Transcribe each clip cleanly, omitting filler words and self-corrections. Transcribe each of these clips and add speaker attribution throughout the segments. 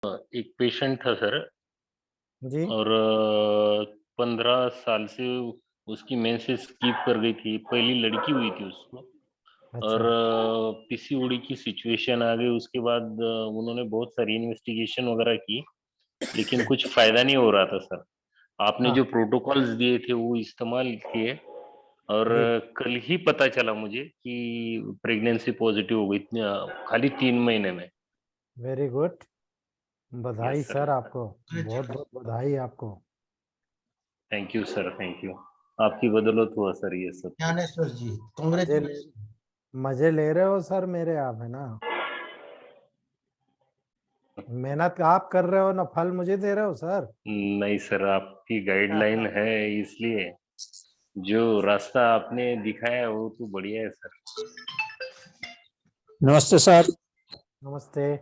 Speaker 1: एक पेशेंट था सर
Speaker 2: जी।
Speaker 1: और 15 साल से उसकी मेंसेस स्किप कर गई थी। पहली लड़की हुई थी उसको और
Speaker 2: अच्छा।
Speaker 1: पीसीओडी की सिचुएशन आ गई। उसके बाद उन्होंने बहुत सारी इन्वेस्टिगेशन वगैरह की, लेकिन कुछ फायदा नहीं हो रहा था सर। आपने
Speaker 2: हाँ।
Speaker 1: जो प्रोटोकॉल्स दिए थे वो इस्तेमाल किए और
Speaker 2: जी।
Speaker 1: कल ही पता चला मुझे कि प्रेगनेंसी पॉजिटिव हो गई, खाली 3 महीने में।
Speaker 2: Very good.
Speaker 1: यस
Speaker 2: बधाई
Speaker 1: सर।
Speaker 2: सर आपको। बहुत बहुत बधाई आपको।
Speaker 1: Thank you sir, thank you. आपकी बदौलत हुआ सर ये सब कुछ।
Speaker 3: ज्ञानेश्वर जी,
Speaker 2: मजे ले
Speaker 3: कांग्रेचुलेशन।
Speaker 2: मजे ले रहे हो सर मेरे आप, है ना? मेहनत आप कर रहे हो ना, फल मुझे दे रहे हो सर।
Speaker 1: नहीं सर, आपकी गाइडलाइन है इसलिए। जो रास्ता आपने दिखाया है वो तो बढ़िया है सर।
Speaker 4: नमस्ते सर।
Speaker 2: नमस्ते।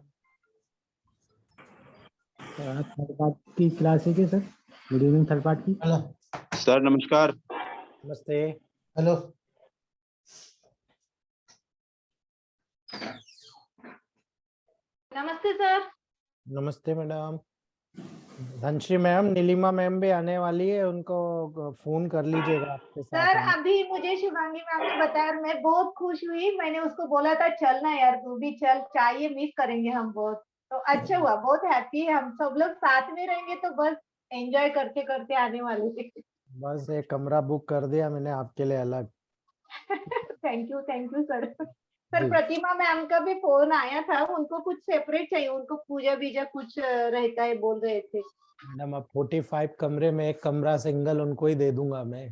Speaker 4: थर्ड पार्ट की क्लास है क्या sir? Good evening third part की।
Speaker 3: हेलो
Speaker 5: सर नमस्कार।
Speaker 2: नमस्ते।
Speaker 3: हेलो।
Speaker 6: नमस्ते सर।
Speaker 2: नमस्ते madam. Dhanashree ma'am, Neelima ma'am भी आने वाली है, उनको फोन कर लीजिएगा आपके साथ
Speaker 6: सर
Speaker 2: में।
Speaker 6: अभी मुझे शुभांगी मैम ने बताया और मैं बहुत खुश हुई। मैंने उसको बोला था चलना यार, तू भी चल, चाहिए, मिस करेंगे हम बहुत। तो अच्छा हुआ, बहुत हैप्पी है, हम सब लोग साथ में रहेंगे तो बस एंजॉय करते करते आने वाले थे।
Speaker 2: बस एक कमरा बुक कर दिया मैंने आपके लिए अलग।
Speaker 6: Thank you sir. Sir
Speaker 2: ji.
Speaker 6: Pratima ma'am का भी फोन आया था, उनको कुछ सेपरेट चाहिए, उनको पूजा बीजा कुछ रहता है बोल रहे थे।
Speaker 2: मैडम अब 45 कमरे में एक कमरा सिंगल उनको ही दे दूंगा मैं।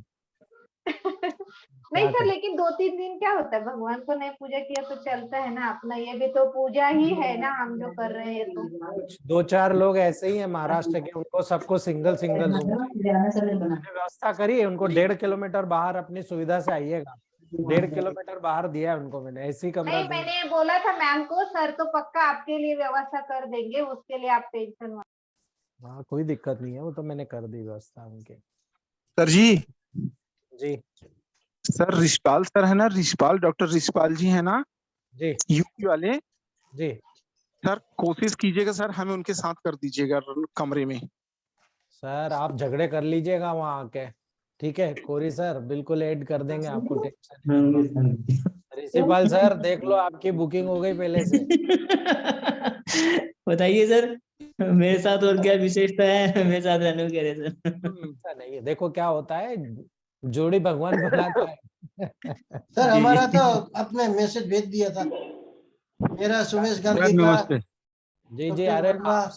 Speaker 6: नहीं
Speaker 2: क्या
Speaker 6: सर,
Speaker 2: करें?
Speaker 6: लेकिन 2-3 दिन क्या होता है, भगवान को नहीं पूजा किया तो चलता है ना, अपना ये भी तो पूजा ही है ना, हम जो कर रहे हैं तो।
Speaker 2: कुछ 2-4 लोग ऐसे ही हैं महाराष्ट्र के, उनको सबको सिंगल सिंगल रूम चाहिए। मैंने व्यवस्था करी है उनको, 1.5 किलोमीटर बाहर अपनी सुविधा से आइएगा। 1.5 किलोमीटर बाहर दिया है उनको मैंने, ऐसी कमरा
Speaker 6: नहीं,
Speaker 2: दूंगा।
Speaker 6: मैंने बोला था मैम को, सर तो पक्का आपके लिए व्यवस्था कर देंगे, उसके लिए आप टेंशन मत।
Speaker 2: हाँ कोई दिक्कत नहीं है, वो तो मैंने कर दी व्यवस्था उनके।
Speaker 5: सर जी,
Speaker 2: जी।
Speaker 5: सर रिशपाल सर है ना, रिशपाल, डॉक्टर रिशपाल जी है ना,
Speaker 2: जी।
Speaker 5: यूपी वाले।
Speaker 2: जी।
Speaker 5: सर कोशिश कीजिएगा सर, हमें उनके साथ कर दीजिएगा कमरे में।
Speaker 2: सर आप झगड़े कर लीजिएगा वहां आके, ठीक है? कोरी सर बिल्कुल ऐड कर देंगे आपको, टेंशन नहीं। रिशिपाल सर देख लो, आपकी बुकिंग हो गई पहले से।
Speaker 4: बताइए सर, मेरे साथ और क्या विशेषता है? मेरे साथ रहने को कह रहे सर।
Speaker 2: ऐसा नहीं है, देखो क्या होता है, जोड़ी भगवान बनाता है।
Speaker 3: सर
Speaker 4: जी
Speaker 3: हमारा तो
Speaker 4: जी
Speaker 3: आपने मैसेज भेज दिया था, मेरा सुमेश
Speaker 5: सर
Speaker 3: गांधी का,
Speaker 5: नमस्ते।
Speaker 2: जी जी।
Speaker 3: डॉक्टर
Speaker 2: अरे
Speaker 3: वर्मा।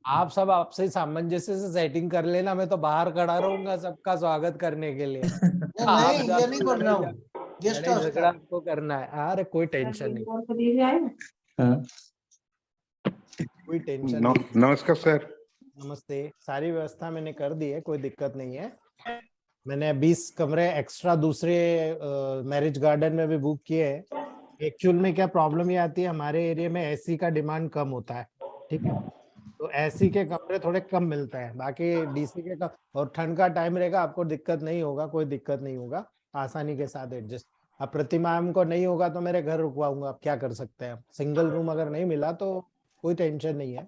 Speaker 2: आप सब आपसे सामंजस्य से सेटिंग कर लेना, मैं तो बाहर खड़ा रहूंगा सबका स्वागत करने के लिए। आप
Speaker 3: नहीं, ये
Speaker 2: जाओ
Speaker 3: नहीं बोल रहा
Speaker 2: लड़ाई
Speaker 3: हूँ, गेस्ट
Speaker 2: लड़ाई
Speaker 3: हाउस का।
Speaker 2: झगड़ा आपको करना है, अरे कोई टेंशन नहीं,
Speaker 4: हाँ।
Speaker 2: कोई टेंशन नहीं है।
Speaker 5: नमस्कार सर।
Speaker 2: नमस्ते। सारी व्यवस्था मैंने कर दी है, कोई दिक्कत नहीं है। मैंने 20 कमरे एक्स्ट्रा दूसरे मैरिज गार्डन में भी बुक किए हैं। एक्चुअल में क्या प्रॉब्लम ये आती है, हमारे एरिया में एसी का डिमांड कम होता है, ठीक है? तो एसी के कमरे थोड़े कम मिलते हैं, बाकी डीसी के कम। और ठंड का टाइम रहेगा, आपको दिक्कत नहीं होगा, कोई दिक्कत नहीं होगा, आसानी के साथ एडजस्ट। अब प्रतिमा मैम को नहीं होगा तो मेरे घर रुकवाऊंगा, आप क्या कर सकते हैं? सिंगल रूम अगर नहीं मिला तो कोई टेंशन नहीं है।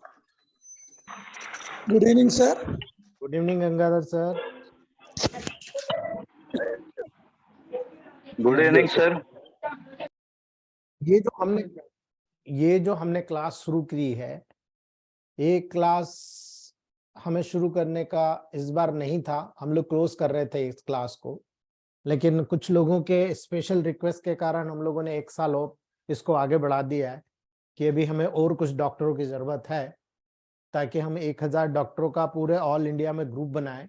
Speaker 7: Good evening sir.
Speaker 2: Good evening Gangadhar sir.
Speaker 1: Good evening sir.
Speaker 2: ये जो हमने ये जो हमने क्लास शुरू की है, ये क्लास हमें शुरू करने का इस बार नहीं था, हम लोग क्लोज कर रहे थे इस क्लास को, लेकिन कुछ लोगों के स्पेशल रिक्वेस्ट के कारण हम लोगों ने 1 साल और इसको आगे बढ़ा दिया है कि अभी हमें और कुछ डॉक्टरों की जरूरत है, ताकि हम 1000 डॉक्टरों का पूरे ऑल इंडिया में ग्रुप बनाएं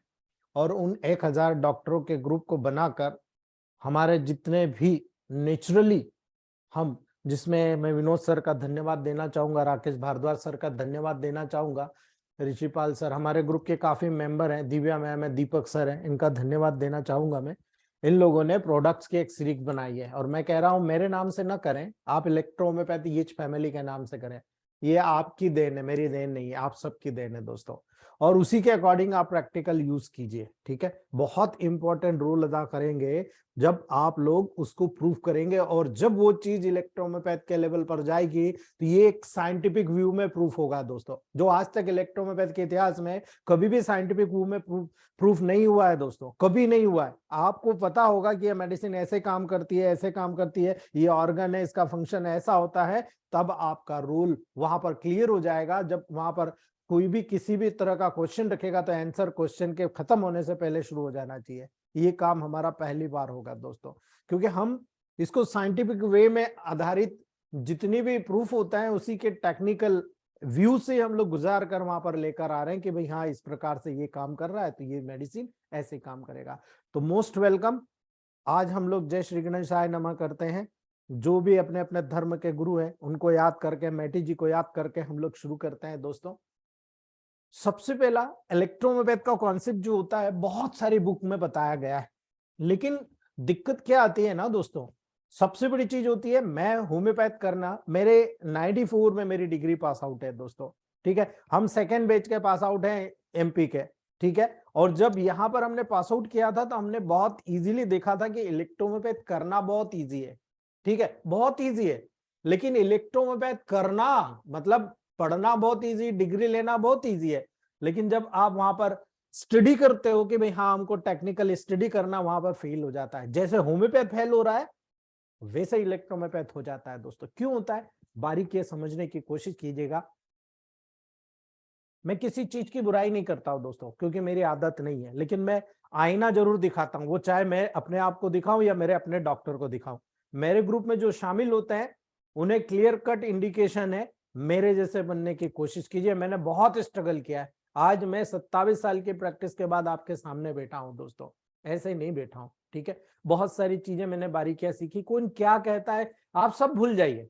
Speaker 2: और उन 1000 डॉक्टरों के ग्रुप को बनाकर हमारे जितने भी नेचुरली हम, जिसमें मैं विनोद सर का धन्यवाद देना चाहूंगा, राकेश भारद्वाज सर का धन्यवाद देना चाहूंगा, ऋषिपाल सर, हमारे ग्रुप के काफी मेंबर हैं, दिव्या मैम है, दीपक सर हैं, इनका धन्यवाद देना चाहूंगा मैं। इन लोगों ने प्रोडक्ट्स की एक सीरीज बनाई है और मैं कह रहा हूं मेरे नाम से ना करें आप, इलेक्ट्रो होम्योपैथी ईच फैमिली के नाम से करें। ये आपकी देन है, मेरी देन नहीं है, आप सबकी देन है दोस्तों। और उसी के अकॉर्डिंग आप प्रैक्टिकल यूज कीजिए, ठीक है। बहुत इंपॉर्टेंट रोल अदा करेंगे जब आप लोग उसको प्रूव करेंगे, और जब वो चीज इलेक्ट्रोहोम्योपैथ के लेवल पर जाएगी तो ये एक साइंटिफिक व्यू में प्रूफ होगा दोस्तों, जो आज तक इलेक्ट्रोहोम्योपैथ के इतिहास में कभी भी साइंटिफिक व्यू में प्रूफ नहीं हुआ है दोस्तों, कभी नहीं हुआ है। आपको पता होगा कि ये मेडिसिन ऐसे काम करती है, ऐसे काम करती है, ये ऑर्गन है, इसका फंक्शन ऐसा होता है, तब आपका रोल वहां पर क्लियर हो जाएगा। जब वहां पर कोई भी किसी भी तरह का क्वेश्चन रखेगा तो आंसर क्वेश्चन के खत्म होने से पहले शुरू हो जाना चाहिए। ये काम हमारा पहली बार होगा दोस्तों, क्योंकि हम इसको साइंटिफिक वे में आधारित जितनी भी प्रूफ होता है उसी के टेक्निकल व्यू से हम लोग गुजार कर वहां पर लेकर आ रहे हैं कि भाई हाँ इस प्रकार से ये काम कर रहा है तो ये मेडिसिन ऐसे काम करेगा। तो मोस्ट वेलकम। आज हम लोग जय श्री गणेशाय नमः करते हैं। जो भी अपने अपने धर्म के गुरु हैं उनको याद करके, मैटी जी को याद करके हम लोग शुरू करते हैं दोस्तों। सबसे पहला इलेक्ट्रोहोम्योपैथ का कॉन्सेप्ट जो होता है बहुत सारी बुक में बताया गया है, लेकिन दिक्कत क्या आती है ना दोस्तों, सबसे बड़ी चीज होती है मैं होम्योपैथ करना, मेरे 94 में मेरी डिग्री पास आउट है दोस्तों, ठीक है। हम सेकेंड बैच के पास आउट हैं एमपी के, ठीक है। और जब यहाँ पर हमने पास आउट किया था तो हमने बहुत इजीली देखा था कि इलेक्ट्रोहोम्योपैथ करना बहुत इजी है, ठीक है, बहुत इजी है। लेकिन इलेक्ट्रोहोम्योपैथ करना मतलब पढ़ना बहुत इजी, डिग्री लेना बहुत इजी है, लेकिन जब आप वहां पर स्टडी करते हो कि भाई हाँ हमको टेक्निकल स्टडी करना, वहां पर फेल हो जाता है। जैसे होम्योपैथ फेल हो रहा है वैसे इलेक्ट्रोहोम्योपैथ हो जाता है दोस्तों। क्यों होता है, बारीकी समझने की कोशिश कीजिएगा। मैं किसी चीज की बुराई नहीं करता हूं दोस्तों, क्योंकि मेरी आदत नहीं है, लेकिन मैं आईना जरूर दिखाता हूं, वो चाहे मैं अपने आप को दिखाऊं या मेरे अपने डॉक्टर को दिखाऊं। मेरे ग्रुप में जो शामिल होते हैं उन्हें क्लियर कट इंडिकेशन है मेरे जैसे बनने की कोशिश कीजिए। मैंने बहुत स्ट्रगल किया है, आज मैं 27 साल की प्रैक्टिस के बाद आपके सामने बैठा हूं दोस्तों, ऐसे ही नहीं बैठा हूं, ठीक है। बहुत सारी चीजें मैंने बारीकियां सीखी, कौन क्या कहता है आप सब भूल जाइए।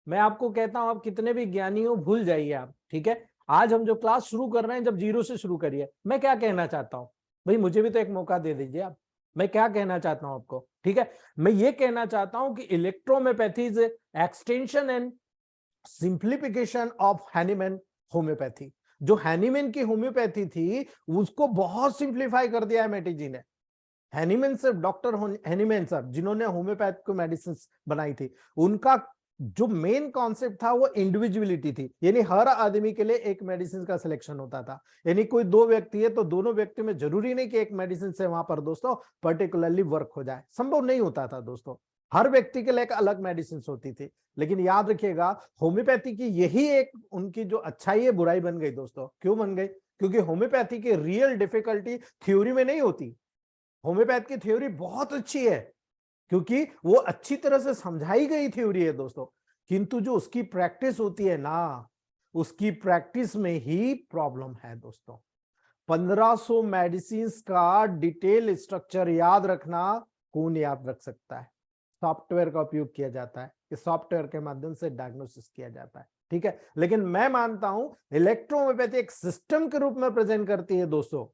Speaker 2: मैं आपको कहता हूं आप कितने भी ज्ञानी हो भूल जाइए आप, ठीक है। आज हम जो क्लास शुरू कर रहे हैं जब जीरो से शुरू करिए। मैं क्या कहना चाहता हूं भाई, मुझे भी तो एक मौका दे दीजिए आप। मैं क्या कहना चाहता हूं आपको, ठीक है। मैं ये कहना चाहता हूं कि electrohomeopathy is extension and simplification of Hahnemann homeopathy. जो हैनीमैन की होम्योपैथी थी उसको बहुत सिंप्लीफाई कर दिया है मैटी जी ने। हैनीमैन साहब, डॉक्टर हैनीमैन साहब जिन्होंने होम्योपैथ को मेडिसिन बनाई थी, उनका जो मेन कॉन्सेप्ट था वो इंडिविजुअलिटी थी, यानी हर आदमी के लिए एक मेडिसिन का सिलेक्शन होता था। यानी कोई दो व्यक्ति है तो दोनों व्यक्ति में जरूरी नहीं कि एक मेडिसिन से वहां पर दोस्तों पर्टिकुलरली वर्क हो जाए, संभव नहीं होता था दोस्तों। हर व्यक्ति के लिए एक अलग मेडिसिन होती थी। लेकिन याद रखिएगा होम्योपैथी की यही एक उनकी जो अच्छाई है बुराई बन गई दोस्तों। क्यों बन गई, क्योंकि होम्योपैथी की रियल डिफिकल्टी थ्योरी में नहीं होती। होम्योपैथ की थ्योरी बहुत अच्छी है क्योंकि वो अच्छी तरह से समझाई गई थ्योरी है दोस्तों, किंतु जो उसकी प्रैक्टिस होती है ना, उसकी प्रैक्टिस में ही प्रॉब्लम है दोस्तों। 1500 मेडिसिन का डिटेल स्ट्रक्चर याद रखना कौन याद रख सकता है। सॉफ्टवेयर का उपयोग किया जाता है, इस सॉफ्टवेयर के माध्यम से डायग्नोसिस किया जाता है, ठीक है। लेकिन मैं मानता हूं इलेक्ट्रोहोम्योपैथी एक सिस्टम के रूप में प्रेजेंट करती है दोस्तों।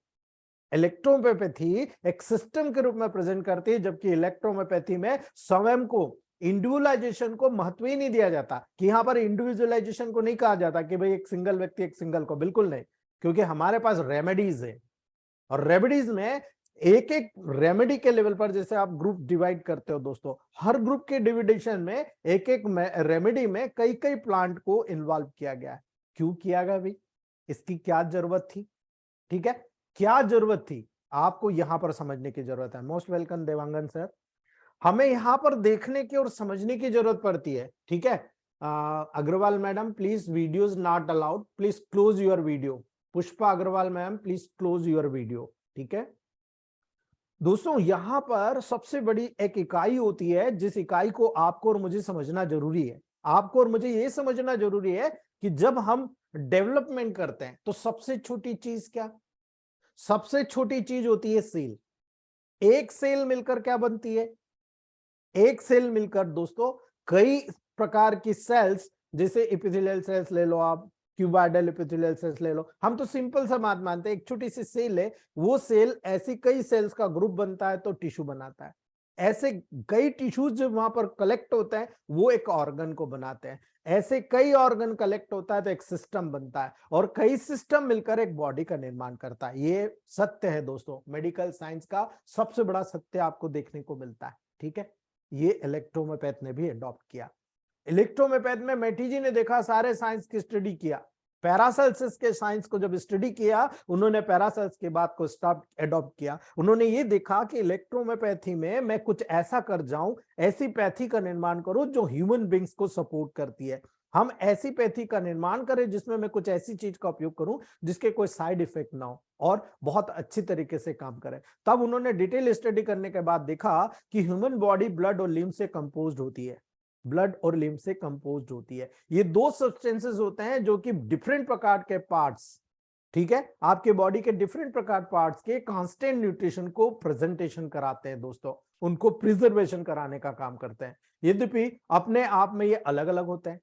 Speaker 2: इलेक्ट्रोहोम्योपैथी एक सिस्टम के रूप में प्रेजेंट करती है, जबकि इलेक्ट्रोहोम्योपैथी में स्वयं को इंडिविजुअलाइजेशन को महत्व ही नहीं दिया जाता। कि यहां पर इंडिविजुअलाइजेशन को नहीं कहा जाता कि भाई एक सिंगल व्यक्ति एक सिंगल को, बिल्कुल नहीं, क्योंकि हमारे पास रेमेडीज है और रेमेडीज में एक एक रेमेडी के लेवल पर जैसे आप ग्रुप डिवाइड करते हो दोस्तों, हर ग्रुप के डिविडेशन में एक एक रेमेडी में कई कई प्लांट को इन्वॉल्व किया गया है। क्यों किया गया भाई, इसकी क्या जरूरत थी, ठीक है, क्या जरूरत थी आपको यहां पर समझने की जरूरत है। Most welcome Dewangan sir. हमें यहां पर देखने की और समझने की जरूरत पड़ती है, ठीक है। Agarwal madam please, videos not allowed, please close your video. Pushpa Agarwal ma'am please close your video, ठीक है। दोस्तों यहां पर सबसे बड़ी एक इकाई होती है जिस इकाई को आपको और मुझे समझना जरूरी है। आपको और मुझे यह समझना जरूरी है कि जब हम डेवलपमेंट करते हैं तो सबसे छोटी चीज क्या, सबसे छोटी चीज होती है सेल। एक सेल मिलकर क्या बनती है, एक सेल मिलकर दोस्तों कई प्रकार की सेल्स, जैसे एपिथेलियल सेल्स ले लो आप, क्यूबाइडल एपिथेलियल सेल्स ले लो। हम तो सिंपल सा बात मानते हैं, एक छोटी सी सेल है, वो सेल ऐसी कई सेल्स का ग्रुप बनता है तो टिश्यू बनाता है। ऐसे कई टिश्यूज जो वहां पर कलेक्ट होते हैं वो एक ऑर्गन को बनाते हैं। ऐसे कई ऑर्गन कलेक्ट होता है तो एक सिस्टम बनता है, और कई सिस्टम मिलकर एक बॉडी का निर्माण करता है। ये सत्य है दोस्तों, मेडिकल साइंस का सबसे बड़ा सत्य आपको देखने को मिलता है। ठीक है, ये इलेक्ट्रोहोम्योपैथ ने भी अडॉप्ट किया। इलेक्ट्रोहोम्योपैथ में मैटी जी ने देखा, सारे साइंस की स्टडी किया, पैरासेल्स के साइंस को जब स्टडी किया, उन्होंने पैरासेल्स के बात को स्टॉप एडॉप्ट किया। उन्होंने ये देखा कि इलेक्ट्रोहोम्योपैथी में मैं कुछ ऐसा कर जाऊं, ऐसी पैथी का निर्माण करूं जो ह्यूमन बींग्स को सपोर्ट करती है। हम ऐसी पैथी का निर्माण करें जिसमें मैं कुछ ऐसी चीज का उपयोग करूं जिसके कोई साइड इफेक्ट ना हो और बहुत अच्छी तरीके से काम करे। तब उन्होंने डिटेल स्टडी करने के बाद देखा कि ह्यूमन बॉडी ब्लड और लिम्फ से कंपोज्ड होती है, ब्लड और लिम्फ से कंपोज्ड होती है। ये दो सब्सटेंसेस होते हैं जो कि डिफरेंट प्रकार के पार्ट्स, ठीक है, आपके बॉडी के डिफरेंट प्रकार पार्ट्स के कांस्टेंट न्यूट्रिशन को प्रेजेंटेशन कराते हैं दोस्तों, उनको प्रिजर्वेशन कराने का काम करते हैं। यद्यपि अपने आप में ये अलग अलग होते हैं,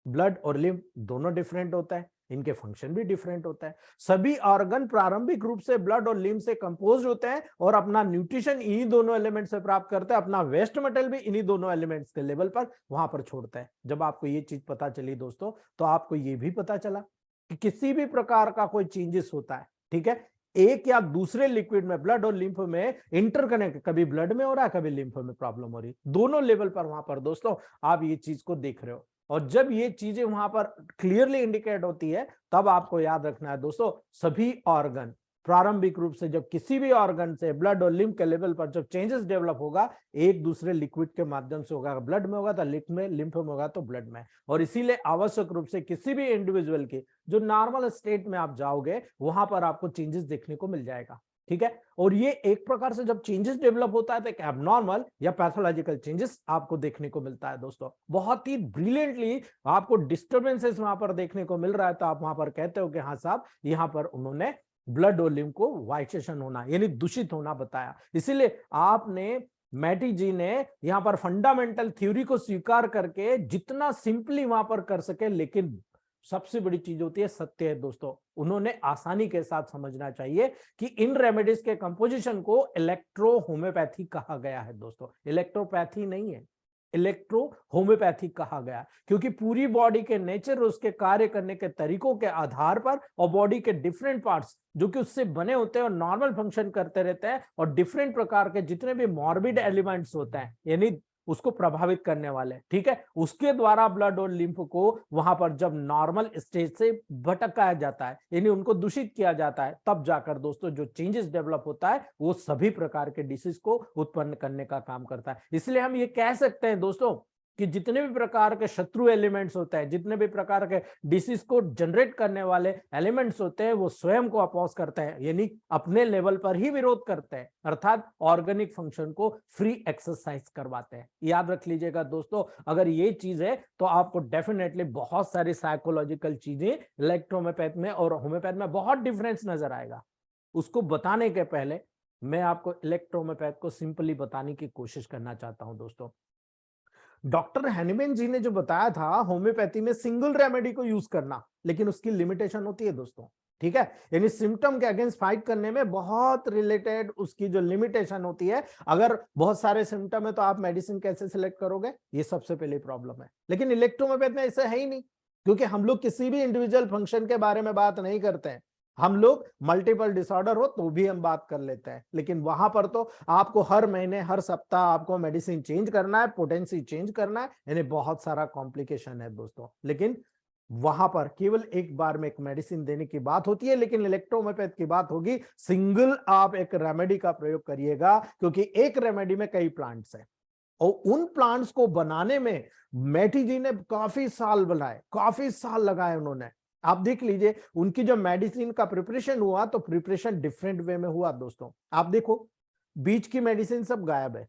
Speaker 2: ब्लड और लिम्फ दोनों डिफरेंट होता है, इनके फंक्शन भी डिफरेंट होता है। सभी ऑर्गन प्रारंभिक रूप से ब्लड और लिम्फ से कंपोज होते हैं और अपना न्यूट्रिशन इन्हीं दोनों एलिमेंट से प्राप्त करते हैं, अपना वेस्ट मटेरियल भी इन्हीं दोनों एलिमेंट्स के लेवल पर वहां पर छोड़ता है। जब आपको ये चीज पता चली दोस्तों, तो आपको ये भी पता चला कि किसी भी प्रकार का कोई चेंजेस होता है, ठीक है, एक या दूसरे लिक्विड में, ब्लड और लिम्फ में इंटरकनेक्ट, कभी ब्लड में हो रहा है, कभी लिम्फ में प्रॉब्लम हो रही है, दोनों लेवल पर वहां पर दोस्तों आप ये चीज को देख रहे हो। और जब ये चीजें वहां पर क्लियरली इंडिकेट होती है, तब आपको याद रखना है दोस्तों, सभी ऑर्गन प्रारंभिक रूप से, जब किसी भी ऑर्गन से ब्लड और लिम्फ के लेवल पर जब चेंजेस डेवलप होगा, एक दूसरे लिक्विड के माध्यम से होगा। ब्लड में होगा तो लिम्फ में होगा तो ब्लड में। और इसीलिए आवश्यक रूप से किसी भी इंडिविजुअल की जो नॉर्मल स्टेट में आप जाओगे, वहां पर आपको चेंजेस देखने को मिल जाएगा। ठीक है, और ये एक प्रकार से जब चेंजेस डेवलप होता है तो एक एबनॉर्मल या पैथोलॉजिकल चेंजेस आपको देखने को मिलता है दोस्तों। बहुत ही ब्रिलियंटली आपको डिस्टर्बेंसेस वहां पर देखने को मिल रहा है, तो आप वहां पर कहते हो कि हाँ साहब, यहाँ पर उन्होंने ब्लड और लिम्फ को वाइचेशन होना यानी दूषित होना बताया। इसीलिए आपने, मैटी जी ने यहाँ पर फंडामेंटल थ्योरी को स्वीकार करके जितना सिंपली वहां पर कर सके, लेकिन सबसे बड़ी चीज होती है सत्य है दोस्तों, उन्होंने आसानी के साथ समझना चाहिए कि इन रेमेडीज के कंपोजिशन को इलेक्ट्रो होम्योपैथी कहा गया है दोस्तों, इलेक्ट्रोपैथी नहीं है, इलेक्ट्रो होम्योपैथी कहा गया, क्योंकि पूरी बॉडी के नेचर, उसके कार्य करने के तरीकों के आधार पर और बॉडी के डिफरेंट पार्ट्स जो कि उससे बने होते हैं और नॉर्मल फंक्शन करते रहते हैं, और डिफरेंट प्रकार के जितने भी मॉर्बिड एलिमेंट्स होते हैं यानी उसको प्रभावित करने वाले, ठीक है, उसके द्वारा ब्लड और लिम्फ को वहां पर जब नॉर्मल स्टेज से भटकाया जाता है यानी उनको दूषित किया जाता है, तब जाकर दोस्तों जो चेंजेस डेवलप होता है वो सभी प्रकार के डिसीज को उत्पन्न करने का काम करता है। इसलिए हम ये कह सकते हैं दोस्तों कि जितने भी प्रकार के शत्रु एलिमेंट्स होते हैं, जितने भी प्रकार के डिसीज को जनरेट करने वाले एलिमेंट्स होते हैं, वो स्वयं को अपोज करते हैं यानी अपने लेवल पर ही विरोध करते हैं, अर्थात ऑर्गेनिक फंक्शन को फ्री एक्सरसाइज करवाते हैं। याद रख लीजिएगा दोस्तों, अगर ये चीज है तो आपको डेफिनेटली बहुत सारी साइकोलॉजिकल चीजें इलेक्ट्रोहोम्योपैथ में और होम्योपैथ में बहुत डिफरेंस नजर आएगा। उसको बताने के पहले मैं आपको इलेक्ट्रोहोम्योपैथ को सिंपली बताने की कोशिश करना चाहता हूं दोस्तों। डॉक्टर हैनिमैन जी ने जो बताया था होम्योपैथी में सिंगल रेमेडी को यूज करना, लेकिन उसकी लिमिटेशन होती है दोस्तों, ठीक है, यानी सिम्टम के अगेंस्ट फाइट करने में बहुत रिलेटेड उसकी जो लिमिटेशन होती है। अगर बहुत सारे सिम्टम है तो आप मेडिसिन कैसे सिलेक्ट करोगे, ये सबसे पहले प्रॉब्लम है। लेकिन इलेक्ट्रोहोम्योपैथ में ऐसा है ही नहीं, क्योंकि हम लोग किसी भी इंडिविजुअल फंक्शन के बारे में बात नहीं करते हैं। हम लोग मल्टीपल डिसऑर्डर हो तो भी हम बात कर लेते हैं, लेकिन वहां पर तो आपको हर महीने, हर सप्ताह आपको मेडिसिन चेंज करना है, पोटेंसी चेंज करना है, यानी बहुत सारा कॉम्प्लिकेशन है दोस्तों। लेकिन वहां पर केवल एक बार में एक मेडिसिन देने की बात होती है, लेकिन इलेक्ट्रोहोम्योपैथ की बात होगी सिंगल आप एक रेमेडी का प्रयोग करिएगा, क्योंकि एक रेमेडी में कई प्लांट्स हैं और उन प्लांट्स को बनाने में मैटी जी ने काफी साल बनाए, काफी साल लगाए उन्होंने। आप देख लीजिए उनकी जो मेडिसिन का प्रिपरेशन हुआ तो प्रिपरेशन डिफरेंट वे में हुआ दोस्तों। आप देखो बीच की मेडिसिन सब गायब है,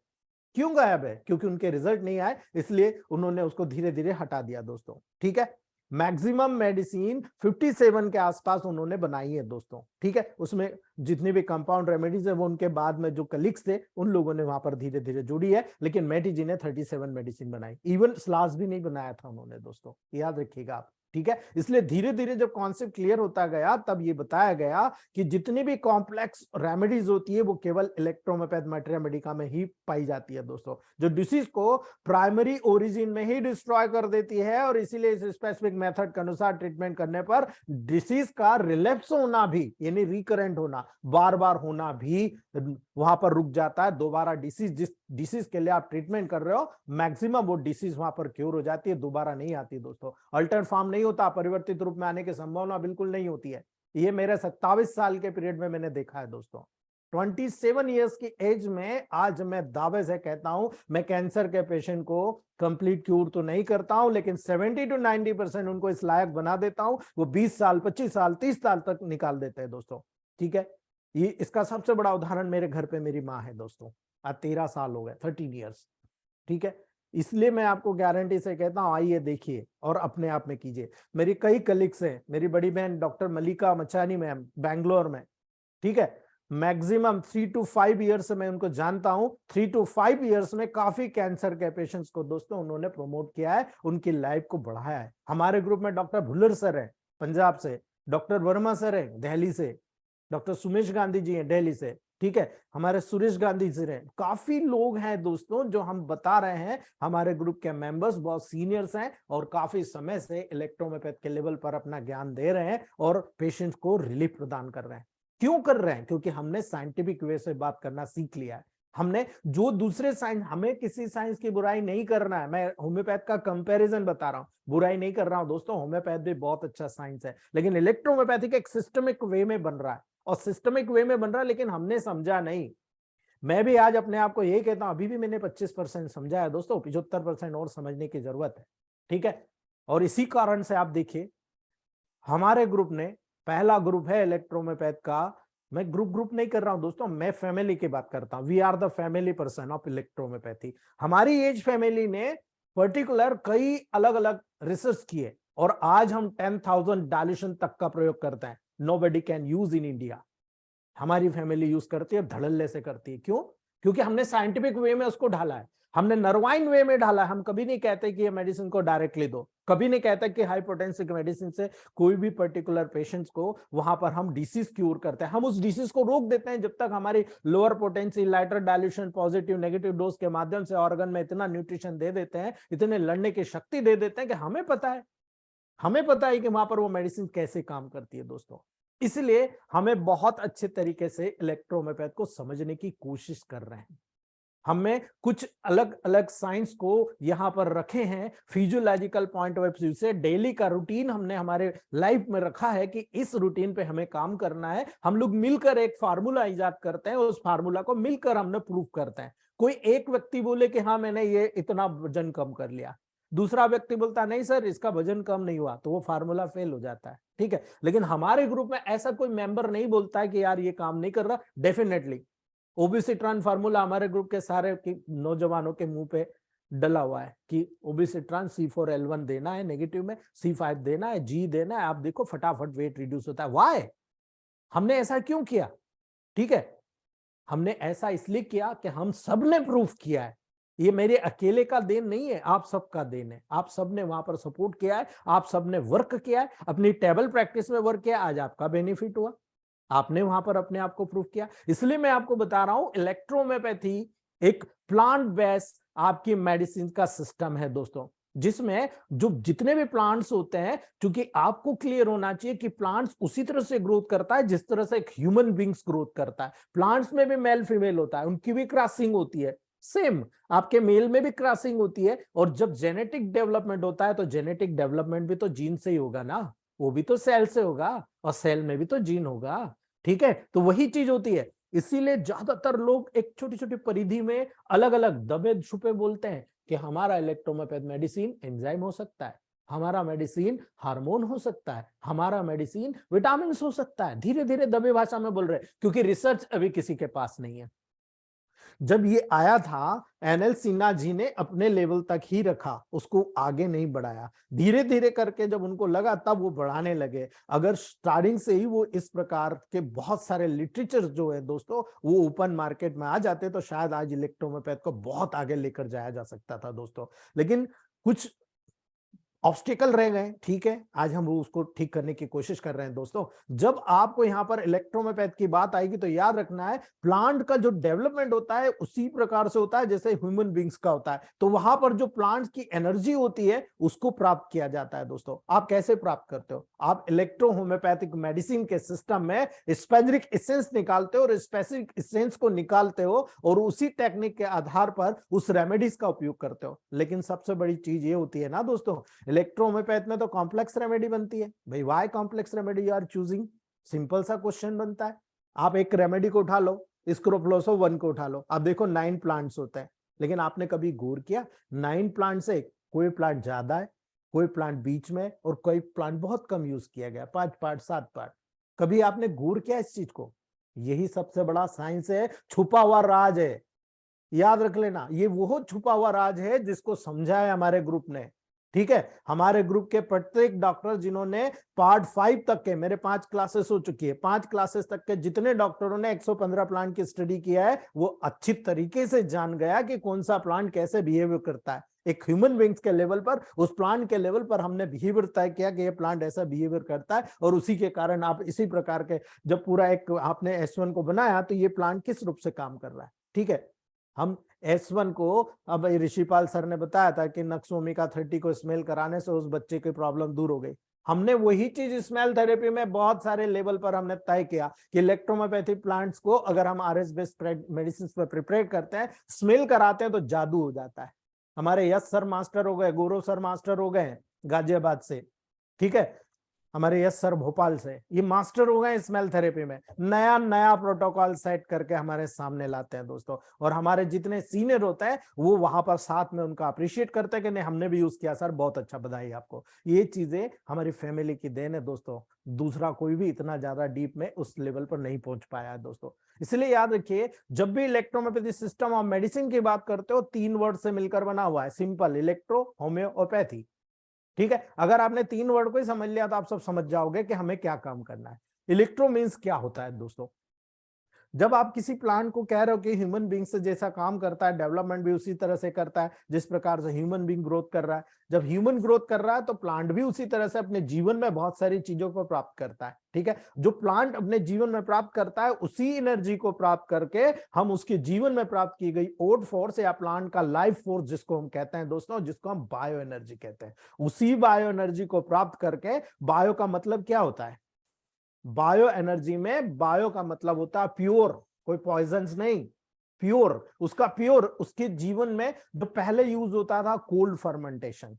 Speaker 2: क्यों गायब है, क्योंकि उनके रिजल्ट नहीं आए, इसलिए उन्होंने उसको धीरे धीरे हटा दिया दोस्तों, ठीक है। मैक्सिमम मेडिसिन 57 के आसपास उन्होंने बनाई है दोस्तों, ठीक है। उसमें जितनी भी कंपाउंड रेमेडीज है वो उनके बाद में जो कलीग्स थे उन लोगों ने वहां पर धीरे धीरे जोड़ी है, लेकिन मैटी जी ने 37 मेडिसिन बनाई, इवन स्लास भी नहीं बनाया था उन्होंने दोस्तों, याद रखिएगा आप, ठीक है। इसलिए धीरे धीरे जब कॉन्सेप्ट क्लियर होता गया तब ये बताया गया कि जितनी भी कॉम्प्लेक्स रेमेडीज होती है वो केवल इलेक्ट्रोमेपैथ मैटेरिया मेडिका में ही पाई जाती है दोस्तों, जो डिसीज को प्राइमरी ओरिजिन में ही डिस्ट्रॉय कर देती है। और इसीलिए इस स्पेसिफिक मेथड के अनुसार ट्रीटमेंट करने पर डिसीज का रिलैप्स होना भी, यानी रिकरेंट होना, बार बार होना भी वहां पर रुक जाता है। दोबारा डिसीज, जिस डिसीज के लिए आप ट्रीटमेंट कर रहे हो, मैक्सिमम वो डिसीज वहां पर क्योर हो जाती है, दोबारा नहीं आती दोस्तों। अल्टर फॉर्म नहीं होता, परिवर्तित रूप में आने की संभावना बिल्कुल नहीं होती है। ये मेरे 27 साल के पीरियड में मैंने देखा है दोस्तों। 27 इयर्स की एज में आज मैं दावे से कहता हूं, मैं कैंसर के पेशेंट को कंप्लीट क्यूर तो नहीं करता हूं, लेकिन 70 to 90% उनको इस लायक बना देता हूं, वो 20 साल 25 साल 30 साल तक निकाल देते हैं दोस्तों। ठीक है, ये इसका सबसे बड़ा उदाहरण मेरे घर पे मेरी माँ है दोस्तों। आज 13 साल हो गए, 13 इयर्स। ठीक है, इसलिए मैं आपको गारंटी से कहता हूं, आइए देखिए और अपने आप में कीजिए। मेरी कई कलीग्स हैं, मेरी बड़ी बहन डॉक्टर मलिका मचानी मैम बैंगलोर में, ठीक है, मैक्सिमम 3 to 5 ईयर्स से मैं उनको जानता हूं। 3 to 5 ईयर्स में काफी कैंसर के पेशेंट्स को दोस्तों उन्होंने प्रमोट किया है, उनकी लाइफ को बढ़ाया है। हमारे ग्रुप में डॉक्टर भुल्लर सर है पंजाब से, डॉक्टर वर्मा सर है दिल्ली से, डॉक्टर सुमेश गांधी जी हैं दिल्ली से, ठीक है, हमारे सुरेश गांधी जी हैं। काफी लोग हैं दोस्तों जो हम बता रहे हैं, हमारे ग्रुप के मेंबर्स बहुत सीनियर्स हैं और काफी समय से इलेक्ट्रोमेपैथ के लेवल पर अपना ज्ञान दे रहे हैं और पेशेंट को रिलीफ प्रदान कर रहे हैं। क्यों कर रहे हैं? क्योंकि हमने साइंटिफिक वे से बात करना सीख लिया है। हमने जो दूसरे साइंस, हमें किसी साइंस की बुराई नहीं करना है। मैं होम्योपैथ का कंपैरिजन बता रहा हूं, बुराई नहीं कर रहा हूं दोस्तों। होम्योपैथ भी बहुत अच्छा साइंस है, लेकिन इलेक्ट्रोमेपैथिक एक सिस्टमिक वे में बन रहा है, और सिस्टमिक वे में बन रहा है, लेकिन हमने समझा नहीं। मैं भी आज अपने आप को यही कहता हूं, अभी भी मैंने 25% समझा है दोस्तों, 75% और समझने की जरूरत है। ठीक है, और इसी कारण से आप देखिए हमारे ग्रुप ने, पहला ग्रुप है इलेक्ट्रोमेपैथ का। मैं ग्रुप नहीं कर रहा हूं दोस्तों, मैं फैमिली की बात करता हूं। We are the family person of electrohomeopathy. हमारी एज फैमिली ने पर्टिकुलर कई अलग अलग रिसर्च किए और आज हम 10,000 डायल्यूशन तक का प्रयोग करते हैं। Nobody can use in India. हमारी फैमिली यूज करती है, धड़ल्ले से करती है। क्यों? क्योंकि हमने साइंटिफिक वे में उसको ढाला है, हमने नर्वाइन वे में ढाला है। हम कभी नहीं कहते कि ये मेडिसिन को डायरेक्टली दो, कभी नहीं कहते कि हाइपोटेंसिव मेडिसिन से कोई भी पर्टिकुलर पेशेंट्स को वहां पर हम डिसीज क्यूर करते हैं। हम उस डिसीज को रोक देते हैं जब तक हमारी lower potency, lighter dilution, positive negative dose के माध्यम से ऑर्गन में इतना न्यूट्रिशन दे देते हैं, इतने लड़ने की शक्ति दे देते हैं कि हमें पता है कि वहां पर वो मेडिसिन कैसे काम करती है दोस्तों। इसलिए हमें बहुत अच्छे तरीके से इलेक्ट्रोमेपैथ को समझने की कोशिश कर रहे हैं। हमने कुछ अलग अलग साइंस को यहां पर रखे हैं फिजियोलॉजिकल पॉइंट ऑफ व्यू से। डेली का रूटीन हमने हमारे लाइफ में रखा है कि इस रूटीन पे हमें काम करना है। हम लोग मिलकर एक फार्मूला इजाद करते हैं, उस फार्मूला को मिलकर हमने प्रूव करते हैं। कोई एक व्यक्ति बोले कि हाँ मैंने ये इतना वजन कम कर लिया, दूसरा व्यक्ति बोलता नहीं सर इसका वजन कम नहीं हुआ, तो वो फार्मूला फेल हो जाता है। ठीक है, लेकिन हमारे ग्रुप में ऐसा कोई मेंबर नहीं बोलता है कि यार ये काम नहीं कर रहा। डेफिनेटली ओबिसिट्रान फार्मूला हमारे ग्रुप के सारे नौजवानों के मुंह पे डला हुआ है कि ओबिसिट्रान C4L1 देना है नेगेटिव में, C5 देना है, G देना है, आप देखो फटाफट वेट रिड्यूस होता है। व्हाई? हमने ऐसा क्यों किया? ठीक है, हमने ऐसा इसलिए किया कि हम सब ने प्रूफ किया है। ये मेरे अकेले का देन नहीं है, आप सबका देन है। आप सब ने वहां पर सपोर्ट किया है, आप सब ने वर्क किया है, अपनी टेबल प्रैक्टिस में वर्क किया, आज आपका बेनिफिट हुआ, आपने वहां पर अपने आप को प्रूफ किया। इसलिए मैं आपको बता रहा हूं इलेक्ट्रोमेपैथी एक प्लांट बेस्ड आपकी मेडिसिन का सिस्टम है दोस्तों, जिसमें जो जितने भी प्लांट्स होते हैं, क्योंकि आपको क्लियर होना चाहिए कि प्लांट्स उसी तरह से ग्रोथ करता है जिस तरह से एक ह्यूमन बींग्स ग्रोथ करता है। प्लांट्स में भी मेल फीमेल होता है, उनकी भी क्रॉसिंग होती है, सेम आपके मेल में भी क्रॉसिंग होती है। और जब जेनेटिक डेवलपमेंट होता है तो जेनेटिक डेवलपमेंट भी तो जीन से ही होगा ना, वो भी तो सेल से होगा, और सेल में भी तो जीन होगा। ठीक है, तो वही चीज होती है। इसीलिए ज्यादातर लोग एक छोटी छोटी परिधि में अलग अलग दबे छुपे बोलते हैं कि हमारा इलेक्ट्रोमेपैथ मेडिसिन एंजाइम हो सकता है, हमारा मेडिसिन हार्मोन हो सकता है, हमारा मेडिसिन विटामिन हो सकता है। धीरे धीरे दबे भाषा में बोल रहे हैं, क्योंकि रिसर्च अभी किसी के पास नहीं है। जब ये आया था, NL सिन्हा जी ने अपने लेवल तक ही रखा, उसको आगे नहीं बढ़ाया। धीरे धीरे करके जब उनको लगा तब वो बढ़ाने लगे। अगर स्टार्टिंग से ही वो इस प्रकार के बहुत सारे लिटरेचर जो है दोस्तों वो ओपन मार्केट में आ जाते तो शायद आज इलेक्ट्रोमेपैथ को बहुत आगे लेकर जाया जा सकता था दोस्तों। लेकिन कुछ ऑब्स्टिकल रह गए, ठीक है, आज हम उसको ठीक करने की कोशिश कर रहे हैं दोस्तों। जब आपको यहाँ पर इलेक्ट्रोमैथ की बात आएगी तो याद रखना है प्लांट का जो डेवलपमेंट होता है उसी प्रकार से होता है जैसे ह्यूमन बींग्स का होता है। तो वहां पर जो प्लांट की एनर्जी होती है उसको प्राप्त किया जाता है दोस्तों। आप कैसे प्राप्त करते हो? आप इलेक्ट्रो होम्योपैथिक मेडिसिन के सिस्टम में स्पेसिफिक एसेंस निकालते हो और स्पेसिफिक एसेंस को निकालते हो और उसी टेक्निक के आधार पर उस रेमेडीज का उपयोग करते हो। लेकिन सबसे बड़ी चीज ये होती है ना दोस्तों, इलेक्ट्रो होम्योपैथ में तो कॉम्प्लेक्स रेमेडी बनती है भाई। Why complex remedy you are choosing? Simple सा क्वेश्चन बनता है। आप एक रेमेडी को उठा लो, स्क्रोफलोसो 1 को उठा लो, आप देखो 9 प्लांट्स होते हैं, लेकिन आपने कभी गौर किया 9 प्लांट से कोई प्लांट ज्यादा है, कोई प्लांट बीच में और कोई प्लांट बहुत कम यूज किया गया, 5 पार्ट 7 पार्ट। कभी आपने गौर किया इस चीज को? यही सबसे बड़ा साइंस है, छुपा हुआ राज है। याद रख लेना, ये वो छुपा हुआ राज है जिसको समझा है हमारे ग्रुप ने। ठीक है, हमारे ग्रुप के प्रत्येक डॉक्टर जिन्होंने पार्ट 5 तक के, मेरे 5 क्लासेस हो चुकी है, 5 क्लासेस तक के जितने डॉक्टरों ने 115 प्लांट की स्टडी किया है वो अच्छी तरीके से जान गया कि कौन सा प्लांट कैसे बिहेवियर करता है। एक ह्यूमन बींग्स के लेवल पर, उस प्लांट के लेवल पर हमने बिहेवियर तय किया कि ये प्लांट ऐसा बिहेवियर करता है और उसी के कारण आप इसी प्रकार के जब पूरा एक आपने S1 को बनाया तो ये प्लांट किस रूप से काम कर रहा है। ठीक है, हम S1 को, अब ऋषिपाल सर ने बताया था कि नक्सोमिका 30 को स्मेल कराने से उस बच्चे की प्रॉब्लम दूर हो गई। हमने वही चीज स्मेल थेरेपी में बहुत सारे लेवल पर हमने तय किया कि इलेक्ट्रोहोम्योपैथिक प्लांट्स को अगर हम RS बेस्ड मेडिसिन पर प्रिपेयर करते हैं, स्मेल कराते हैं तो जादू हो जाता है। हमारे यश सर मास्टर हो गए, गौरव सर मास्टर हो गए गाजियाबाद से, ठीक है, हमारे यश सर भोपाल से, ये मास्टर हो गए स्मेल थेरेपी में। नया नया प्रोटोकॉल सेट करके हमारे सामने लाते हैं दोस्तों, और हमारे जितने सीनियर होते हैं वो वहां पर साथ में उनका अप्रिशिएट करते हैं कि नहीं हमने भी यूज किया सर, बहुत अच्छा, बधाई आपको। ये चीजें हमारी फैमिली की देन है दोस्तों, दूसरा कोई भी इतना ज्यादा डीप में उस लेवल पर नहीं पहुंच पाया है दोस्तों। इसलिए याद रखिए, जब भी इलेक्ट्रोहोम्योपैथी सिस्टम ऑफ मेडिसिन की बात करते हो 3 वर्ड से मिलकर बना हुआ है, सिंपल, इलेक्ट्रो, होम्योपैथी। ठीक है, अगर आपने 3 वर्ड को ही समझ लिया तो आप सब समझ जाओगे कि हमें क्या काम करना है। इलेक्ट्रो मीन्स क्या होता है दोस्तों? जब आप किसी प्लांट को कह रहे हो कि ह्यूमन बींग से जैसा काम करता है, डेवलपमेंट भी उसी तरह से करता है जिस प्रकार से ह्यूमन बींग ग्रोथ कर रहा है। जब ह्यूमन ग्रोथ कर रहा है तो प्लांट भी उसी तरह से अपने जीवन में बहुत सारी चीजों को प्राप्त करता है। ठीक है, जो प्लांट अपने जीवन में प्राप्त करता है उसी एनर्जी को प्राप्त करके हम उसके जीवन में प्राप्त की गई ओड फोर्स या प्लांट का लाइफ फोर्स जिसको हम कहते हैं दोस्तों, जिसको हम बायो एनर्जी कहते हैं, उसी बायो एनर्जी को प्राप्त करके, बायो का मतलब क्या होता है? बायो एनर्जी में बायो का मतलब होता है प्योर, कोई पॉइजन्स नहीं, प्योर। उसका प्योर, उसके जीवन में जो पहले यूज होता था कोल्ड फर्मेंटेशन,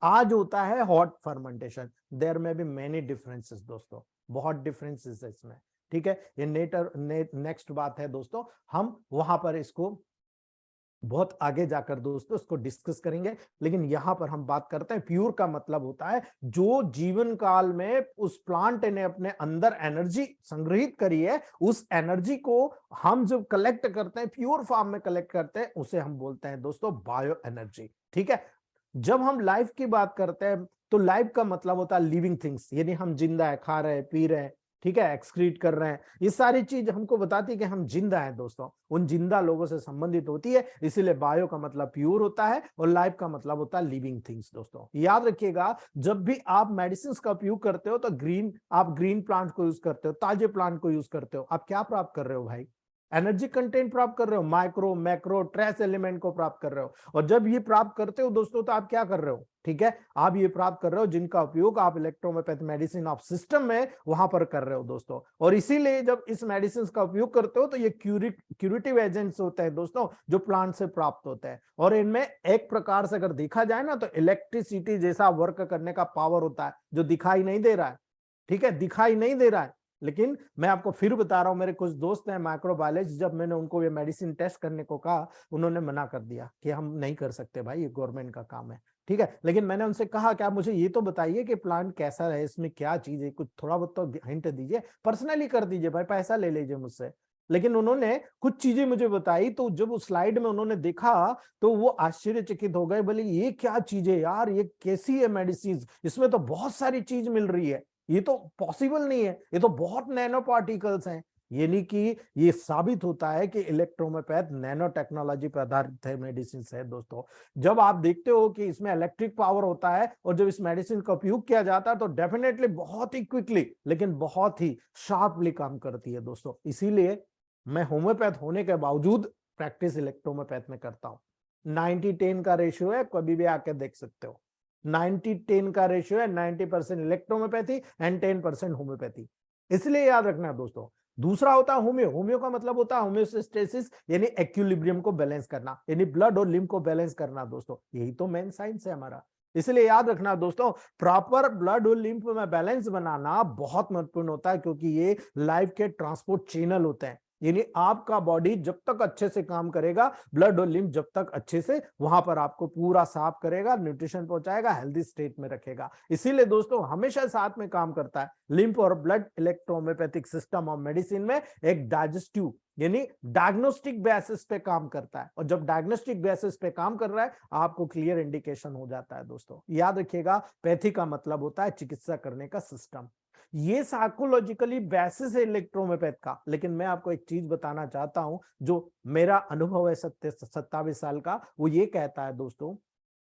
Speaker 2: आज होता है हॉट फर्मेंटेशन। देयर में भी मेनी डिफरेंसेस दोस्तों, बहुत डिफरेंसेस है इसमें। ठीक है, ये नेक्स्ट बात है दोस्तों, हम वहां पर इसको बहुत आगे जाकर दोस्तों इसको डिस्कस करेंगे। लेकिन यहां पर हम बात करते हैं प्योर का मतलब होता है जो जीवन काल में उस प्लांट ने अपने अंदर एनर्जी संग्रहित करी है, उस एनर्जी को हम जब कलेक्ट करते हैं, प्योर फॉर्म में कलेक्ट करते हैं, उसे हम बोलते हैं दोस्तों बायो एनर्जी। ठीक है, जब हम लाइफ की बात करते हैं तो लाइफ का मतलब होता है लिविंग थिंग्स, यानी हम जिंदा है, खा रहे हैं, पी रहे हैं, ठीक है, एक्सक्रीट कर रहे हैं, ये सारी चीज हमको बताती है कि हम जिंदा हैं दोस्तों, उन जिंदा लोगों से संबंधित होती है। इसीलिए बायो का मतलब प्योर होता है और लाइफ का मतलब होता है लिविंग थिंग्स दोस्तों। याद रखिएगा, जब भी आप मेडिसिन का उपयोग करते हो तो आप ग्रीन प्लांट को यूज करते हो, ताजे प्लांट को यूज करते हो, आप क्या प्राप्त कर रहे हो भाई? एनर्जी कंटेंट प्राप्त कर रहे हो, माइक्रो मैक्रो ट्रेस एलिमेंट को प्राप्त कर रहे हो। और जब ये प्राप्त करते हो दोस्तों तो आप क्या कर रहे हो? ठीक है, आप ये प्राप्त कर रहे हो जिनका उपयोग आप इलेक्ट्रोहोम्योपैथी मेडिसिन ऑफ सिस्टम में वहां पर कर रहे हो दोस्तों। और इसीलिए जब इस मेडिसिन का उपयोग करते हो तो ये क्यूरेटिव एजेंट्स होते हैं दोस्तों जो प्लांट से प्राप्त होते हैं, और इनमें एक प्रकार से अगर देखा जाए ना तो इलेक्ट्रिसिटी जैसा वर्क करने का पावर होता है जो दिखाई नहीं दे रहा है। ठीक है, दिखाई नहीं दे रहा है, लेकिन मैं आपको फिर बता रहा हूं, मेरे कुछ दोस्त हैं माइक्रोबायोलॉजिस्ट, जब मैंने उनको ये मेडिसिन टेस्ट करने को कहा उन्होंने मना कर दिया कि हम नहीं कर सकते भाई, ये गवर्नमेंट का काम है। ठीक है, लेकिन मैंने उनसे कहा कि आप मुझे ये तो बताइए कि प्लांट कैसा है, इसमें क्या चीज है, कुछ थोड़ा बहुत तो हिंट दीजिए, पर्सनली कर दीजिए भाई, पैसा ले लीजिए मुझसे। लेकिन उन्होंने कुछ चीजें मुझे बताई, तो जब उस स्लाइड में उन्होंने देखा तो वो आश्चर्यचकित हो गए, बोले ये क्या चीज है यार, ये कैसी है मेडिसिन, इसमें तो बहुत सारी चीज मिल रही है, ये तो पॉसिबल नहीं है, ये तो बहुत नैनो पार्टिकल्स हैं। यानी कि ये साबित होता है कि इलेक्ट्रोहोम्योपैथ नैनो टेक्नोलॉजी पर आधारित है मेडिसिन है दोस्तों। जब आप देखते हो कि इसमें इलेक्ट्रिक पावर होता है और जब इस मेडिसिन का उपयोग किया जाता है तो डेफिनेटली बहुत ही क्विकली लेकिन बहुत ही शार्पली काम करती है दोस्तों। इसीलिए मैं होम्योपैथ होने के बावजूद प्रैक्टिस इलेक्ट्रोहोम्योपैथ में करता हूँ। 90-10 का रेशियो है, कभी भी आके देख सकते हो। 90-10 का रेशियो है, 90% इलेक्ट्रोहोम्योपैथी एंड 10% होम्योपैथी। इसलिए याद रखना दोस्तों। दूसरा होता है होम्यो। होम्यो का मतलब होता है होम्योस्टेसिस, यानी एक्विलिब्रियम को बैलेंस करना, यानी ब्लड और लिम्फ को बैलेंस करना दोस्तों। यही तो मेन साइंस है हमारा। इसलिए याद रखना दोस्तों, प्रॉपर ब्लड और लिम्फ में बैलेंस बनाना बहुत महत्वपूर्ण होता है, क्योंकि ये लाइफ के ट्रांसपोर्ट चैनल होते हैं। यानी आपका बॉडी जब तक अच्छे से काम करेगा, ब्लड और लिम्फ जब तक अच्छे से वहां पर आपको पूरा साफ करेगा, न्यूट्रिशन पहुंचाएगा, हेल्दी स्टेट में रखेगा। इसीलिए दोस्तों हमेशा साथ में काम करता है लिम्फ और ब्लड। इलेक्ट्रोहोम्योपैथिक सिस्टम ऑफ मेडिसिन में एक डाइजेस्टिव यानी डायग्नोस्टिक बेसिस पे काम करता है, और जब डायग्नोस्टिक बेसिस पे काम कर रहा है आपको क्लियर इंडिकेशन हो जाता है दोस्तों। याद रखिएगा, पैथी का मतलब होता है चिकित्सा करने का सिस्टम। ये साइकोलॉजिकली बेसिस है इलेक्ट्रोहोम्योपैथ का। लेकिन मैं आपको एक चीज बताना चाहता हूं, जो मेरा अनुभव है 27 साल का, वो ये कहता है दोस्तों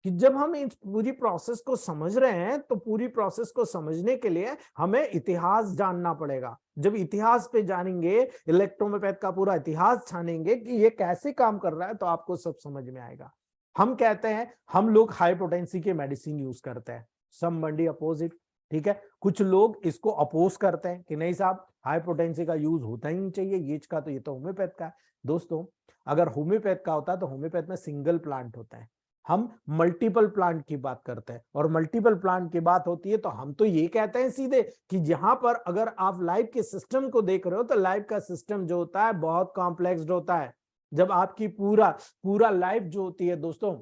Speaker 2: कि जब हम इस पूरी प्रोसेस को समझ रहे हैं तो पूरी प्रोसेस को समझने के लिए हमें इतिहास जानना पड़ेगा। जब इतिहास पे जानेंगे, इलेक्ट्रोहोम्योपैथ का पूरा इतिहास छानेंगे कि ये कैसे काम कर रहा है, तो आपको सब समझ में आएगा। हम कहते हैं हम लोग हाई पोटेंसी के मेडिसिन यूज करते हैं, समबडी अपोजिट, ठीक है। कुछ लोग इसको अपोज करते हैं कि नहीं साहब हाई पोटेंसी का यूज होता ही नहीं चाहिए, ये तो होम्योपैथ का है। दोस्तों अगर होम्योपैथ का होता तो होम्योपैथ में सिंगल प्लांट होता है, हम मल्टीपल प्लांट की बात करते हैं। और मल्टीपल प्लांट की बात होती है तो हम तो ये कहते हैं सीधे कि यहां पर अगर आप लाइफ के सिस्टम को देख रहे हो तो लाइफ का सिस्टम जो होता है बहुत कॉम्प्लेक्स होता है। जब आपकी पूरा लाइफ जो होती है दोस्तों,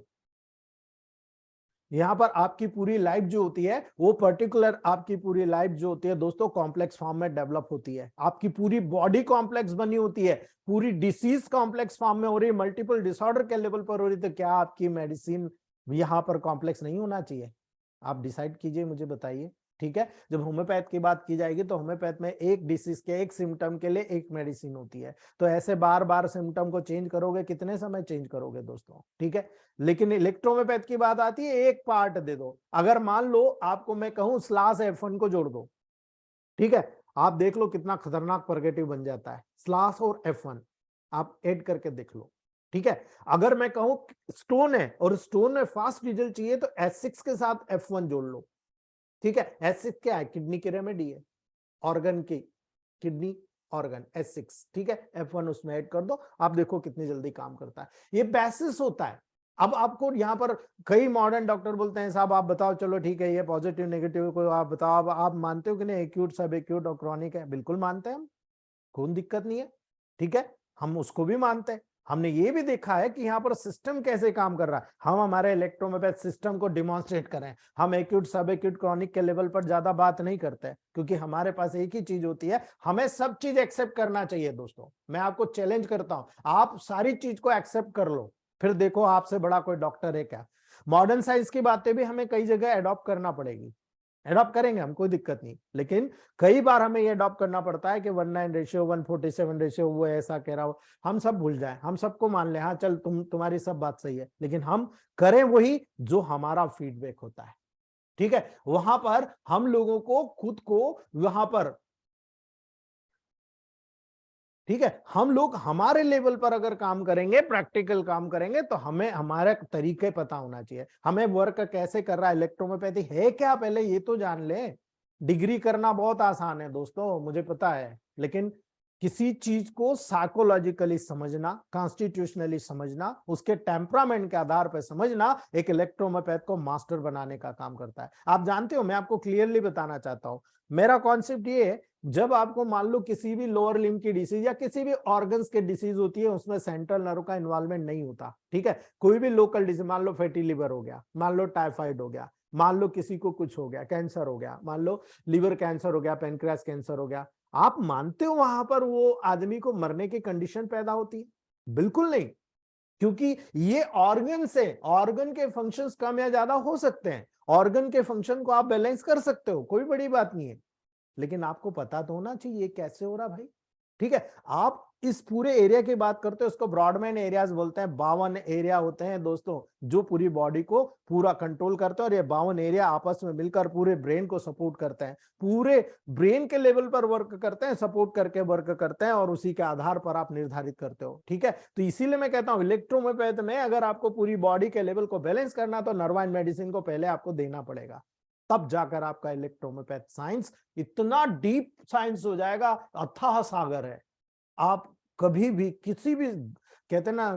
Speaker 2: यहां पर आपकी पूरी लाइफ जो होती है वो पर्टिकुलर आपकी पूरी लाइफ जो होती है दोस्तों कॉम्प्लेक्स फॉर्म में डेवलप होती है। आपकी पूरी बॉडी कॉम्प्लेक्स बनी होती है, पूरी डिसीज कॉम्प्लेक्स फॉर्म में हो रही है, मल्टीपल डिसऑर्डर के लेवल पर हो रही है। तो क्या आपकी मेडिसिन यहां पर कॉम्प्लेक्स नहीं होना चाहिए? आप डिसाइड कीजिए, मुझे बताइए, ठीक है। जब होम्योपैथ की बात की जाएगी तो होम्योपैथ में एक डिसीज के एक सिम्टम के लिए एक मेडिसिन होती है। तो ऐसे बार बार सिम्टम को चेंज करोगे, कितने समय चेंज करोगे दोस्तों, ठीक है। लेकिन इलेक्ट्रोहोम्योपैथ की बात आती है एक पार्ट दे दो। अगर मान लो आपको मैं कहूं स्लाश F1 को जोड़ दो, ठीक है, आप देख लो कितना खतरनाक परगेटिव बन जाता है। स्लाश और F1 आप ऐड करके देख लो, ठीक है। अगर मैं कहूं स्टोन है और स्टोन में फास्ट रिजल्ट चाहिए तो S6 के साथ F1 जोड़ लो, ठीक है। S6 क्या है? किडनी की रेमेडी है, ऑर्गन की, किडनी ऑर्गन S6, ठीक है। F1 उसमें ऐड कर दो, आप देखो कितनी जल्दी काम करता है। ये बेसिस होता है। अब आपको यहाँ पर कई मॉडर्न डॉक्टर बोलते हैं साहब आप बताओ, चलो ठीक है ये पॉजिटिव नेगेटिव को आप बताओ। अब आप मानते हो कि नहीं एक्यूट, सब एक्यूट और क्रॉनिक है? बिल्कुल मानते हैं हम, कोई दिक्कत नहीं है, ठीक है। हम उसको भी मानते हैं। हमने ये भी देखा है कि यहाँ पर सिस्टम कैसे काम कर रहा है। हम हमारे इलेक्ट्रोहोम्योपैथ सिस्टम को डिमॉन्स्ट्रेट करें। हम एक्यूट, सब एक्यूट, क्रॉनिक के लेवल पर ज्यादा बात नहीं करते, क्योंकि हमारे पास एक ही चीज होती है, हमें सब चीज एक्सेप्ट करना चाहिए दोस्तों। मैं आपको चैलेंज करता हूं, आप सारी चीज को एक्सेप्ट कर लो, फिर देखो आपसे बड़ा कोई डॉक्टर है क्या। मॉडर्न साइंस की बातें भी हमें कई जगह एडॉप्ट करना पड़ेगी, एडॉप्ट करेंगे हम, कोई दिक्कत नहीं। लेकिन कई बार हमें ये एडॉप्ट करना पड़ता है कि 19 रेशियो, 147 रेशियो, वो ऐसा कह रहा हो, हम सब भूल जाए, हम सबको मान ले हाँ चल तुम्हारी सब बात सही है, लेकिन हम करें वही जो हमारा फीडबैक होता है, ठीक है। वहां पर हम लोगों को खुद को वहां पर, ठीक है, हम लोग हमारे लेवल पर अगर काम करेंगे, प्रैक्टिकल काम करेंगे, तो हमें हमारे तरीके पता होना चाहिए, हमें वर्क कैसे कर रहा है, इलेक्ट्रोहोम्योपैथी है क्या, पहले ये तो जान ले। डिग्री करना बहुत आसान है दोस्तों, मुझे पता है, लेकिन किसी चीज को साइकोलॉजिकली समझना, कॉन्स्टिट्यूशनली समझना, उसके टेम्परामेंट के आधार पर समझना, एक इलेक्ट्रोहोम्योपैथ को मास्टर बनाने का काम करता है। आप जानते हो, मैं आपको क्लियरली बताना चाहता हूं, मेरा कॉन्सेप्ट ये है, जब आपको मान लो किसी भी लोअर लिम्ब की डिसीज या किसी भी ऑर्गन्स के डिसीज होती है, उसमें सेंट्रल नर्व का इन्वॉल्वमेंट नहीं होता, ठीक है। कोई भी लोकल डिसीज, मान लो फैटी लिवर हो गया, मान लो टाइफाइड हो गया, मान लो किसी को कुछ हो गया, कैंसर हो गया, मान लो लिवर कैंसर हो गया, पेनक्रियास कैंसर हो गया, आप मानते हो वहां पर वो आदमी को मरने की कंडीशन पैदा होती है? बिल्कुल नहीं, क्योंकि ये ऑर्गन से, ऑर्गन के फंक्शंस कम या ज्यादा हो सकते हैं, ऑर्गन के फंक्शन को आप बैलेंस कर सकते हो, कोई बड़ी बात नहीं है, लेकिन आपको पता तो होना चाहिए कैसे हो रहा भाई, ठीक है। आप इस पूरे एरिया की बात करते हो, उसको ब्रॉडमैन एरियाज बोलते हैं। 52 एरिया होते हैं दोस्तों जो पूरी बॉडी को पूरा कंट्रोल करते हैं, और ये 52 एरिया आपस में मिलकर पूरे ब्रेन को सपोर्ट करते हैं, पूरे ब्रेन के लेवल पर वर्क करते हैं, सपोर्ट करके वर्क करते हैं, और उसी के आधार पर आप निर्धारित करते हो। ठीक है, तो इसीलिए मैं कहता हूं इलेक्ट्रोहोम्योपैथ में अगर आपको पूरी बॉडी के लेवल को बैलेंस करना तो नर्वाइन मेडिसिन को पहले आपको देना पड़ेगा, तब जाकर आपका इलेक्ट्रोहोम्योपैथ साइंस इतना डीप साइंस हो जाएगा, अथाह सागर है। आप कभी भी किसी भी, कहते हैं ना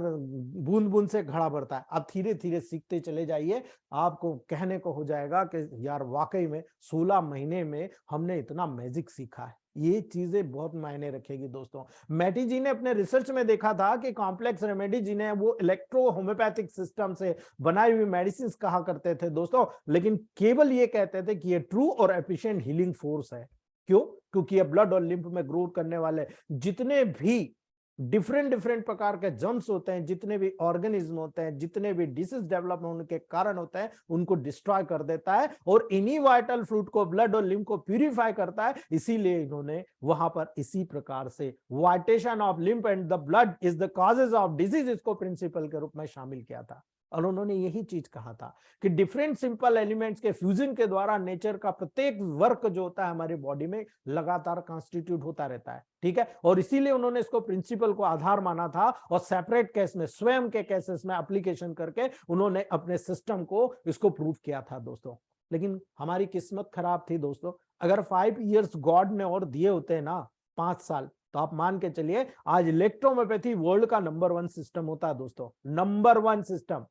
Speaker 2: बूंद बूंद से घड़ा भरता है, आप धीरे धीरे सीखते चले जाइए, आपको कहने को हो जाएगा कि यार वाकई में 16 महीने में हमने इतना मैजिक सीखा है। ये चीजें बहुत मायने रखेगी दोस्तों। मैटी जी ने अपने रिसर्च में देखा था कि कॉम्प्लेक्स रेमेडी जिन्हें वो इलेक्ट्रो होम्योपैथिक सिस्टम से बनाई हुई मेडिसिन कहा करते थे दोस्तों, लेकिन केवल ये कहते थे कि ये ट्रू और एफिशिएंट हीलिंग फोर्स है। क्यों? क्योंकि ये ब्लड और लिम्फ में ग्रोथ करने वाले जितने भी डिफरेंट प्रकार के जर्म्स होते हैं, जितने भी ऑर्गेनिज्म होते हैं, जितने भी डिसीज डेवलप होने के कारण होते हैं, उनको डिस्ट्रॉय कर देता है, और इन्हीं वाइटल फ्लूइड को, ब्लड और लिम्फ को प्यूरिफाई करता है। इसीलिए इन्होंने वहां पर इसी प्रकार से vitiation of lymph and the blood is the causes of disease इसको प्रिंसिपल के रूप में शामिल किया था। और उन्होंने यही चीज कहा था कि डिफरेंट सिंपल एलिमेंट्स के फ्यूजन के द्वारा नेचर का प्रत्येक वर्क जो होता है हमारी बॉडी में लगातार कॉन्स्टिट्यूट होता रहता है। ठीक है, और इसीलिए उन्होंने इसको प्रिंसिपल को आधार माना था, और सेपरेट केस में, स्वयं के केसेस में एप्लीकेशन करके उन्होंने अपने सिस्टम को इसको प्रूव किया था दोस्तों। लेकिन हमारी किस्मत खराब थी दोस्तों। अगर 5 इयर्स गॉड ने और दिए होते ना, 5 साल, तो आप मान के चलिए आज इलेक्ट्रोहोम्योपैथी वर्ल्ड का नंबर 1 सिस्टम होता है दोस्तों, नंबर 1 सिस्टम।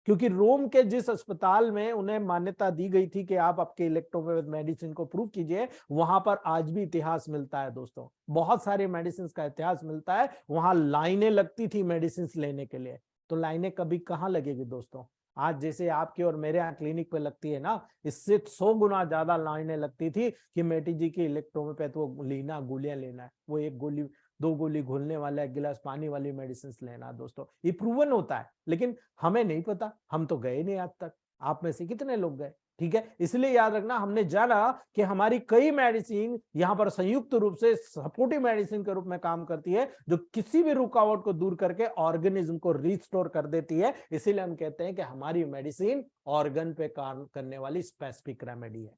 Speaker 2: क्योंकि रोम के जिस अस्पताल में उन्हें मान्यता दी गई थी कि आप आपके इलेक्ट्रोहोम्योपैथ मेडिसिन को प्रूव कीजिए, वहां पर आज भी इतिहास मिलता है दोस्तों। बहुत सारी मेडिसिन का इतिहास मिलता है। वहां लाइनें लगती थी मेडिसिन लेने के लिए, तो लाइनें कभी कहाँ लगेगी दोस्तों? आज जैसे आपके और मेरे यहाँ क्लिनिक पे लगती है ना, इससे 100 गुना ज्यादा लाइनें लगती थी कि मेटी जी की इलेक्ट्रोहोम्योपैथ वो लेना, गोलियां लेना है, वो 1 गोली 2 गोली घोलने वाला, 1 गिलास पानी वाली मेडिसिन लेना दोस्तों। ये प्रूवन होता है, लेकिन हमें नहीं पता, हम तो गए नहीं आज तक। आप में से कितने लोग गए? ठीक है, इसलिए याद रखना, हमने जाना कि हमारी कई मेडिसिन यहाँ पर संयुक्त रूप से सपोर्टिव मेडिसिन के रूप में काम करती है, जो किसी भी रुकावट को दूर करके ऑर्गेनिज्म को रिस्टोर कर देती है। इसीलिए हम कहते हैं कि हमारी मेडिसिन ऑर्गन पे काम करने वाली स्पेसिफिक रेमेडी है,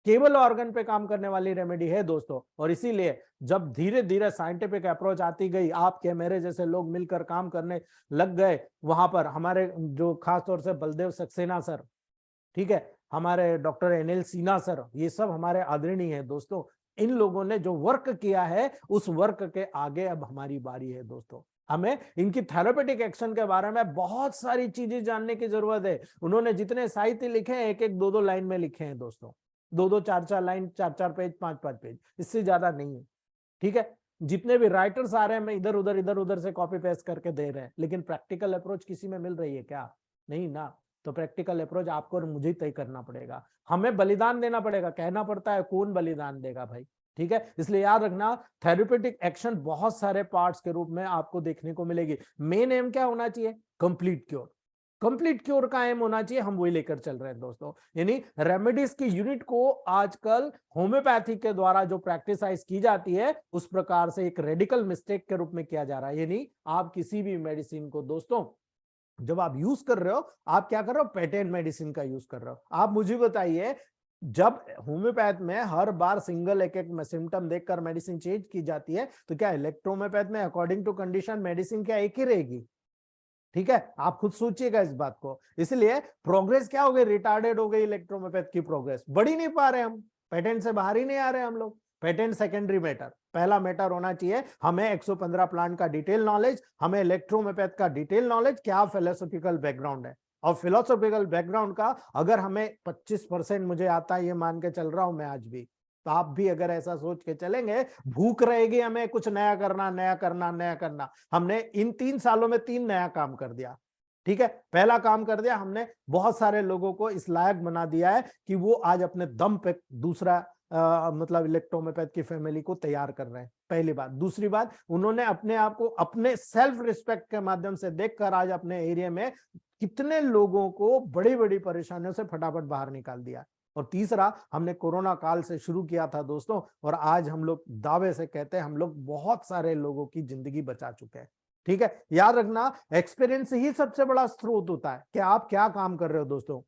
Speaker 2: केवल ऑर्गन पे काम करने वाली रेमेडी है दोस्तों। और इसीलिए जब धीरे धीरे साइंटिफिक अप्रोच आती गई, आपके मेरे जैसे लोग मिलकर काम करने लग गए, वहां पर हमारे जो खासतौर से बलदेव सक्सेना सर, ठीक है, हमारे डॉक्टर एनएल सिन्हा सर, ये सब हमारे आदरणीय हैं दोस्तों। इन लोगों ने जो वर्क किया है, उस वर्क के आगे अब हमारी बारी है दोस्तों। हमें इनकी थेरेपेटिक एक्शन के बारे में बहुत सारी चीजें जानने की जरूरत है। उन्होंने जितने साहित्य लिखे हैं, 1-1, 2-2 लाइन में लिखे हैं दोस्तों, 2-2, 4-4 लाइन, 4-4 पेज, 5-5 पेज, इससे ज्यादा नहीं है। ठीक है, जितने भी राइटर्स आ रहे हैं, मैं इधर उधर से कॉपी पेस्ट करके दे रहे हैं, लेकिन प्रैक्टिकल अप्रोच किसी में मिल रही है क्या? नहीं ना। तो प्रैक्टिकल अप्रोच आपको और मुझे तय करना पड़ेगा, हमें बलिदान देना पड़ेगा। कहना पड़ता है, कौन बलिदान देगा भाई? ठीक है, इसलिए याद रखना, थेरेपेटिक एक्शन बहुत सारे पार्ट्स के रूप में आपको देखने को मिलेगी। मेन एम क्या होना चाहिए? Complete cure. कंप्लीट क्योर का एम होना चाहिए, हम वही लेकर चल रहे हैं दोस्तों। यानी रेमेडीज की यूनिट को आजकल होम्योपैथी के द्वारा जो प्रैक्टिसाइज की जाती है, उस प्रकार से एक रेडिकल मिस्टेक के रूप में किया जा रहा है। यानी आप किसी भी मेडिसिन को दोस्तों जब आप यूज कर रहे हो, आप क्या कर रहे हो? पेटेंट मेडिसिन का यूज कर रहे हो। आप मुझे बताइए, जब होम्योपैथ में हर बार सिंगल एक सिम्टम देखकर मेडिसिन चेंज की जाती है, तो क्या इलेक्ट्रोहोम्योपैथ में अकॉर्डिंग टू कंडीशन मेडिसिन क्या एक ही रहेगी? ठीक है, आप खुद सोचिएगा इस बात को। इसलिए प्रोग्रेस क्या हो गई? रिटार्डेड हो गई इलेक्ट्रोहोम्योपैथ की प्रोग्रेस, बढ़ ही नहीं पा रहे हम, पेटेंट से बाहर ही नहीं आ रहे हम लोग। पेटेंट सेकेंडरी मैटर, पहला मैटर होना चाहिए हमें 115 प्लांट का डिटेल नॉलेज, हमें इलेक्ट्रोहोम्योपैथ का डिटेल नॉलेज, क्या फिलोसॉफिकल बैकग्राउंड है। और फिलोसॉफिकल बैकग्राउंड का अगर हमें 25% मुझे आता है, ये मान के चल रहा हूं मैं आज भी, तो आप भी अगर ऐसा सोच के चलेंगे, भूख रहेगी हमें कुछ नया करना, नया करना, नया करना। हमने इन 3 सालों में 3 नया काम कर दिया। ठीक है, पहला काम कर दिया हमने, बहुत सारे लोगों को इस लायक बना दिया है कि वो आज अपने दम पे दूसरा मतलब इलेक्ट्रोहोम्योपैथ की फैमिली को तैयार कर रहे हैं। पहली बात। दूसरी बात, उन्होंने अपने आप को अपने सेल्फ रिस्पेक्ट के माध्यम से देखकर आज अपने एरिया में कितने लोगों को बड़ी बड़ी परेशानियों से फटाफट बाहर निकाल दिया। और तीसरा, हमने कोरोना काल से शुरू किया था दोस्तों, और आज हम लोग दावे से कहते हैं हम लोग बहुत सारे लोगों की जिंदगी बचा चुके हैं। ठीक है, याद रखना, एक्सपीरियंस ही सबसे बड़ा स्रोत होता है कि आप क्या काम कर रहे हो दोस्तों।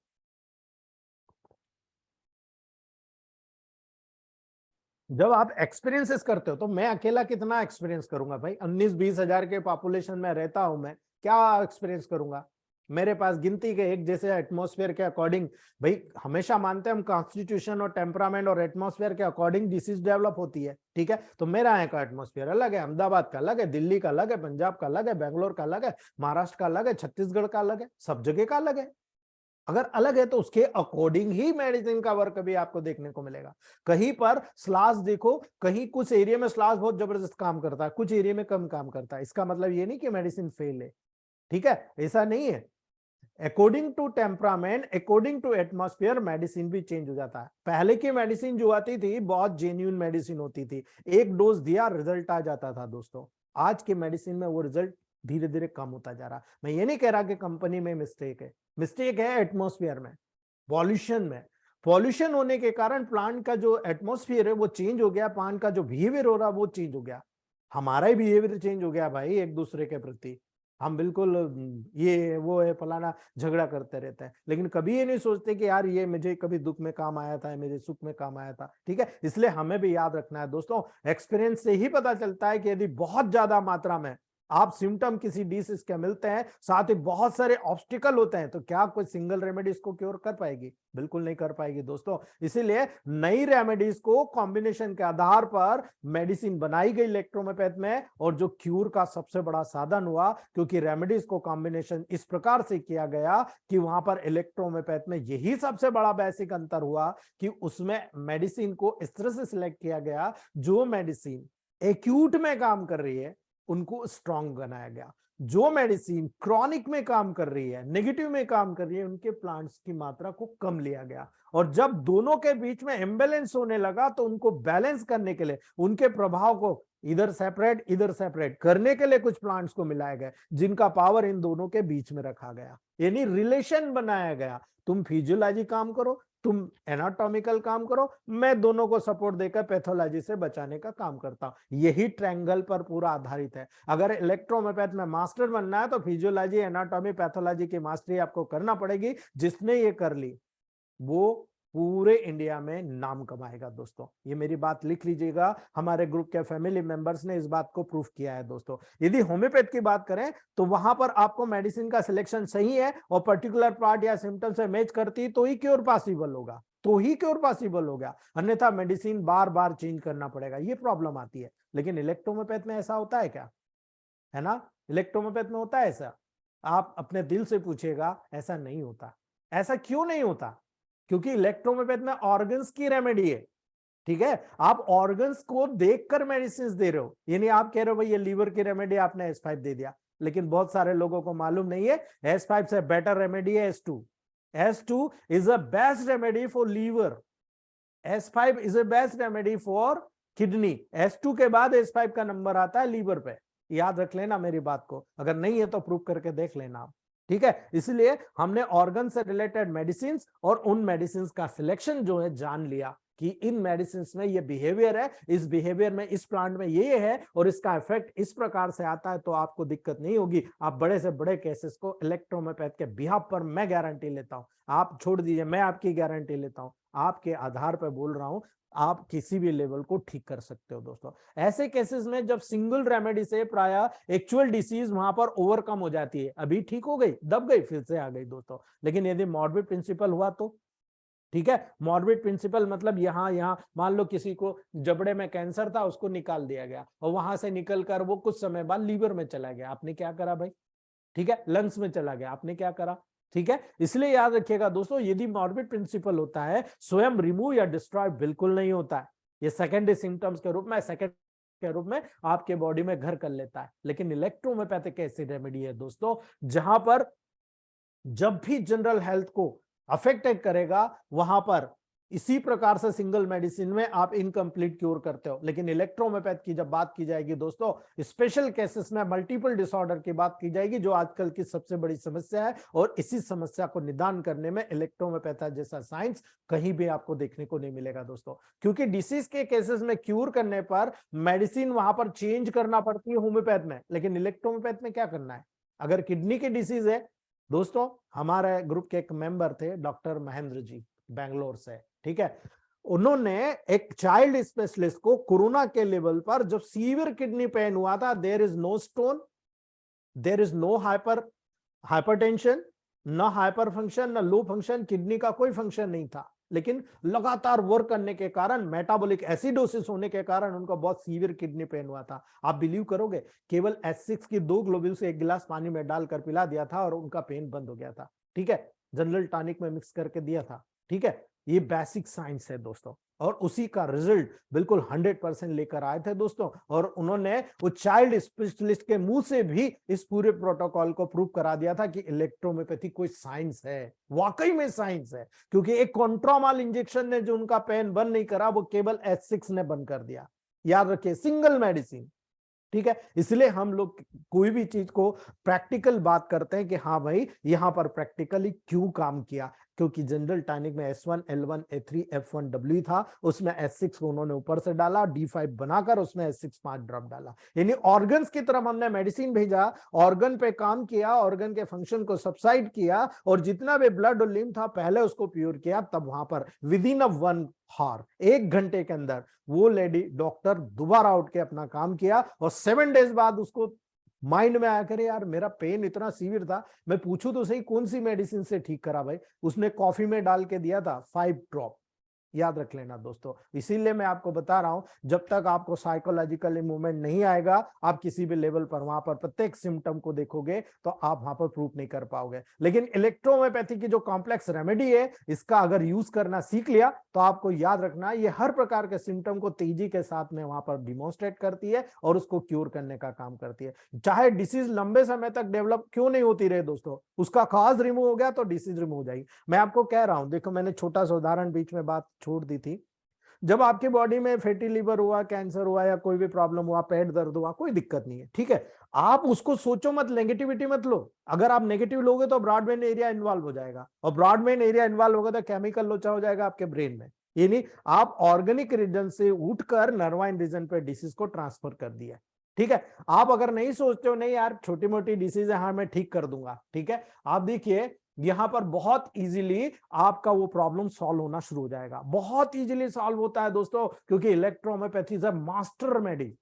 Speaker 2: जब आप एक्सपीरियंसेस करते हो, तो मैं अकेला कितना एक्सपीरियंस करूंगा भाई, 19-20 हजार के पॉपुलेशन में रहता हूं, मैं क्या एक्सपीरियंस करूंगा। मेरे पास गिनती के एक जैसे एटमॉस्फेयर के अकॉर्डिंग, भाई हमेशा मानते हैं हम कॉन्स्टिट्यूशन और टेम्परामेंट और एटमॉस्फेयर के अकॉर्डिंग डिसीज डेवलप होती है। ठीक है, तो मेरा यहाँ का एटमॉस्फेयर अलग है, अहमदाबाद का अलग है, दिल्ली का अलग है, पंजाब का अलग है, बेंगलोर का अलग है, महाराष्ट्र का अलग है, छत्तीसगढ़ का अलग है, सब जगह का अलग है। अगर अलग है तो उसके अकॉर्डिंग ही मेडिसिन का वर्क भी आपको देखने को मिलेगा। कहीं पर स्लास देखो, कहीं कुछ एरिया में स्लास बहुत जबरदस्त काम करता है, कुछ एरिया में कम काम करता है, इसका मतलब ये नहीं कि मेडिसिन फेल है। ठीक है, ऐसा नहीं है। According to temperament, according to atmosphere medicine भी चेंज हो जाता है। पहले की मेडिसिन जो आती थी बहुत जेन्युइन मेडिसिन होती थी, एक डोज दिया रिजल्ट आ जाता था दोस्तों। आज के मेडिसिन में वो रिजल्ट धीरे धीरे कम होता जा रहा। मैं ये नहीं कह रहा कि कंपनी में मिस्टेक है, मिस्टेक है एटमॉस्फेयर में, पॉल्यूशन में। पॉल्यूशन होने के कारण प्लांट का जो एटमॉस्फेयर है वो चेंज हो गया, प्लांट का जो बिहेवियर हो रहा वो चेंज हो गया, हमारा ही बिहेवियर चेंज हो गया भाई एक दूसरे के प्रति। हम बिल्कुल ये वो है फलाना झगड़ा करते रहते हैं, लेकिन कभी ये नहीं सोचते कि यार ये मुझे कभी दुख में काम आया था, मुझे सुख में काम आया था। ठीक है, इसलिए हमें भी याद रखना है दोस्तों, एक्सपीरियंस से ही पता चलता है कि यदि बहुत ज्यादा मात्रा में आप सिम्टम किसी डिसीज के मिलते हैं, साथ ही बहुत सारे ऑब्स्टिकल होते हैं, तो क्या कोई सिंगल रेमेडी इसको क्योर कर पाएगी? बिल्कुल नहीं कर पाएगी दोस्तों। इसीलिए नई रेमेडीज को कॉम्बिनेशन के आधार पर मेडिसिन बनाई गई इलेक्ट्रोमेपैथ में, और जो क्यूर का सबसे बड़ा साधन हुआ, क्योंकि रेमेडीज को कॉम्बिनेशन इस प्रकार से किया गया कि वहां पर इलेक्ट्रोमेपैथ में यही सबसे बड़ा बेसिक अंतर हुआ कि उसमें मेडिसिन को इस तरह से सिलेक्ट किया गया, जो मेडिसिन एक्यूट में काम कर रही है उनको स्ट्रांग बनाया गया, जो मेडिसिन क्रॉनिक में काम कर रही है, नेगेटिव में काम कर रही है, उनके प्लांट्स की मात्रा को कम लिया गया। और जब दोनों के बीच में इम्बैलेंस होने लगा तो उनको बैलेंस करने के लिए, उनके प्रभाव को इधर सेपरेट करने के लिए कुछ प्लांट्स को मिलाया गया, जिनका पावर इन दोनों के बीच में रखा गया, यानी रिलेशन बनाया गया। तुम फिजियोलॉजी काम करो, तुम एनाटॉमिकल काम करो, मैं दोनों को सपोर्ट देकर पैथोलॉजी से बचाने का काम करता हूं। यही ट्रायंगल पर पूरा आधारित है। अगर इलेक्ट्रोमेपैथ में मास्टर बनना है तो फिजियोलॉजी, एनाटॉमी, पैथोलॉजी की मास्टरी आपको करना पड़ेगी। जिसने ये कर ली वो पूरे इंडिया में नाम कमाएगा दोस्तों। ये मेरी बात लिख लीजिएगा, हमारे ग्रुप के फैमिली मेंबर्स ने इस बात को प्रूफ किया है दोस्तों। यदि होम्योपैथ की बात करें तो वहां पर आपको मेडिसिन का सिलेक्शन सही है और पर्टिकुलर पार्ट या सिम्टम से मैच करती तो ही क्योर पॉसिबल होगा, अन्यथा मेडिसिन बार बार चेंज करना पड़ेगा, ये प्रॉब्लम आती है। लेकिन इलेक्ट्रोमेपैथ में ऐसा होता है क्या? है ना, इलेक्ट्रोमेपैथ में होता है ऐसा? आप अपने दिल से पूछेगा, ऐसा नहीं होता। ऐसा क्यों नहीं होता? क्योंकि इलेक्ट्रोमेपैथ में ऑर्गन्स की रेमेडी है। ठीक है, आप ऑर्गन्स को देखकर मेडिसिन दे रहे हो, यानी आप कह रहे हो भाई ये लीवर की रेमेडी आपने S5 दे दिया, लेकिन बहुत सारे लोगों को मालूम नहीं है S5 से बेटर रेमेडी है S2। S2 is a best remedy for liver, S5 is a best remedy for kidney. S2 के बाद S5 का नंबर आता है लीवर पे। याद रख लेना मेरी बात को, अगर नहीं है तो प्रूव करके देख लेना आप। ठीक है, इसलिए हमने ऑर्गन से रिलेटेड मेडिसिन और उन मेडिसिन का सिलेक्शन जो है जान लिया कि इन मेडिसिन में ये बिहेवियर है, इस बिहेवियर में इस प्लांट में ये है और इसका इफेक्ट इस प्रकार से आता है, तो आपको दिक्कत नहीं होगी। आप बड़े से बड़े केसेस को इलेक्ट्रोमेपैथ के बिहाफ पर मैं गारंटी लेता हूं, आप छोड़ दीजिए, मैं आपकी गारंटी लेता हूं, आपके आधार पर बोल रहा हूं, आप किसी भी लेवल को ठीक कर सकते हो दोस्तों। ऐसे केसेस में जब सिंगल रेमेडी से प्राय एक्चुअल डिसीज वहां पर ओवरकम हो जाती है, अभी ठीक हो गई, दब गई, फिर से आ गई दोस्तों। लेकिन यदि मॉर्बिड प्रिंसिपल हुआ तो ठीक है, मॉर्बिड प्रिंसिपल मतलब यहाँ मान लो किसी को जबड़े में कैंसर था, उसको निकाल दिया गया और वहां से निकलकर वो कुछ समय बाद लीवर में चला गया, आपने क्या करा भाई? ठीक है, लंग्स में चला गया, आपने क्या करा? ठीक है, इसलिए याद रखिएगा दोस्तों, यदि मॉर्बिड प्रिंसिपल होता है स्वयं रिमूव या डिस्ट्रॉय बिल्कुल नहीं होता है, ये सेकेंडरी सिम्टम्स के रूप में आपके बॉडी में घर कर लेता है। लेकिन इलेक्ट्रोमेपैथिक ऐसी रेमेडी है दोस्तों जहां पर जब भी जनरल हेल्थ को अफेक्टेड करेगा, वहां पर इसी प्रकार से सिंगल मेडिसिन में आप इनकम्प्लीट क्योर करते हो। लेकिन इलेक्ट्रोहोम्योपैथ की जब बात की जाएगी दोस्तों, स्पेशल केसेस में मल्टीपल डिसऑर्डर की बात की जाएगी, जो आजकल की सबसे बड़ी समस्या है, और इसी समस्या को निदान करने में इलेक्ट्रोहोम्योपैथ जैसा साइंस कहीं भी आपको देखने को नहीं मिलेगा दोस्तों। क्योंकि डिसीज के केसेस में क्यूर करने पर मेडिसिन वहां पर चेंज करना पड़ती है होम्योपैथ में, लेकिन इलेक्ट्रोहोम्योपैथ में क्या करना है? अगर किडनी की डिसीज है दोस्तों, हमारे ग्रुप के एक मेंबर थे डॉक्टर महेंद्र जी, बैंगलोर से, ठीक है, उन्होंने एक चाइल्ड स्पेशलिस्ट को कोरोना के लेवल पर जब सीवियर किडनी पेन हुआ था, there is no stone, there is no hypertension, न हाइपर फंक्शन, न लो फंक्शन, किडनी का कोई फंक्शन नहीं था, लेकिन लगातार वर्क करने के कारण, मेटाबॉलिक एसिडोसिस होने के कारण उनका बहुत सीवियर किडनी पेन हुआ था। आप बिलीव करोगे, केवल H6 की 2 ग्लोब्यूल्स एक गिलास पानी में डालकर पिला दिया था और उनका पेन बंद हो गया था, ठीक है, जनरल टॉनिक में मिक्स करके दिया था, ठीक है। ये बेसिक साइंस है दोस्तों, और उसी का रिजल्ट बिल्कुल 100% लेकर आए थे दोस्तों, और उन्होंने वो चाइल्ड स्पेशलिस्ट के मुंह से भी इस पूरे प्रोटोकॉल को प्रूव करा दिया था कि इलेक्ट्रोहोम्योपैथी कोई साइंस है, वाकई में साइंस है। क्योंकि एक कॉन्ट्रामाल इंजेक्शन ने जो उनका पेन बंद नहीं करा, वो केवल H6 ने बंद कर दिया। याद रखिए, सिंगल मेडिसिन, ठीक है। इसलिए हम लोग कोई भी चीज को प्रैक्टिकल बात करते हैं कि हाँ भाई यहां पर प्रैक्टिकली क्यों काम किया, क्योंकि जनरल टॉनिक में S1, L1, A3, F1W था, उसमें S6 को उन्होंने ऊपर से डाला, D5 बनाकर उसमें S6 5 ड्रॉप डाला, यानी ऑर्गन्स की तरफ हमने मेडिसिन भेजा, ऑर्गन पे काम किया, ऑर्गन के फंक्शन को सबसाइड किया, और जितना भी ब्लड और लिम्फ था पहले उसको प्योर किया, तब वहां पर विदिन अ 1 आवर, 1 घंटे के अंदर वो लेडी डॉक्टर दोबारा उठ के अपना काम किया, और 7 डेज बाद उसको माइंड में आया, करे यार मेरा पेन इतना सीवियर था, मैं पूछूं तो सही कौन सी मेडिसिन से ठीक करा भाई, उसने कॉफी में डाल के दिया था 5 ड्रॉप। याद रख लेना दोस्तों, इसीलिए मैं आपको बता रहा हूं, जब तक आपको साइकोलॉजिकल मूवमेंट नहीं आएगा, आप किसी भी लेवल पर वहां पर प्रत्येक सिम्टम को देखोगे तो आप वहां पर प्रूफ नहीं कर पाओगे। लेकिन इलेक्ट्रोहोम्योपैथी की जो कॉम्प्लेक्स रेमेडी है, इसका अगर यूज करना सीख लिया तो आपको याद रखना, ये हर प्रकार के सिम्टम को तेजी के साथ में वहां पर डिमोन्स्ट्रेट करती है और उसको क्योर करने का काम करती है। चाहे डिसीज लंबे समय तक डेवलप क्यों नहीं होती रहे दोस्तों, उसका कॉज रिमूव हो गया तो डिसीज रिमूव हो जाएगी। मैं आपको कह रहा हूं, देखो मैंने छोटा सा उदाहरण बीच में बात छोड़ दी थी, जब आपकी बॉडी में फैटी लिवर हुआ, कैंसर हुआ, या कोई भी प्रॉब्लम हुआ, पेट दर्द हुआ, कोई दिक्कत नहीं है, ठीक है, आप उसको सोचो मत, नेगेटिविटी मत लो। अगर आप नेगेटिव लोगे तो ब्रॉडबैंड एरिया इन्वॉल्व हो जाएगा, और ब्रॉडबैंड एरिया इन्वॉल्व होगा तो केमिकल लोचा हो जाएगा आपके ब्रेन में, यानी आप ऑर्गेनिक रीजन से उठकर नर्वाइन रीजन पे डिसीज को ट्रांसफर कर दिया, ठीक है। आप अगर नहीं सोचते हो नहीं यार छोटी मोटी डिसीज है, हाँ मैं ठीक कर दूंगा, ठीक है, आप देखिए यहां पर बहुत इजीली आपका वो प्रॉब्लम सॉल्व होना शुरू हो जाएगा, बहुत इजीली सॉल्व होता है दोस्तों, क्योंकि electrohomeopathy is a master medicine.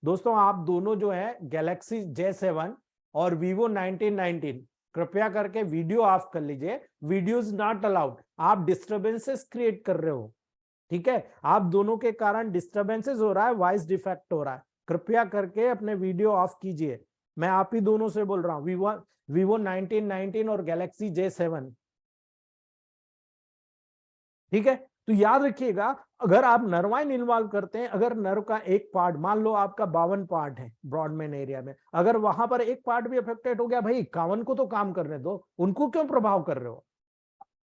Speaker 2: दोस्तों आप दोनों जो है गैलेक्सी J7 और Vivo 1919 कृपया करके वीडियो ऑफ कर लीजिए, वीडियो इज नॉट अलाउड, आप डिस्टर्बेंसेस क्रिएट कर रहे हो, ठीक है, आप दोनों के कारण डिस्टर्बेंसेस हो रहा है, वॉइस डिफेक्ट हो रहा है, कृपया करके अपने वीडियो ऑफ कीजिए। मैं आप ही दोनों से बोल रहा हूं, Vivo 1919 और गैलेक्सी J7, ठीक है। तो याद रखिएगा, अगर आप नर्वाइन इन्वॉल्व करते हैं, अगर नर्व का एक पार्ट, मान लो आपका 52 पार्ट है ब्रॉडबैंड एरिया में, अगर वहां पर एक पार्ट भी अफेक्टेड हो गया, भाई 51 को तो काम करने दो, उनको क्यों प्रभाव कर रहे हो।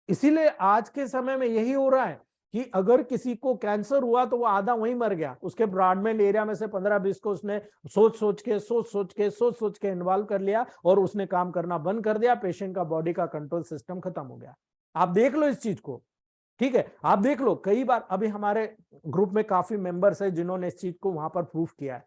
Speaker 2: इसीलिए आज के समय में यही हो रहा है कि अगर किसी को कैंसर हुआ तो वो आधा वहीं मर गया, उसके ब्रॉडबैंड एरिया में से 15-20 को उसने सोच सोच के इन्वॉल्व कर लिया, और उसने काम करना बंद कर दिया, पेशेंट का बॉडी का कंट्रोल सिस्टम खत्म हो गया। आप देख लो इस चीज को, ठीक है, आप देख लो, कई बार अभी हमारे ग्रुप में काफी मेंबर्स है जिन्होंने इस चीज को वहां पर प्रूफ किया है।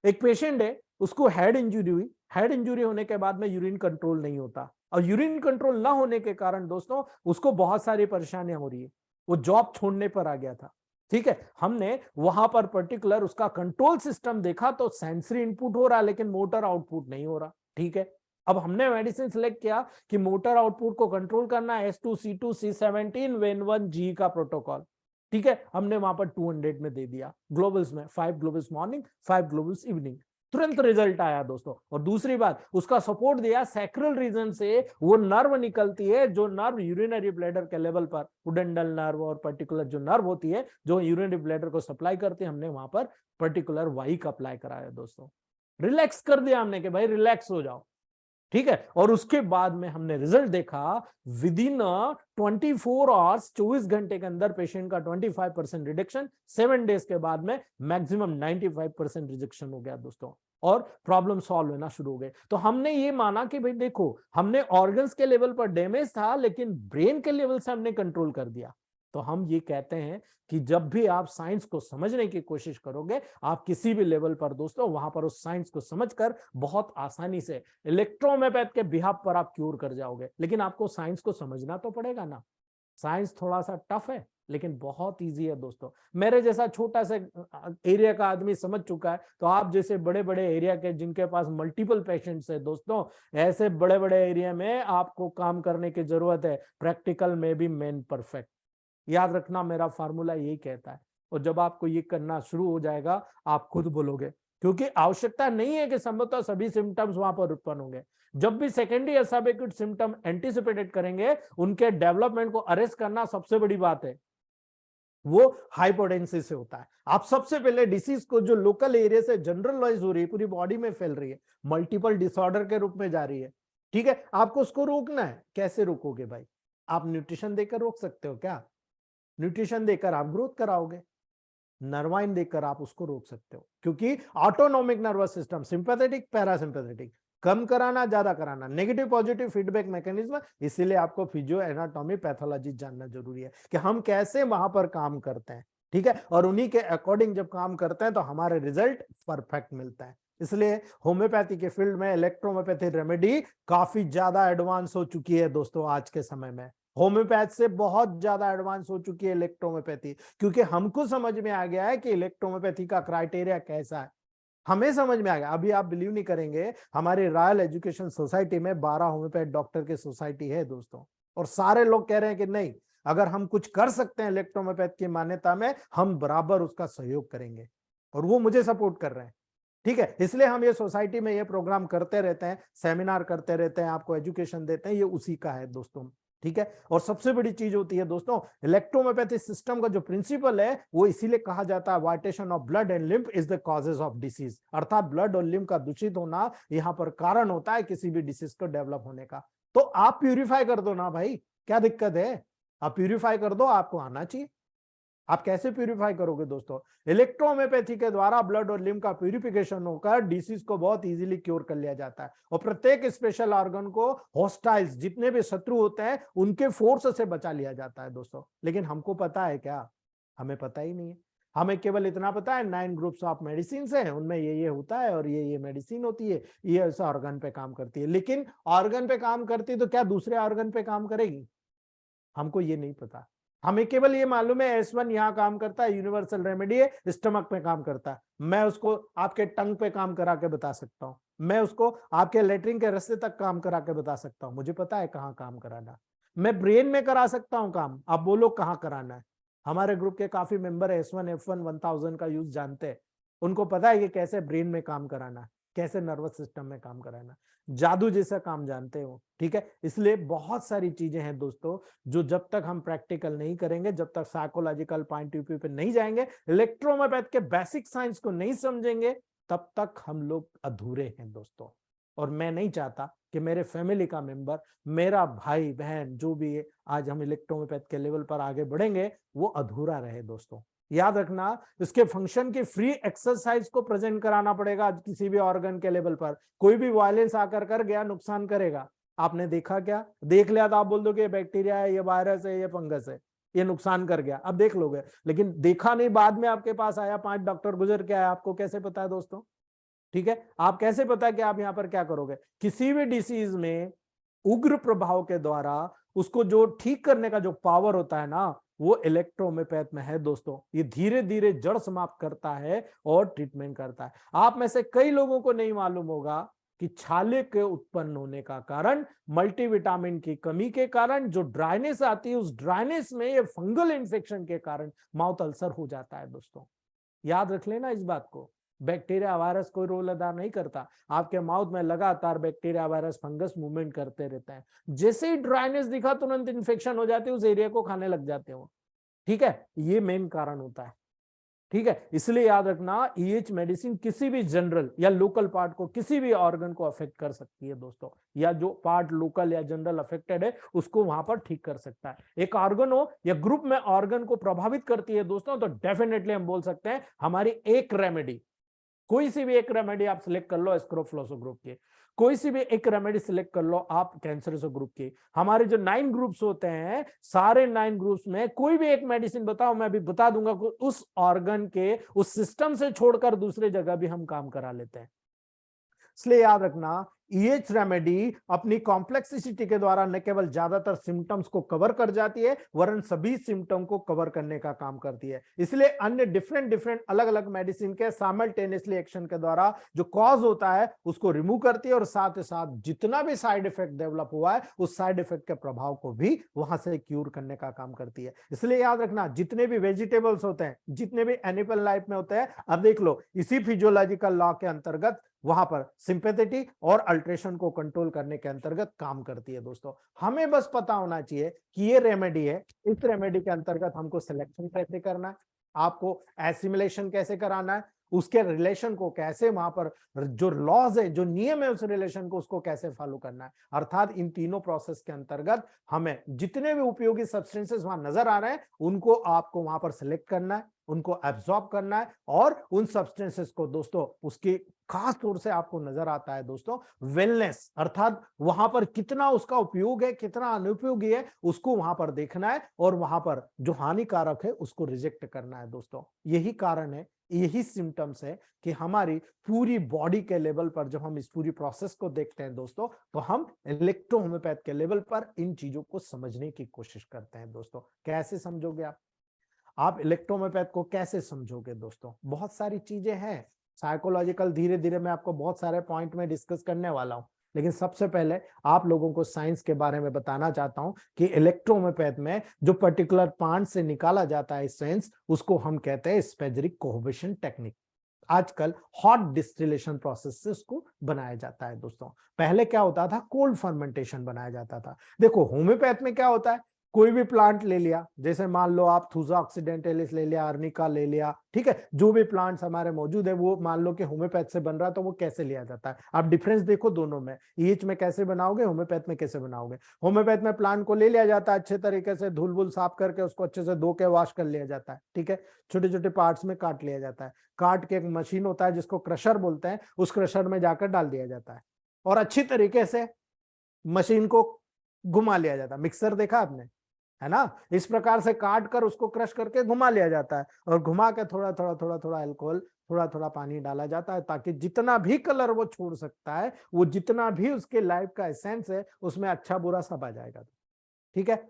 Speaker 2: एक पेशेंट है, उसको हेड इंजरी हुई, हेड इंजरी होने के बाद में यूरिन कंट्रोल नहीं होता, और यूरिन कंट्रोल ना होने के कारण दोस्तों उसको बहुत सारी परेशानियां हो रही है, वो जॉब छोड़ने पर आ गया था, ठीक है। हमने वहां पर पर्टिकुलर उसका कंट्रोल सिस्टम देखा तो सेंसरी इनपुट हो रहा है लेकिन मोटर आउटपुट नहीं हो रहा, ठीक है। अब हमने मेडिसिन सिलेक्ट किया कि मोटर आउटपुट को कंट्रोल करना है, S2C2 C17 WEN1G का प्रोटोकॉल, ठीक है। हमने वहां पर 200 में दे दिया, ग्लोबल्स में 5 ग्लोबल्स मॉर्निंग 5 ग्लोबल्स इवनिंग, तुरंत रिजल्ट आया दोस्तों। और दूसरी बात, उसका सपोर्ट दिया, सैक्रल रीजन से वो नर्व निकलती है, जो नर्व यूरिनरी ब्लैडर के लेवल पर, उडेंडल नर्व और पर्टिकुलर जो नर्व होती है जो यूरिनरी ब्लैडर को सप्लाई करती है, हमने वहां पर पर्टिकुलर वाइक अप्लाई कराया दोस्तों, रिलैक्स कर दिया हमने कि भाई रिलैक्स हो जाओ, ठीक है। और उसके बाद में हमने रिजल्ट देखा, विद इन 24 आवर्स, 24 घंटे के अंदर पेशेंट का 25% रिडक्शन, 7 डेज के बाद में मैक्सिमम 95% रिजेक्शन हो गया दोस्तों, और प्रॉब्लम सॉल्व होना शुरू हो गए। तो हमने ये माना कि भाई देखो, हमने ऑर्गन्स के लेवल पर डैमेज था, लेकिन ब्रेन के लेवल से हमने कंट्रोल कर दिया। तो हम ये कहते हैं कि जब भी आप साइंस को समझने की कोशिश करोगे, आप किसी भी लेवल पर दोस्तों, वहां पर उस साइंस को समझकर बहुत आसानी से इलेक्ट्रोहोम्योपैथ के बिहाफ पर आप क्यूर कर जाओगे। लेकिन आपको साइंस को समझना तो पड़ेगा ना। साइंस थोड़ा सा टफ है, लेकिन बहुत इजी है दोस्तों। मेरे जैसा छोटा सा एरिया का आदमी समझ चुका है, तो आप जैसे बड़े बड़े एरिया के जिनके पास मल्टीपल पेशेंट्स है दोस्तों, ऐसे बड़े बड़े एरिया में आपको काम करने की जरूरत है। प्रैक्टिकल में भी मैन परफेक्ट, याद रखना, मेरा फार्मूला यही कहता है। और जब आपको ये करना शुरू हो जाएगा, आप खुद बोलोगे, क्योंकि आवश्यकता नहीं है कि संभवतः सभी सिम्टम्स वहां पर उत्पन्न होंगे। जब भी सेकेंडरी सबएक्यूट सिम्टम एंटीसिपेटेड करेंगे, उनके डेवलपमेंट को अरेस्ट करना सबसे बड़ी बात है। वो हाइपोटेंसी से होता है। आप सबसे पहले डिसीज को जो लोकल एरिया से जनरलाइज हो रही है, पूरी बॉडी में फैल रही है, मल्टीपल डिसऑर्डर के रूप में जा रही है, ठीक है, आपको उसको रोकना है। कैसे रोकोगे भाई? आप न्यूट्रिशन देकर रोक सकते हो क्या? न्यूट्रिशन देकर आप ग्रोथ कराओगे, नर्वाइन देकर आप उसको रोक सकते हो, क्योंकि autonomic nervous system, sympathetic, parasympathetic, कम कराना, ज्यादा कराना, नेगेटिव पॉजिटिव फीडबैक मैकेनिज्म। इसीलिए आपको फिजियो एनाटॉमी पैथोलॉजी जानना जरूरी है कि हम कैसे वहां पर काम करते हैं, ठीक है, और उन्हीं के अकॉर्डिंग जब काम करते हैं तो हमारे रिजल्ट परफेक्ट मिलता है। इसलिए होम्योपैथी के फील्ड में इलेक्ट्रोहोम्योपैथी रेमेडी काफी ज्यादा एडवांस हो चुकी है दोस्तों। आज के समय में होम्योपैथ से बहुत ज्यादा एडवांस हो चुकी है इलेक्ट्रोहोम्योपैथी, क्योंकि हमको समझ में आ गया है कि इलेक्ट्रोहोम्योपैथी का क्राइटेरिया कैसा है। हमें समझ में आ गया। अभी आप बिलीव नहीं करेंगे, हमारी रॉयल एजुकेशन सोसाइटी में 12 होम्योपैथ डॉक्टर की सोसाइटी है दोस्तों, और सारे लोग कह रहे हैं कि नहीं, अगर हम कुछ कर सकते हैं इलेक्ट्रोहोम्योपैथ की मान्यता में, हम बराबर उसका सहयोग करेंगे, और वो मुझे सपोर्ट कर रहे हैं, ठीक है। इसलिए हम ये सोसाइटी में ये प्रोग्राम करते रहते हैं, सेमिनार करते रहते हैं, आपको एजुकेशन देते हैं, ये उसी का है दोस्तों, ठीक है। और सबसे बड़ी चीज होती है दोस्तों, इलेक्ट्रोहोम्योपैथी सिस्टम का जो प्रिंसिपल है, वो इसीलिए कहा जाता है vitiation of blood and lymph is the causes of disease, अर्थात ब्लड और लिम्फ का दूषित होना यहाँ पर कारण होता है किसी भी डिसीज को डेवलप होने का। तो आप प्यूरिफाई कर दो ना भाई, क्या दिक्कत है? आप प्यूरिफाई कर दो, आपको आना चाहिए। आप कैसे प्यूरिफाई करोगे दोस्तों? इलेक्ट्रोहोम्योपैथी के द्वारा ब्लड और लिम्फ का प्यूरिफिकेशन होकर डिसीज को बहुत इजीली क्योर कर लिया जाता है, और प्रत्येक स्पेशल ऑर्गन को हॉस्टाइल्स, जितने भी शत्रु होते हैं, उनके फोर्स से बचा लिया जाता है दोस्तों। लेकिन हमको पता है क्या? हमें पता ही नहीं है। हमें केवल इतना पता है 9 ग्रुप्स ऑफ मेडिसिन है, उनमें ये होता है और ये मेडिसिन होती है, ये ऐसा ऑर्गन पे काम करती है। लेकिन ऑर्गन पे काम करती है तो क्या दूसरे ऑर्गन पे काम करेगी? हमको ये नहीं पता। हमें केवल ये मालूम है S1 यहाँ काम करता है, यूनिवर्सल रेमेडी है, स्टमक पे काम करता है। मैं उसको आपके टंग पे काम करा के बता सकता हूँ, मैं उसको आपके लेटरिन के रास्ते तक काम करा के बता सकता हूँ, मुझे पता है कहाँ काम कराना। मैं ब्रेन में करा सकता हूँ काम, आप बोलो कहाँ कराना है। हमारे ग्रुप के काफी मेंबर S1 F1 1000 का यूज जानते हैं, उनको पता है कि कैसे ब्रेन में काम कराना है, कैसे नर्वस सिस्टम में काम कराना, जादू जैसा काम जानते हो, ठीक है। इसलिए बहुत सारी चीजें हैं दोस्तों, जो जब तक हम प्रैक्टिकल नहीं करेंगे, जब तक साइकोलॉजिकल पॉइंट ऑफ व्यू पे नहीं जाएंगे, इलेक्ट्रोहोम्योपैथ के बेसिक साइंस को नहीं समझेंगे, तब तक हम लोग अधूरे हैं दोस्तों। और मैं नहीं चाहता कि मेरे फैमिली का मेंबर, मेरा भाई बहन जो भी है, आज हम इलेक्ट्रोहोम्योपैथ के लेवल पर आगे बढ़ेंगे, वो अधूरा रहे दोस्तों। याद रखना, इसके फंक्शन की फ्री एक्सरसाइज को प्रेजेंट कराना पड़ेगा। किसी भी ऑर्गन के लेवल पर कोई भी वायलेंस आकर कर गया, नुकसान करेगा। आपने देखा क्या? देख लिया तो आप बोल दोगे बैक्टीरिया है, ये वायरस है, ये फंगस है, ये नुकसान कर गया, अब देख लोगे। लेकिन देखा नहीं, बाद में आपके पास आया, 5 डॉक्टर गुजर के आया, आपको कैसे पता है दोस्तों? ठीक है, आप कैसे पता कि आप यहाँ पर क्या करोगे? किसी भी डिसीज में उग्र प्रभाव के द्वारा उसको जो ठीक करने का जो पावर होता है ना, वो इलेक्ट्रोहोम्योपैथ में है दोस्तों। ये धीरे धीरे जड़ समाप्त करता है और ट्रीटमेंट करता है। आप में से कई लोगों को नहीं मालूम होगा कि छाले के उत्पन्न होने का कारण मल्टीविटामिन की कमी के कारण जो ड्राइनेस आती है, उस ड्राइनेस में ये फंगल इन्फेक्शन के कारण माउथ अल्सर हो जाता है दोस्तों। याद रख लेना इस बात को। बैक्टीरिया वायरस कोई रोल अदा नहीं करता। आपके माउथ में लगातार बैक्टीरिया वायरस फंगस मूवमेंट करते रहते हैं। जैसे ही ड्राइनेस दिखा, तुरंत इन्फेक्शन हो जाती है, उस एरिया को खाने लग जाते हो। ठीक है, ये मेन कारण होता है। ठीक है, इसलिए याद रखना ईएच मेडिसिन किसी भी जनरल या लोकल पार्ट को, किसी भी ऑर्गन को अफेक्ट कर सकती है दोस्तों, या जो पार्ट लोकल या जनरल अफेक्टेड है उसको वहां पर ठीक कर सकता है। एक ऑर्गन हो या ग्रुप में ऑर्गन को प्रभावित करती है दोस्तों, तो डेफिनेटली हम बोल सकते हैं हमारी एक रेमेडी, कोई सी भी एक रेमेडी आप सिलेक्ट कर लो स्क्रोफलोसो ग्रुप की, कोई सी भी एक रेमेडी सिलेक्ट कर लो आप कैंसरसो ग्रुप की। हमारे जो 9 ग्रुप्स होते हैं, सारे 9 ग्रुप्स में कोई भी एक मेडिसिन बताओ, मैं अभी बता दूंगा, उस ऑर्गन के उस सिस्टम से छोड़कर दूसरे जगह भी हम काम करा लेते हैं। इसलिए याद रखना ईएच रेमेडी अपनी कॉम्प्लेक्सिटी के द्वारा न केवल ज्यादातर सिम्टम्स को कवर कर जाती है, वरन सभी सिम्टम को कवर करने का काम करती है। इसलिए अन्य डिफरेंट अलग अलग मेडिसिन के साइमल्टेनियसली एक्शन के द्वारा जो कॉज होता है उसको रिमूव करती है, और साथ ही साथ जितना भी साइड इफेक्ट डेवलप हुआ है उस साइड इफेक्ट के प्रभाव को भी वहां से क्यूर करने का काम करती है। इसलिए याद रखना जितने भी वेजिटेबल्स होते हैं, जितने भी एनिमल लाइफ में होते हैं, अब देख लो इसी फिजियोलॉजिकल लॉ के अंतर्गत वहां पर सिंपैथेटिक और अल्ट्रेशन को कंट्रोल करने के अंतर्गत काम करती है। दोस्तों हमें बस पता होना चाहिए कि ये रेमेडी है, इस रेमेडी के अंतर्गत हमको सिलेक्शन कैसे करना है, आपको एसिमिलेशन कैसे कराना है, उसके रिलेशन को कैसे, वहां पर जो लॉज है, जो नियम है उस रिलेशन को, उसको कैसे फॉलो करना है। अर्थात इन तीनों प्रोसेस के अंतर्गत हमें जितने भी उपयोगी सब्सटेंसेस वहां नजर आ रहे हैं उनको आपको वहां पर सिलेक्ट करना है, उनको एब्जॉर्ब करना है, और उन सब्सटेंसेस को दोस्तों उसकी खास तौर से आपको नजर आता है दोस्तों वेलनेस, अर्थात वहां पर कितना उसका उपयोग है, कितना अनुपयोगी है, उसको वहां पर देखना है, और वहां पर जो हानिकारक है उसको रिजेक्ट करना है। दोस्तों यही कारण है, यही सिम्टम्स है कि हमारी पूरी बॉडी के लेवल पर जब हम इस पूरी प्रोसेस को देखते हैं दोस्तों, तो हम इलेक्ट्रो होम्योपैथ के लेवल पर इन चीजों को समझने की कोशिश करते हैं। दोस्तों कैसे समझोगे आप इलेक्ट्रोहोम्योपैथ को कैसे समझोगे दोस्तों? बहुत सारी चीजें हैं साइकोलॉजिकल, धीरे धीरे मैं आपको बहुत सारे पॉइंट में डिस्कस करने वाला हूं, लेकिन सबसे पहले आप लोगों को साइंस के बारे में बताना चाहता हूं कि इलेक्ट्रोहोम्योपैथ में जो पर्टिकुलर प्लांट से निकाला जाता है एसेंस, उसको हम कहते हैं स्पेजरिक कोहोबेशन टेक्निक। आजकल हॉट डिस्टिलेशन प्रोसेस से उसको बनाया जाता है। दोस्तों पहले क्या होता था, कोल्ड फर्मेंटेशन बनाया जाता था। देखो होम्योपैथ में क्या होता है, कोई भी प्लांट ले लिया, जैसे मान लो आप थूजा ऑक्सीडेंटलिस ले लिया, अर्निका ले लिया, ठीक है, जो भी प्लांट्स हमारे मौजूद है वो मान लो कि होम्योपैथ से बन रहा है, तो वो कैसे लिया जाता है। आप डिफरेंस देखो दोनों में, ईच में कैसे बनाओगे, होम्योपैथ में कैसे बनाओगे। होम्योपैथ में प्लांट को ले लिया जाता है, अच्छे तरीके से धूल वूल साफ करके उसको अच्छे से धो के वॉश कर लिया जाता है, ठीक है, छोटे छोटे पार्ट्स में काट लिया जाता है, काट के एक मशीन होता है जिसको क्रशर बोलते हैं, उस क्रशर में जाकर डाल दिया जाता है, और अच्छी तरीके से मशीन को घुमा लिया जाता है। मिक्सर देखा आपने, है ना, इस प्रकार से काट कर उसको क्रश करके घुमा लिया जाता है, और घुमा के थोड़ा थोड़ा थोड़ा थोड़ा अल्कोहल, थोड़ा थोड़ा पानी डाला जाता है, ताकि जितना भी कलर वो छोड़ सकता है, वो जितना भी उसके लाइफ का एसेंस है, उसमें अच्छा बुरा सब आ जाएगा। ठीक है,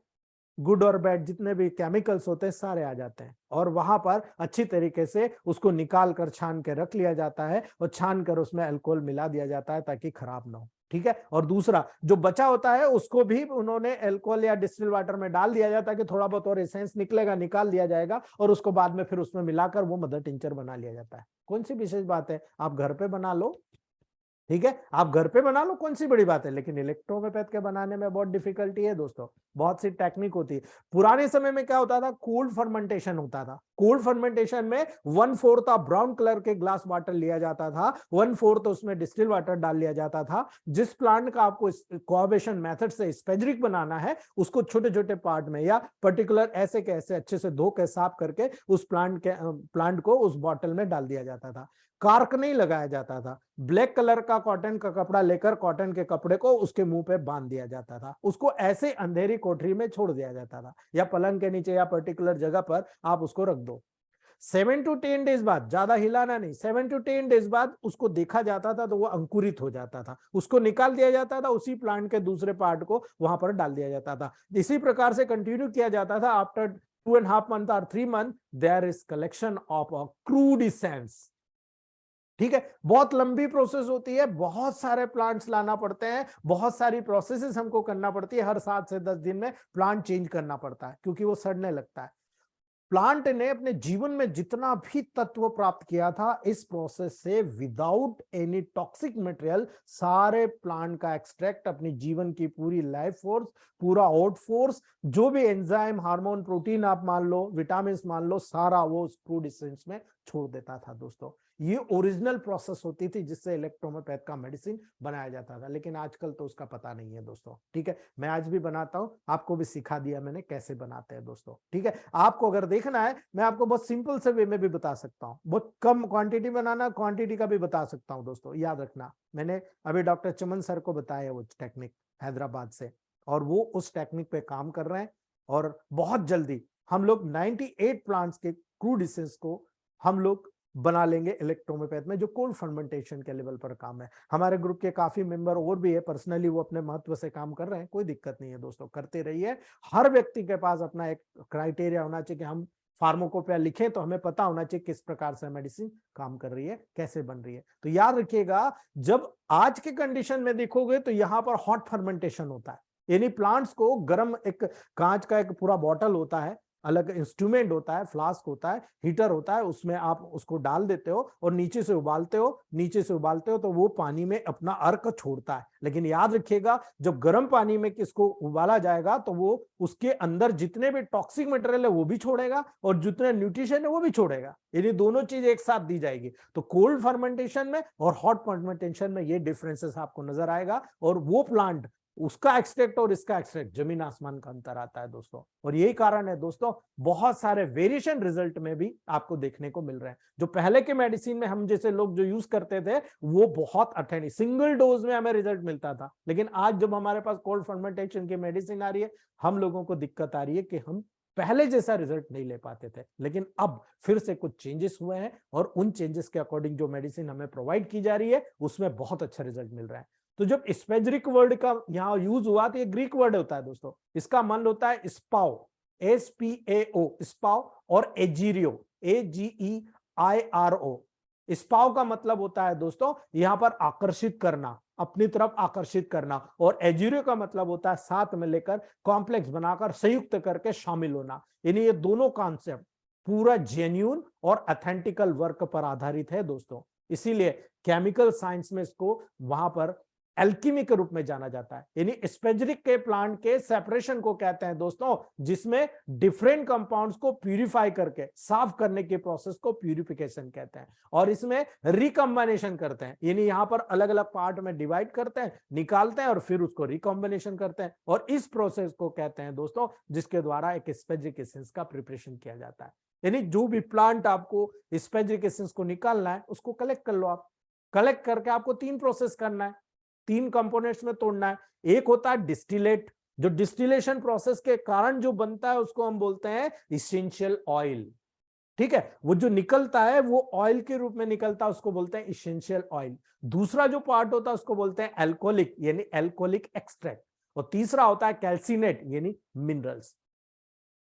Speaker 2: गुड और बैड जितने भी केमिकल्स होते हैं सारे आ जाते हैं, और वहां पर अच्छी तरीके से उसको निकाल कर छान के रख लिया जाता है, और छान कर उसमें अल्कोहल मिला दिया जाता है ताकि खराब ना हो। ठीक है, और दूसरा जो बचा होता है उसको भी उन्होंने अल्कोहल या डिस्टिल वाटर में डाल दिया जाता है कि थोड़ा बहुत और एसेंस निकलेगा, निकाल दिया जाएगा, और उसको बाद में फिर उसमें मिलाकर वो मदर टिंचर बना लिया जाता है। कौन सी विशेष बात है, आप घर पे बना लो, ठीक है, आप घर पे बना लो, कौन सी बड़ी बात है, लेकिन इलेक्ट्रोहोम्योपैथ के बनाने में बहुत डिफिकल्टी है दोस्तों, बहुत सी टेक्निक होती है। पुराने समय में क्या होता था, कोल्ड फर्मेंटेशन होता था। कोल्ड फर्मेंटेशन में 1/4 ब्राउन कलर के ग्लास वाटर लिया जाता था, 1/4 उसमें डिस्टिल वाटर डाल लिया जाता था। जिस प्लांट का आपको कोऑबेशन मेथड से स्पेजरिक बनाना है, उसको छोटे छोटे पार्ट में या पर्टिकुलर ऐसे के ऐसे अच्छे से धो के साफ करके उस प्लांट को उस बॉटल में डाल दिया जाता था। कार्क नहीं लगाया जाता था, ब्लैक कलर का कॉटन का कपड़ा लेकर कॉटन के कपड़े को उसके मुंह पे बांध दिया जाता था, उसको ऐसे अंधेरी कोठरी में छोड़ दिया जाता था, या पलंग के नीचे या पर्टिकुलर जगह पर आप उसको रख दो। 7 to 10 डेज बाद, ज्यादा हिलाना नहीं, 7 to 10 डेज बाद उसको देखा जाता था तो वो अंकुरित हो जाता था, उसको निकाल दिया जाता था, उसी प्लांट के दूसरे पार्ट को वहां पर डाल दिया जाता था। इसी प्रकार से कंटिन्यू किया जाता था। After 2.5 month or 3 month there is collection of a crude essence. ठीक है, बहुत लंबी प्रोसेस होती है, बहुत सारे प्लांट्स लाना पड़ते हैं, बहुत सारी प्रोसेसेस हमको करना पड़ती है, हर 7 से 10 दिन में प्लांट चेंज करना पड़ता है क्योंकि वो सड़ने लगता है। प्लांट ने अपने जीवन में जितना भी तत्व प्राप्त किया था इस प्रोसेस से विदाउट एनी टॉक्सिक मटेरियल, सारे प्लांट का एक्सट्रैक्ट अपनी जीवन की पूरी लाइफ फोर्स, पूरा आउट फोर्स, जो भी एंजाइम, हार्मोन, प्रोटीन आप मान लो, विटामिन मान लो, सारा वो उस क्रूड एसेंस में छोड़ देता था दोस्तों। ये ओरिजिनल प्रोसेस होती थी जिससे इलेक्ट्रोहोम्योपैथ का मेडिसिन बनाया जाता था, लेकिन आजकल तो उसका पता नहीं है दोस्तों। ठीक है, मैं आज भी बनाता हूं, आपको भी सिखा दिया मैंने कैसे बनाते हैं दोस्तों। ठीक है, आपको अगर देखना है मैं आपको बहुत सिंपल से वे में भी बता सकता हूं, बहुत कम क्वांटिटी बनाना, क्वांटिटी का भी बता सकता हूं दोस्तों। याद रखना, मैंने अभी डॉक्टर चमन सर को बताया वो टेक्निक हैदराबाद से, और वो उस टेक्निक पे काम कर रहे हैं, और बहुत जल्दी हम लोग 98 प्लांट्स के क्रूड एसेंस को हम लोग बना लेंगे इलेक्ट्रोहोम्योपैथ में, जो कोल्ड फर्मेंटेशन के लेवल पर काम है। हमारे ग्रुप के काफी मेंबर और भी है, पर्सनली वो अपने महत्व से काम कर रहे हैं, कोई दिक्कत नहीं है दोस्तों, करते रहिए। हर व्यक्ति के पास अपना एक क्राइटेरिया होना चाहिए कि हम फार्माकोपिया लिखें तो हमें पता होना चाहिए किस प्रकार से मेडिसिन काम कर रही है, कैसे बन रही है। तो याद रखिएगा, जब आज के कंडीशन में देखोगे तो यहाँ पर हॉट फर्मेंटेशन होता है, यानी प्लांट्स को गर्म, एक कांच का एक पूरा बॉटल होता है, अलग इंस्ट्रूमेंट होता है, फ्लास्क होता है, हीटर होता है, उसमें आप उसको डाल देते हो और नीचे से उबालते हो, नीचे से उबालते हो तो वो पानी में अपना अर्क छोड़ता है। लेकिन याद रखिएगा, जब गर्म पानी में इसको उबाला जाएगा तो वो उसके अंदर जितने भी टॉक्सिक मटेरियल है वो भी छोड़ेगा और जितने न्यूट्रिशन है वो भी छोड़ेगा, यानी दोनों चीज एक साथ दी जाएगी। तो कोल्ड फर्मेंटेशन में और हॉट फर्मेंटेशन में ये डिफरेंसेस आपको नजर आएगा, और वो प्लांट, उसका एक्सट्रैक्ट और इसका एक्सट्रैक्ट, जमीन आसमान का अंतर आता है दोस्तों। और यही कारण है दोस्तों, बहुत सारे वेरिएशन रिजल्ट में भी आपको देखने को मिल रहे हैं। जो पहले के मेडिसिन में हम जैसे लोग जो यूज करते थे वो बहुत अठेनी, सिंगल डोज में हमें रिजल्ट मिलता था, लेकिन आज जब हमारे पास कोल्ड फर्मेंटेशन की मेडिसिन आ रही है, हम लोगों को दिक्कत आ रही है कि हम पहले जैसा रिजल्ट नहीं ले पाते थे। लेकिन अब फिर से कुछ चेंजेस हुए हैं, और उन चेंजेस के अकॉर्डिंग जो मेडिसिन हमें प्रोवाइड की जा रही है उसमें बहुत अच्छा रिजल्ट मिल रहा है। तो जब स्पेजरिक वर्ड का यहाँ यूज हुआ तो ये ग्रीक वर्ड होता है दोस्तों, इसका मन होता है स्पाओ, SPAO, स्पाओ, और एजीरियो, AGEIRO। स्पाओ का मतलब होता है दोस्तों यहाँ पर आकर्षित करना, अपनी तरफ आकर्षित करना, और एजीरियो का मतलब होता है साथ में लेकर, कॉम्प्लेक्स बनाकर, संयुक्त करके शामिल होना। यानी ये दोनों कॉन्सेप्ट पूरा जेन्यून और ऑथेंटिकल वर्क पर आधारित है दोस्तों। इसीलिए केमिकल साइंस में इसको वहां पर एल्कीमी के रूप में जाना जाता है। यानी स्पेजरिक के प्लांट के सेपरेशन को कहते हैं दोस्तों, जिसमें डिफरेंट कंपाउंड्स को प्यूरिफाई करके साफ करने के प्रोसेस को प्यूरिफिकेशन कहते हैं, और इसमें रिकॉम्बिनेशन करते हैं, यानी यहां पर अलग अलग पार्ट में डिवाइड करते हैं, निकालते हैं और फिर उसको रिकॉम्बिनेशन करते हैं, और इस प्रोसेस को कहते हैं दोस्तों जिसके द्वारा एक स्पेजरिक एसेंस का प्रिपरेशन किया जाता है। यानी जो भी प्लांट आपको स्पेजरिक एसेंस को निकालना है उसको कलेक्ट कर लो आप, कलेक्ट करके आपको 3 प्रोसेस करना है, 3 कंपोनेंट्स में तोड़ना है। एक होता है डिस्टिलेट, जो डिस्टिलेशन प्रोसेस के कारण जो बनता है उसको हम बोलते हैं इसेंशियल ऑयल। ठीक है, वो जो निकलता है वो ऑयल के रूप में निकलता है, उसको बोलते हैं इसेंशियल ऑयल। दूसरा जो पार्ट होता है उसको बोलते हैं एल्कोहलिक, यानी एल्कोहलिक एक्सट्रैक्ट, और तीसरा होता है कैल्सिनेट, यानी मिनरल्स।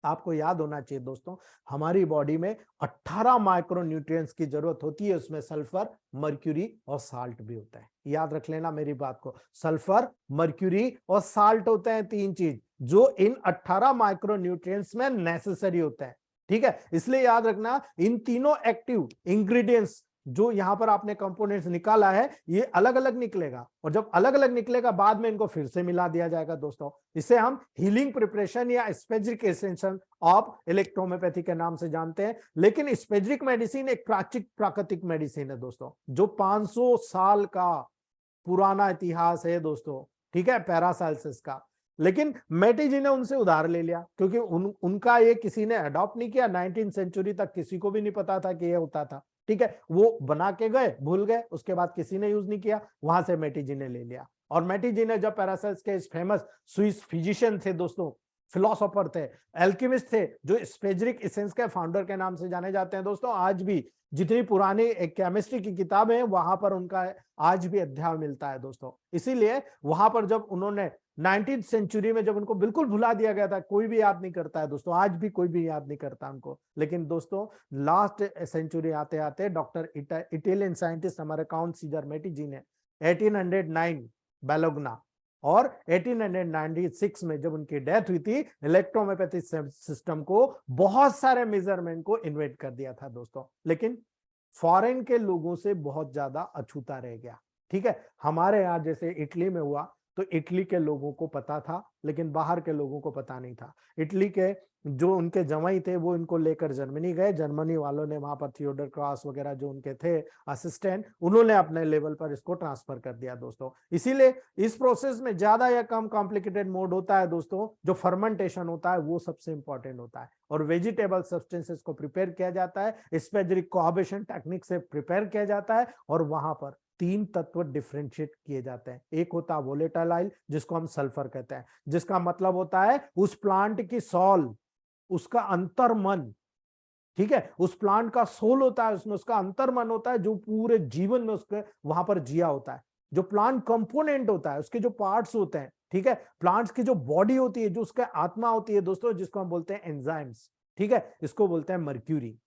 Speaker 2: आपको याद होना चाहिए दोस्तों, हमारी बॉडी में 18 माइक्रोन्यूट्रिएंट्स की जरूरत होती है, उसमें सल्फर, मर्क्यूरी और साल्ट भी होता है। याद रख लेना मेरी बात को, सल्फर, मर्क्यूरी और साल्ट होते हैं 3 चीज जो इन 18 माइक्रोन्यूट्रिएंट्स में नेसेसरी होते हैं। ठीक है, इसलिए याद रखना, इन तीनों एक्टिव इंग्रेडिएंट्स जो यहां पर आपने कंपोनेंट्स निकाला है ये अलग अलग निकलेगा, और जब अलग अलग निकलेगा बाद में इनको फिर से मिला दिया जाएगा दोस्तों। इसे हम हीलिंग प्रिपरेशन या स्पेजरिक एसेंशन ऑफ इलेक्ट्रोहोम्योपैथी के नाम से जानते हैं। लेकिन स्पेजरिक मेडिसिन एक प्राकृतिक मेडिसिन है दोस्तों, जो 500 साल का पुराना इतिहास है दोस्तों। ठीक है, पैरासाइल्सिस का, लेकिन मैटी जी ने उनसे उधार ले लिया, क्योंकि उनका ये किसी ने अडॉप्ट नहीं किया। 19th सेंचुरी तक किसी को भी नहीं पता था कि ये होता था। ठीक है, वो बना के गए, भूल गए, उसके बाद किसी ने यूज नहीं किया, वहां से मैटी जी ने ले लिया। और मैटी जी ने जब पैरासाइल्स के फेमस स्विस फिजिशियन थे दोस्तों, फिलोसोफर थे, एल्केमिस्ट थे, जो स्पेजरिक एसेंस के फाउंडर के नाम से जाने जाते हैं दोस्तों। आज भी जितनी पुरानी केमिस्ट्री की किताबें हैं वहां पर उनका आज भी अध्याय मिलता है दोस्तों। इसीलिए वहां पर जब उन्होंने 19th सेंचुरी में जब उनको बिल्कुल भुला दिया गया था, कोई भी याद नहीं करता है दोस्तों, आज भी कोई भी याद नहीं करता उनको। लेकिन दोस्तों लास्ट सेंचुरी आते आते डॉक्टर इटालियन साइंटिस्ट हमारे काउंट सीजर मैटी जी ने 1809 बेलोग्ना और 1896 में जब उनकी डेथ हुई थी, इलेक्ट्रोहोम्योपैथी सिस्टम को बहुत सारे मेजरमेंट को इन्वेंट कर दिया था दोस्तों, लेकिन फॉरेन के लोगों से बहुत ज्यादा अछूता रह गया। ठीक है, हमारे यहाँ जैसे इटली में हुआ तो इटली के लोगों को पता था, लेकिन बाहर के लोगों को पता नहीं था। इटली के जो उनके जमाई थे वो इनको लेकर जर्मनी गए, जर्मनी वालों ने वहां पर थियोडर क्रॉस वगैरह जो उनके थे असिस्टेंट, उन्होंने अपने लेवल पर इसको ट्रांसफर कर दिया दोस्तों। इसीलिए इस प्रोसेस में ज्यादा या कम कॉम्प्लिकेटेड मोड होता है दोस्तों, जो फर्मेंटेशन होता है वो सबसे इंपॉर्टेंट होता है, और वेजिटेबल सब्सटेंसेस को प्रिपेयर किया जाता है, स्पेजरिक कोऑर्बिनेशन टेक्निक से प्रिपेयर किया जाता है, और वहां पर 3 तत्व डिफरेंशिएट किए जाते हैं। एक होता है वोलेटाइल ऑयल, जिसको हम सल्फर कहते हैं, जिसका मतलब होता है उस प्लांट की सॉल, उसका अंतर्मन। ठीक है, उस प्लांट का सोल होता है, उसमें उसका अंतर्मन होता है, जो पूरे जीवन में उसके वहां पर जिया होता है। जो प्लांट कंपोनेंट होता है, उसके जो पार्ट्स होते हैं, ठीक है, प्लांट्स की जो बॉडी होती है, जो उसका आत्मा होती है दोस्तों, जिसको हम बोलते हैं एंजाइम्स। ठीक है, इसको बोलते हैं मर्क्यूरी।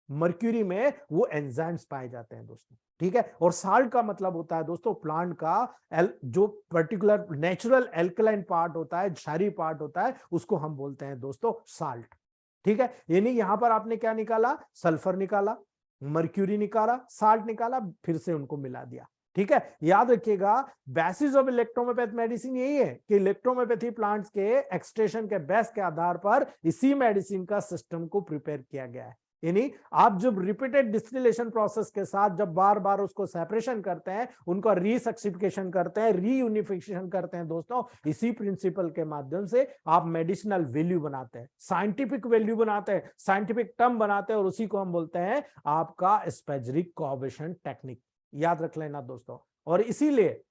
Speaker 2: मर्क्यूरी में वो एंजाइम्स पाए जाते हैं दोस्तों। ठीक है, और साल्ट का मतलब होता है दोस्तों प्लांट का जो पर्टिकुलर नेचुरल एल्कलाइन पार्ट होता है, क्षारीय पार्ट होता है, उसको हम बोलते हैं दोस्तों साल्ट। ठीक है, यानी यहां पर आपने क्या निकाला, सल्फर निकाला, मर्क्यूरी निकाला, साल्ट निकाला, फिर से उनको मिला दिया। ठीक है, याद रखिएगा बेसिस ऑफ इलेक्ट्रोहोम्योपैथ मेडिसिन यही है कि इलेक्ट्रोहोम्योपैथी प्लांट्स के एक्सट्रैक्शन के बेस के आधार पर इसी मेडिसिन का सिस्टम को प्रिपेयर किया गया है। यानी आप जब रिपीटेड डिस्टिलेशन प्रोसेस के साथ जब बार बार उसको सेपरेशन करते हैं, उनको रीसक्सिफिकेशन करते हैं, रीयूनिफिकेशन करते हैं दोस्तों, इसी प्रिंसिपल के माध्यम से आप मेडिसिनल वैल्यू बनाते हैं, साइंटिफिक वैल्यू बनाते हैं, साइंटिफिक टर्म बनाते हैं, और उसी को हम बोलते हैं आपका स्पेजरिक कोऑर्बिनेशन टेक्निक। याद रख लेना दोस्तों। और इसीलिए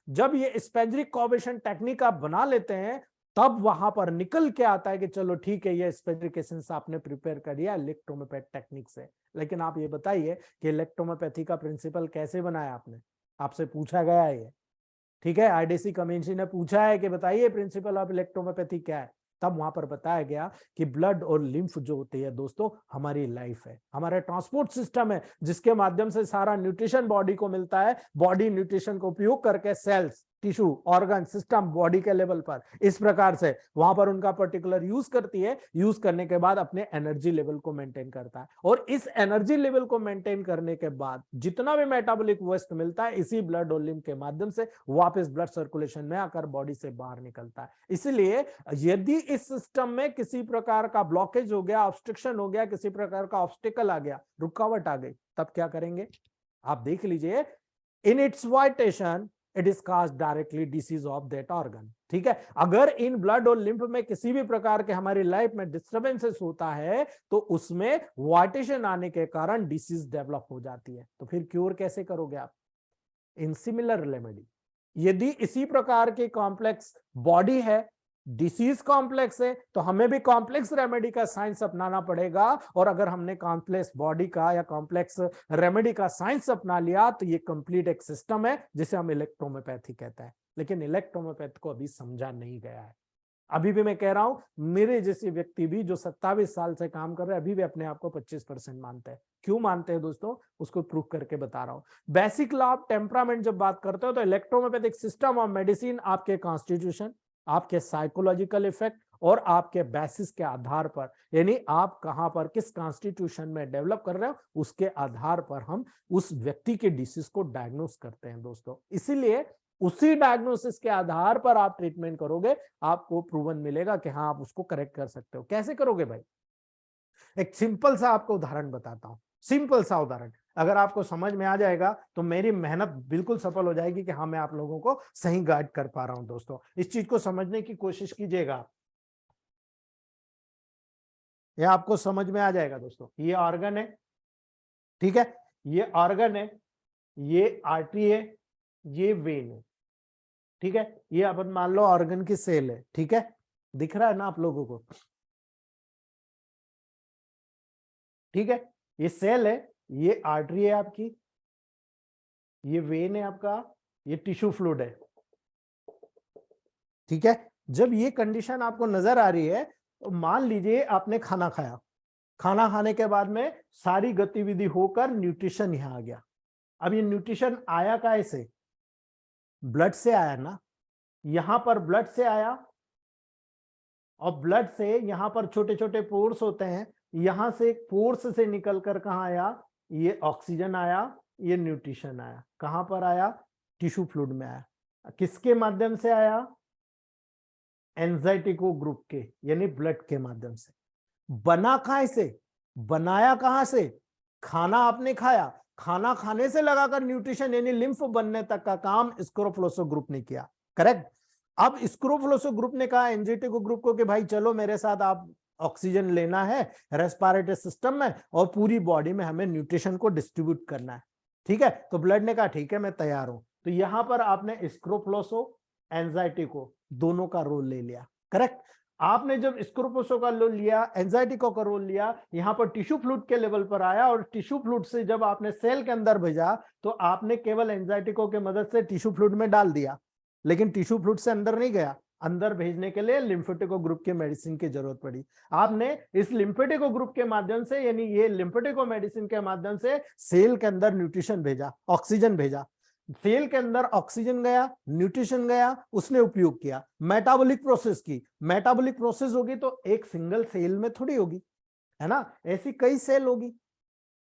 Speaker 2: जब ये स्पेजरिक कोऑर्बिनेशन टेक्निक आप बना लेते हैं, तब वहां पर निकल के आता है कि चलो ठीक है, ये स्पेजरिक एसेंस आपने प्रिपेयर कर दिया इलेक्ट्रोहोम्योपैथ टेक्निक से। लेकिन आप ये बताइए कि इलेक्ट्रोहोम्योपैथी का प्रिंसिपल कैसे बनाया आपने, आपसे पूछा गया है ये। ठीक है, आईडीसी कमेंसी ने पूछा है कि बताइए प्रिंसिपल ऑफ इलेक्ट्रोहोम्योपैथी क्या है, तब वहां पर बताया गया कि ब्लड और लिम्फ जो होती है दोस्तों हमारी लाइफ है, हमारा ट्रांसपोर्ट सिस्टम है, जिसके माध्यम से सारा न्यूट्रिशन बॉडी को मिलता है। बॉडी न्यूट्रिशन का उपयोग करके cells, tissue, organ, system body के लेवल पर इस प्रकार से वहां पर उनका पर्टिकुलर यूज करती है, यूज करने के बाद अपने एनर्जी लेवल को मेंटेन करता है, और इस एनर्जी लेवल को मेंटेन करने के बाद जितना भी मेटाबॉलिक वेस्ट मिलता है, इसी ब्लड और लिम्फ के माध्यम से वापस ब्लड सर्कुलेशन में आकर बॉडी से बाहर निकलता है। इसलिए यदि इस सिस्टम में किसी प्रकार का ब्लॉकेज हो गया, ऑब्स्ट्रक्शन हो गया, किसी प्रकार का ऑब्स्टिकल आ गया, रुकावट आ गई, तब क्या करेंगे आप देख लीजिए, in its vitiation it is cause directly disease of that organ. ठीक है, अगर इन ब्लड और लिम्फ में किसी भी प्रकार के हमारी लाइफ में डिस्टर्बेंसेस होता है, तो उसमें वाइटेशन आने के कारण डिसीज डेवलप हो जाती है। तो फिर क्योर कैसे करोगे आप? इन सिमिलर रेमेडी, यदि इसी प्रकार के कॉम्प्लेक्स बॉडी है, डिसीज कॉम्प्लेक्स है, तो हमें भी कॉम्प्लेक्स रेमेडी का साइंस अपनाना पड़ेगा। और अगर हमने कॉम्प्लेक्स बॉडी का या कॉम्प्लेक्स रेमेडी का साइंस अपना लिया, तो ये कंप्लीट एक सिस्टम है जिसे हम इलेक्ट्रोहोम्योपैथी कहते हैं। लेकिन इलेक्ट्रोहोम्योपैथ को अभी समझा नहीं गया है। अभी भी मैं कह रहा हूं, मेरे जैसे व्यक्ति भी जो 27 साल से काम कर रहे हैं, अभी भी अपने आप को 25% मानते हैं। क्यों मानते हैं दोस्तों, उसको प्रूव करके बता रहा हूं। बेसिक लॉ ऑफ टेम्परामेंट जब बात करते हो, तो इलेक्ट्रोहोम्योपैथिक सिस्टम ऑफ मेडिसिन आपके कॉन्स्टिट्यूशन, आपके साइकोलॉजिकल इफेक्ट और आपके बेसिस के आधार पर, यानी आप कहां पर किस कॉन्स्टिट्यूशन में डेवलप कर रहे हो, उसके आधार पर हम उस व्यक्ति के डिसीज को डायग्नोस करते हैं दोस्तों। इसीलिए उसी डायग्नोसिस के आधार पर आप ट्रीटमेंट करोगे, आपको प्रूवन मिलेगा कि हाँ आप उसको करेक्ट कर सकते हो। कैसे करोगे भाई? एक सिंपल सा आपको उदाहरण बताता हूं, सिंपल सा उदाहरण। अगर आपको समझ में आ जाएगा तो मेरी मेहनत बिल्कुल सफल हो जाएगी कि हाँ मैं आप लोगों को सही गाइड कर पा रहा हूं दोस्तों। इस चीज को समझने की कोशिश कीजिएगा, ये आपको समझ में आ जाएगा दोस्तों। ये ऑर्गन है, ठीक है, ये ऑर्गन है, ये आर्टरी है, ये वेन है, ठीक है। ये अपन मान लो ऑर्गन की सेल है, ठीक है, दिख रहा है ना आप लोगों को? ठीक है, ये सेल है, ये आर्टरी है आपकी, ये वेन है आपका, ये टिश्यू फ्लूइड है, ठीक है। जब ये कंडीशन आपको नजर आ रही है, तो मान लीजिए आपने खाना खाया, खाना खाने के बाद में सारी गतिविधि होकर न्यूट्रिशन यहां आ गया। अब ये न्यूट्रिशन आया कैसे? ब्लड से आया ना, यहां पर ब्लड से आया और ब्लड से यहां पर छोटे छोटे पोर्स होते हैं, यहां से पोर्स से निकलकर कहां आया, ये ऑक्सीजन आया, ये न्यूट्रिशन आया। कहां पर आया, टिश्यू फ्लूइड में आया। किसके माध्यम से आया, एंजाइटिको ग्रुप के यानी ब्लड के माध्यम से। बना कहां से, बनाया कहां से, खाना आपने खाया, खाना खाने से लगाकर न्यूट्रिशन यानी लिम्फ बनने तक का काम स्क्रोफलोसो ग्रुप ने किया। करेक्ट। अब स्क्रोफलोसो ग्रुप ने कहा एंजाइटिको ग्रुप को कि भाई चलो मेरे साथ, आप ऑक्सीजन लेना है रेस्पिरेटरी सिस्टम में और पूरी बॉडी में हमें न्यूट्रिशन को डिस्ट्रीब्यूट करना है। ठीक है, तो ब्लड ने कहा ठीक है मैं तैयार हूं। तो यहां पर आपने स्क्रोफलोसो एंजाइटिको दोनों का रोल ले लिया। करेक्ट। आपने जब स्क्रोफलोसो का रोल लिया, एंजाइटिको का रोल लिया, यहां पर टिश्यू फ्लूइड के लेवल पर आया और टिश्यू फ्लूइड से जब आपने सेल के अंदर भेजा तो आपने केवल एंजाइटिको के मदद से टिश्यू फ्लूइड में डाल दिया, लेकिन टिश्यू फ्लूइड से अंदर नहीं गया। अंदर भेजने के लिए लिम्फेटिको ग्रुप के मेडिसिन की जरूरत पड़ी। आपने इस लिम्फेटिको ग्रुप के माध्यम से यानी ये लिम्फेटिको मेडिसिन के माध्यम से सेल के अंदर न्यूट्रिशन भेजा, ऑक्सीजन भेजा। सेल के अंदर ऑक्सीजन गया, न्यूट्रिशन गया, उसने उपयोग किया, मेटाबॉलिक प्रोसेस की। मेटाबॉलिक प्रोसेस होगी तो एक सिंगल सेल में थोड़ी होगी, है ना, ऐसी कई सेल होगी।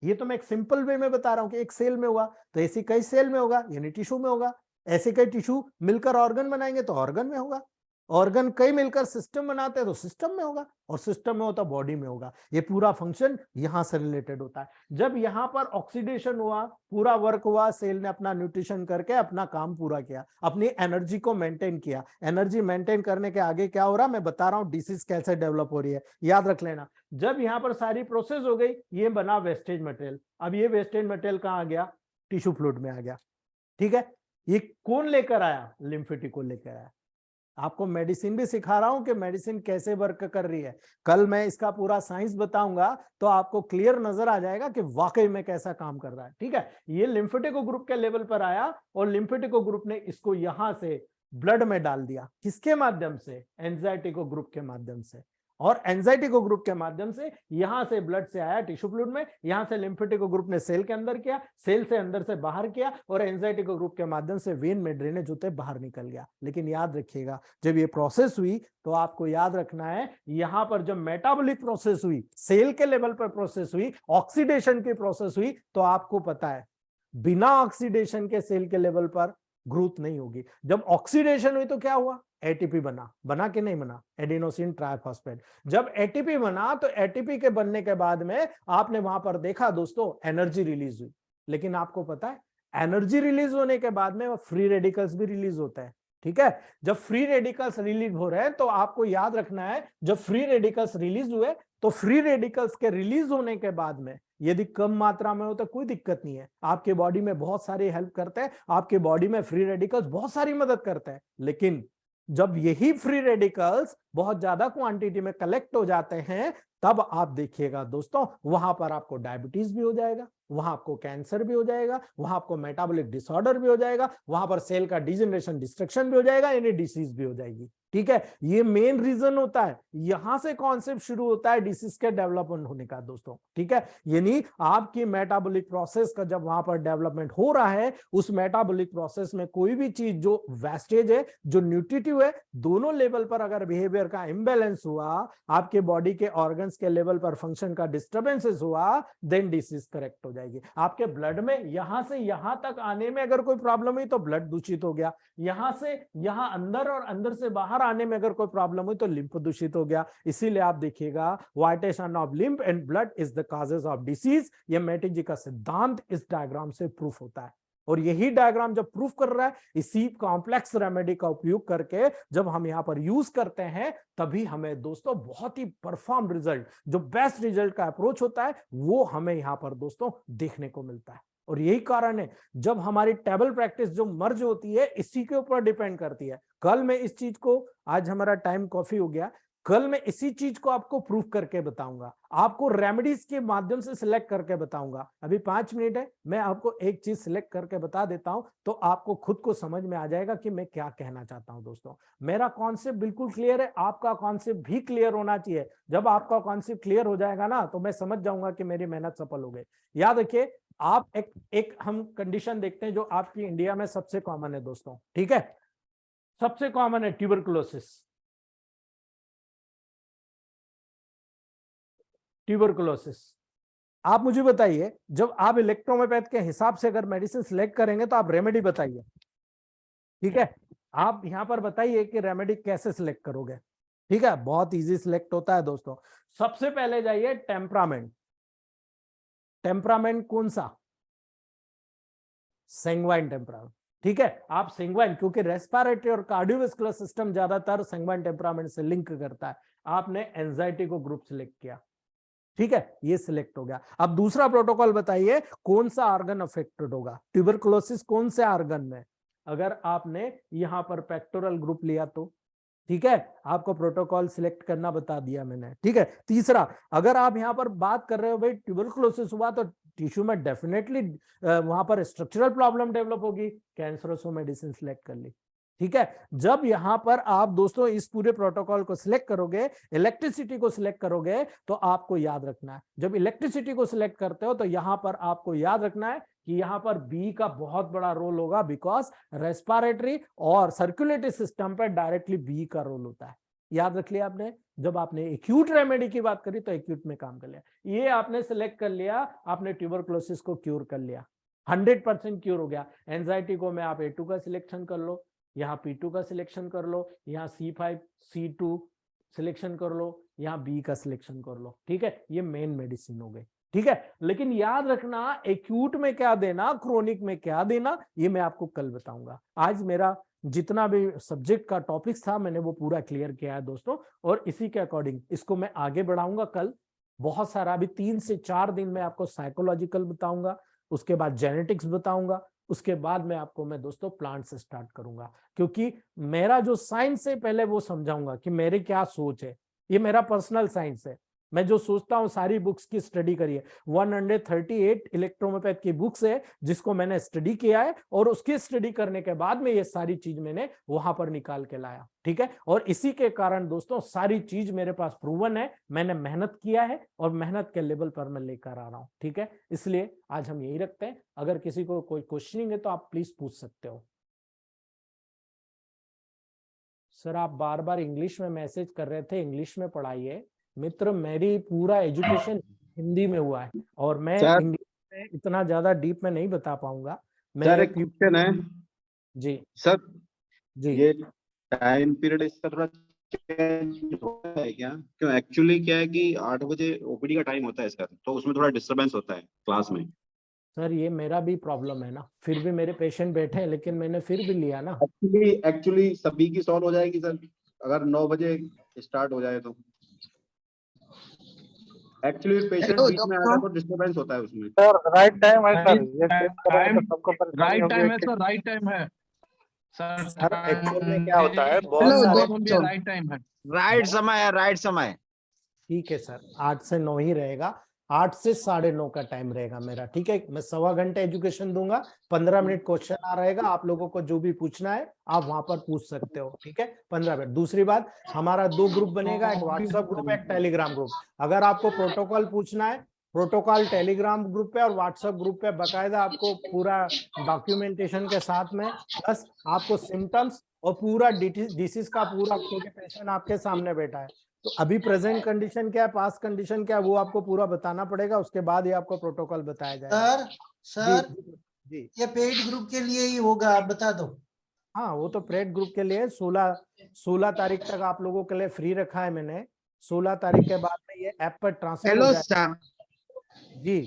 Speaker 2: ये तो मैं एक सिंपल वे में बता रहा हूं कि एक सेल में हुआ तो ऐसी कई सेल में होगा यानी टिश्यू में होगा। ऐसे कई टिश्यू मिलकर ऑर्गन बनाएंगे तो ऑर्गन में होगा। ऑर्गन कई मिलकर सिस्टम बनाते हैं तो सिस्टम में होगा, और सिस्टम में होता बॉडी में होगा। ये पूरा फंक्शन यहां से रिलेटेड होता है। जब यहां पर ऑक्सीडेशन हुआ, पूरा वर्क हुआ, सेल ने अपना न्यूट्रिशन करके अपना काम पूरा किया, अपनी एनर्जी को मेंटेन किया। एनर्जी मेंटेन करने के आगे क्या हो रहा मैं बता रहा हूं, डिसीज कैसे डेवलप हो रही है, याद रख लेना। जब यहां पर सारी प्रोसेस हो गई, ये बना वेस्टेज मटेरियल। अब ये वेस्टेज मटेरियल कहां आ गया, टिश्यू फ्लूइड में आ गया। ठीक है, ये कौन लेकर आया, लिम्फेटिको लेकर आया। आपको मेडिसिन भी सिखा रहा हूं कि मेडिसिन कैसे वर्क कर रही है। कल मैं इसका पूरा साइंस बताऊंगा तो आपको क्लियर नजर आ जाएगा कि वाकई में कैसा काम कर रहा है। ठीक है, ये लिम्फेटिको ग्रुप के लेवल पर आया और लिम्फेटिको ग्रुप ने इसको यहां से ब्लड में डाल दिया। किसके माध्यम से, एंजाइटिको ग्रुप के माध्यम से। और एंजाइटिको ग्रुप के माध्यम से यहां से ब्लड से आया टिश्यू फ्लूइड में, यहां से लिम्फेटिको ग्रुप ने सेल के अंदर किया, सेल से अंदर से बाहर किया, और एंजाइटिको ग्रुप के माध्यम से वेन में ड्रेनेज होते बाहर निकल गया। लेकिन याद रखिएगा, जब ये प्रोसेस हुई तो आपको याद रखना है, यहां पर जब मेटाबॉलिक प्रोसेस हुई, सेल के लेवल पर प्रोसेस हुई, ऑक्सीडेशन की प्रोसेस हुई, तो आपको पता है बिना ऑक्सीडेशन के सेल के लेवल पर ग्रोथ नहीं होगी। जब ऑक्सीडेशन हुई तो क्या हुआ, एटीपी बना कि नहीं बना, एडिनोसिन ट्राइफॉस्फेट। जब एटीपी बना तो एटीपी के बनने के बाद में आपने वहां पर देखा दोस्तों एनर्जी रिलीज हुई। लेकिन आपको पता है एनर्जी रिलीज होने के बाद में फ्री रेडिकल्स भी रिलीज होता है। ठीक है, जब फ्री रेडिकल्स रिलीज हो रहे हैं तो आपको याद रखना है, जब फ्री रेडिकल्स रिलीज हुए तो फ्री रेडिकल्स के रिलीज होने के बाद में यदि कम मात्रा में हो तो कोई दिक्कत नहीं है, आपके बॉडी में बहुत सारी हेल्प करते हैं, आपके बॉडी में फ्री रेडिकल्स बहुत सारी मदद करते हैं। लेकिन जब यही फ्री रेडिकल्स बहुत ज्यादा क्वांटिटी में कलेक्ट हो जाते हैं, तब आप देखिएगा दोस्तों वहां पर आपको डायबिटीज भी हो जाएगा, वहां आपको कैंसर भी हो जाएगा, वहां आपको मेटाबॉलिक डिसऑर्डर भी हो जाएगा, वहां पर सेल का डिजनरेशन डिस्ट्रक्शन भी हो जाएगा, यानी डिसीज भी हो जाएगी। ठीक है, ये मेन रीजन होता है, यहां से कॉन्सेप्ट शुरू होता है डिसीज के डेवलपमेंट होने का दोस्तों। ठीक है, यानी आपकी मेटाबॉलिक प्रोसेस का जब वहां पर डेवलपमेंट हो रहा है, उस मेटाबॉलिक प्रोसेस में कोई भी चीज जो वेस्टेज है, जो न्यूट्रिटिव है, दोनों लेवल पर अगर बिहेवियर का इंबैलेंस हुआ, आपके बॉडी के ऑर्गन्स के लेवल पर फंक्शन का डिस्टर्बेंसेस हुआ, देन डिसीज करेक्ट हो जाएगी। आपके ब्लड में यहां से यहां तक आने में अगर कोई प्रॉब्लम हुई तो ब्लड दूषित हो गया, यहां से यहां अंदर और अंदर से बाहर आने में अगर कोई प्रॉब्लम हुई तो लिम्फ दूषित हो गया। इसीलिए आप देखिएगा vitiation of lymph and blood is the causes of disease. ये मैटी जी का सिद्धांत इस डायग्राम से प्रूफ होता है, और यही डायग्राम जब प्रूफ कर रहा है, इसी कॉम्प्लेक्स रेमेडी का उपयोग करके जब हम यहां पर यूज करते हैं, तभी हमें दोस्तों बहुत ही परफॉर्म रिजल्ट, जो बेस्ट रिजल्ट का अप्रोच होता है, वो हमें यहां पर दोस्तों देखने को मिलता है। और यही कारण है जब हमारी टेबल प्रैक्टिस जो मर्ज होती है, इसी के ऊपर डिपेंड करती है। कल मैं इस चीज को, आज हमारा टाइम कॉफी हो गया, कल मैं इसी चीज को आपको प्रूफ करके बताऊंगा, आपको रेमेडीज के माध्यम से सिलेक्ट करके बताऊंगा। अभी 5 मिनट है, मैं आपको एक चीज सिलेक्ट करके बता देता हूं, तो आपको खुद को समझ में आ जाएगा कि मैं क्या कहना चाहता हूं। दोस्तों मेरा कॉन्सेप्ट बिल्कुल क्लियर है, आपका कॉन्सेप्ट भी क्लियर होना चाहिए। जब आपका कॉन्सेप्ट क्लियर हो जाएगा ना, तो मैं समझ जाऊंगा कि मेरी मेहनत सफल हो गई। याद रखिए, आप एक हम कंडीशन देखते हैं जो आपकी इंडिया में सबसे कॉमन है दोस्तों। ठीक है, सबसे कॉमन है ट्यूबरकुलोसिस। ट्यूबरकुलोसिस, आप मुझे बताइए, जब आप इलेक्ट्रोमेपैथ के हिसाब से अगर मेडिसिन सिलेक्ट करेंगे तो आप रेमेडी बताइए, ठीक है। आप यहां पर बताइए कि रेमेडी कैसे सिलेक्ट करोगे, ठीक है। बहुत इजी सिलेक्ट होता है दोस्तों। सबसे पहले जाइए टेम्परामेंट। टेम्परामेंट कौन सा? सैंग्वाइन टेम्परामेंट, ठीक है। आप सैंग्वाइन, क्योंकि रेस्पिरेटरी और कार्डियोवास्कुलर सिस्टम ज्यादातर सैंग्वाइन टेम्परामेंट से लिंक करता है। आपने एंजाइटी को ग्रुप सिलेक्ट किया, ठीक है, ये सिलेक्ट हो गया। अब दूसरा प्रोटोकॉल बताइए कौन सा ऑर्गन अफेक्टेड होगा। ट्यूबरकुलोसिस कौन से ऑर्गन में? अगर आपने यहां पर पेक्टोरल ग्रुप लिया तो, ठीक है, आपको प्रोटोकॉल सिलेक्ट करना बता दिया मैंने, ठीक है। तीसरा, अगर आप यहां पर बात कर रहे हो भाई ट्यूबरकुलोसिस हुआ तो टिश्यू में डेफिनेटली वहां पर स्ट्रक्चरल प्रॉब्लम डेवलप होगी, कैंसरस मेडिसिन सिलेक्ट कर ली, ठीक है। जब यहां पर आप दोस्तों इस पूरे प्रोटोकॉल को सिलेक्ट करोगे, इलेक्ट्रिसिटी को सिलेक्ट करोगे, तो आपको याद रखना है, जब इलेक्ट्रिसिटी को सिलेक्ट करते हो तो यहां पर आपको याद रखना है कि यहां पर बी का बहुत बड़ा रोल होगा, बिकॉज रेस्पिरेटरी और सर्कुलेटरी सिस्टम पर डायरेक्टली बी का रोल होता है। याद रख लिया आपने। जब आपने एक्यूट रेमेडी की बात करी तो एक्यूट में काम कर लिया, ये आपने सिलेक्ट कर लिया, आपने ट्यूबरकुलोसिस को क्यूर कर लिया, 100% क्यूर हो गया। एंजाइटी को मैं आप A2 का सिलेक्शन कर लो, यहाँ P2 का सिलेक्शन कर लो, यहाँ C5 C2 सिलेक्शन कर लो, यहाँ B का सिलेक्शन कर लो, ठीक है। ये मेन मेडिसिन हो गई, ठीक है। लेकिन याद रखना एक्यूट में क्या देना, क्रोनिक में क्या देना, ये मैं आपको कल बताऊंगा। आज मेरा जितना भी सब्जेक्ट का टॉपिक्स था मैंने वो पूरा क्लियर किया है दोस्तों, और इसी के अकॉर्डिंग इसको मैं आगे बढ़ाऊंगा कल। बहुत सारा अभी 3 से 4 दिन में आपको साइकोलॉजिकल बताऊंगा, उसके बाद जेनेटिक्स बताऊंगा, उसके बाद में आपको मैं दोस्तों प्लांट से स्टार्ट करूंगा, क्योंकि मेरा जो साइंस है पहले वो समझाऊंगा कि मेरी क्या सोच है। ये मेरा पर्सनल साइंस है, मैं जो सोचता हूँ सारी बुक्स की स्टडी करिए। 138 इलेक्ट्रोमेपैथ की बुक्स है जिसको मैंने स्टडी किया है, और उसकी स्टडी करने के बाद में ये सारी चीज मैंने वहां पर निकाल के लाया, ठीक है। और इसी के कारण दोस्तों सारी चीज मेरे पास प्रूवन है, मैंने मेहनत किया है और मेहनत के लेवल पर मैं लेकर आ रहा हूँ, ठीक है। इसलिए आज हम यही रखते हैं। अगर किसी को कोई क्वेश्चनिंग है तो आप प्लीज पूछ सकते हो। सर आप बार बार इंग्लिश में मैसेज कर रहे थे, इंग्लिश में पढ़ाइए। मित्र, मेरी पूरा एजुकेशन हिंदी में हुआ है और मैं इंग्लिश में इतना ज्यादा डीप में नहीं बता पाऊंगा।
Speaker 8: सर एक क्वेश्चन है
Speaker 2: जी
Speaker 8: सर,
Speaker 2: जी,
Speaker 8: ये टाइम पीरियड इसका थोड़ा चेंज होता है क्या? क्यों एक्चुअली क्या है कि 8 बजे ओपीडी का टाइम होता है इसका, तो उसमें थोड़ा डिस्टरबेंस होता है क्लास में।
Speaker 2: सर ये मेरा भी प्रॉब्लम है ना, फिर भी मेरे पेशेंट बैठे हैं लेकिन मैंने फिर भी लिया ना।
Speaker 8: एक्चुअली सभी की सॉल्व हो जाएगी सर अगर 9 बजे स्टार्ट हो जाए तो। एक्चुअली पेशेंट बीच में आएगा तो डिस्टरबेंस होता है उसमें।
Speaker 7: सर राइट टाइम है सर, ये
Speaker 5: राइट टाइम है सर, राइट टाइम है सर।
Speaker 2: सर एक्चुअल में क्या होता है, बहुत सारे
Speaker 5: राइट टाइम है,
Speaker 9: राइट समय है, राइट समय।
Speaker 2: ठीक है सर, 8 से 9 ही रहेगा, 8 से 9:30 का टाइम रहेगा मेरा, ठीक है। मैं 1.25 घंटे एजुकेशन दूंगा, 15 मिनट क्वेश्चन आ रहेगा, आप लोगों को जो भी पूछना है आप वहां पर पूछ सकते हो, ठीक है, 15 मिनट। दूसरी बात, हमारा 2 ग्रुप बनेगा, एक व्हाट्सएप ग्रुप, एक टेलीग्राम ग्रुप। अगर आपको प्रोटोकॉल पूछना है, प्रोटोकॉल टेलीग्राम ग्रुप पे और व्हाट्सएप ग्रुप पे बकायदा आपको पूरा डॉक्यूमेंटेशन के साथ में, प्लस आपको सिम्टम्स और पूरा डिसीज का पूरा, क्योंकि पेशेंट आपके सामने बैठा है, तो अभी प्रेजेंट कंडीशन क्या है, पास्ट कंडीशन क्या है, वो आपको पूरा बताना पड़ेगा, उसके बाद ही आपको प्रोटोकॉल बताया जाएगा।
Speaker 3: सर
Speaker 2: जी
Speaker 3: ये पेड ग्रुप के लिए ही होगा, आप बता दो।
Speaker 2: हाँ, वो तो प्रेड ग्रुप के लिए 16 तारीख तक आप लोगों के लिए फ्री रखा है मैंने। 16 तारीख के बाद में ये ऐप पर ट्रांसफर हो
Speaker 10: Hello,
Speaker 2: जाएगा।
Speaker 10: sir.
Speaker 2: जी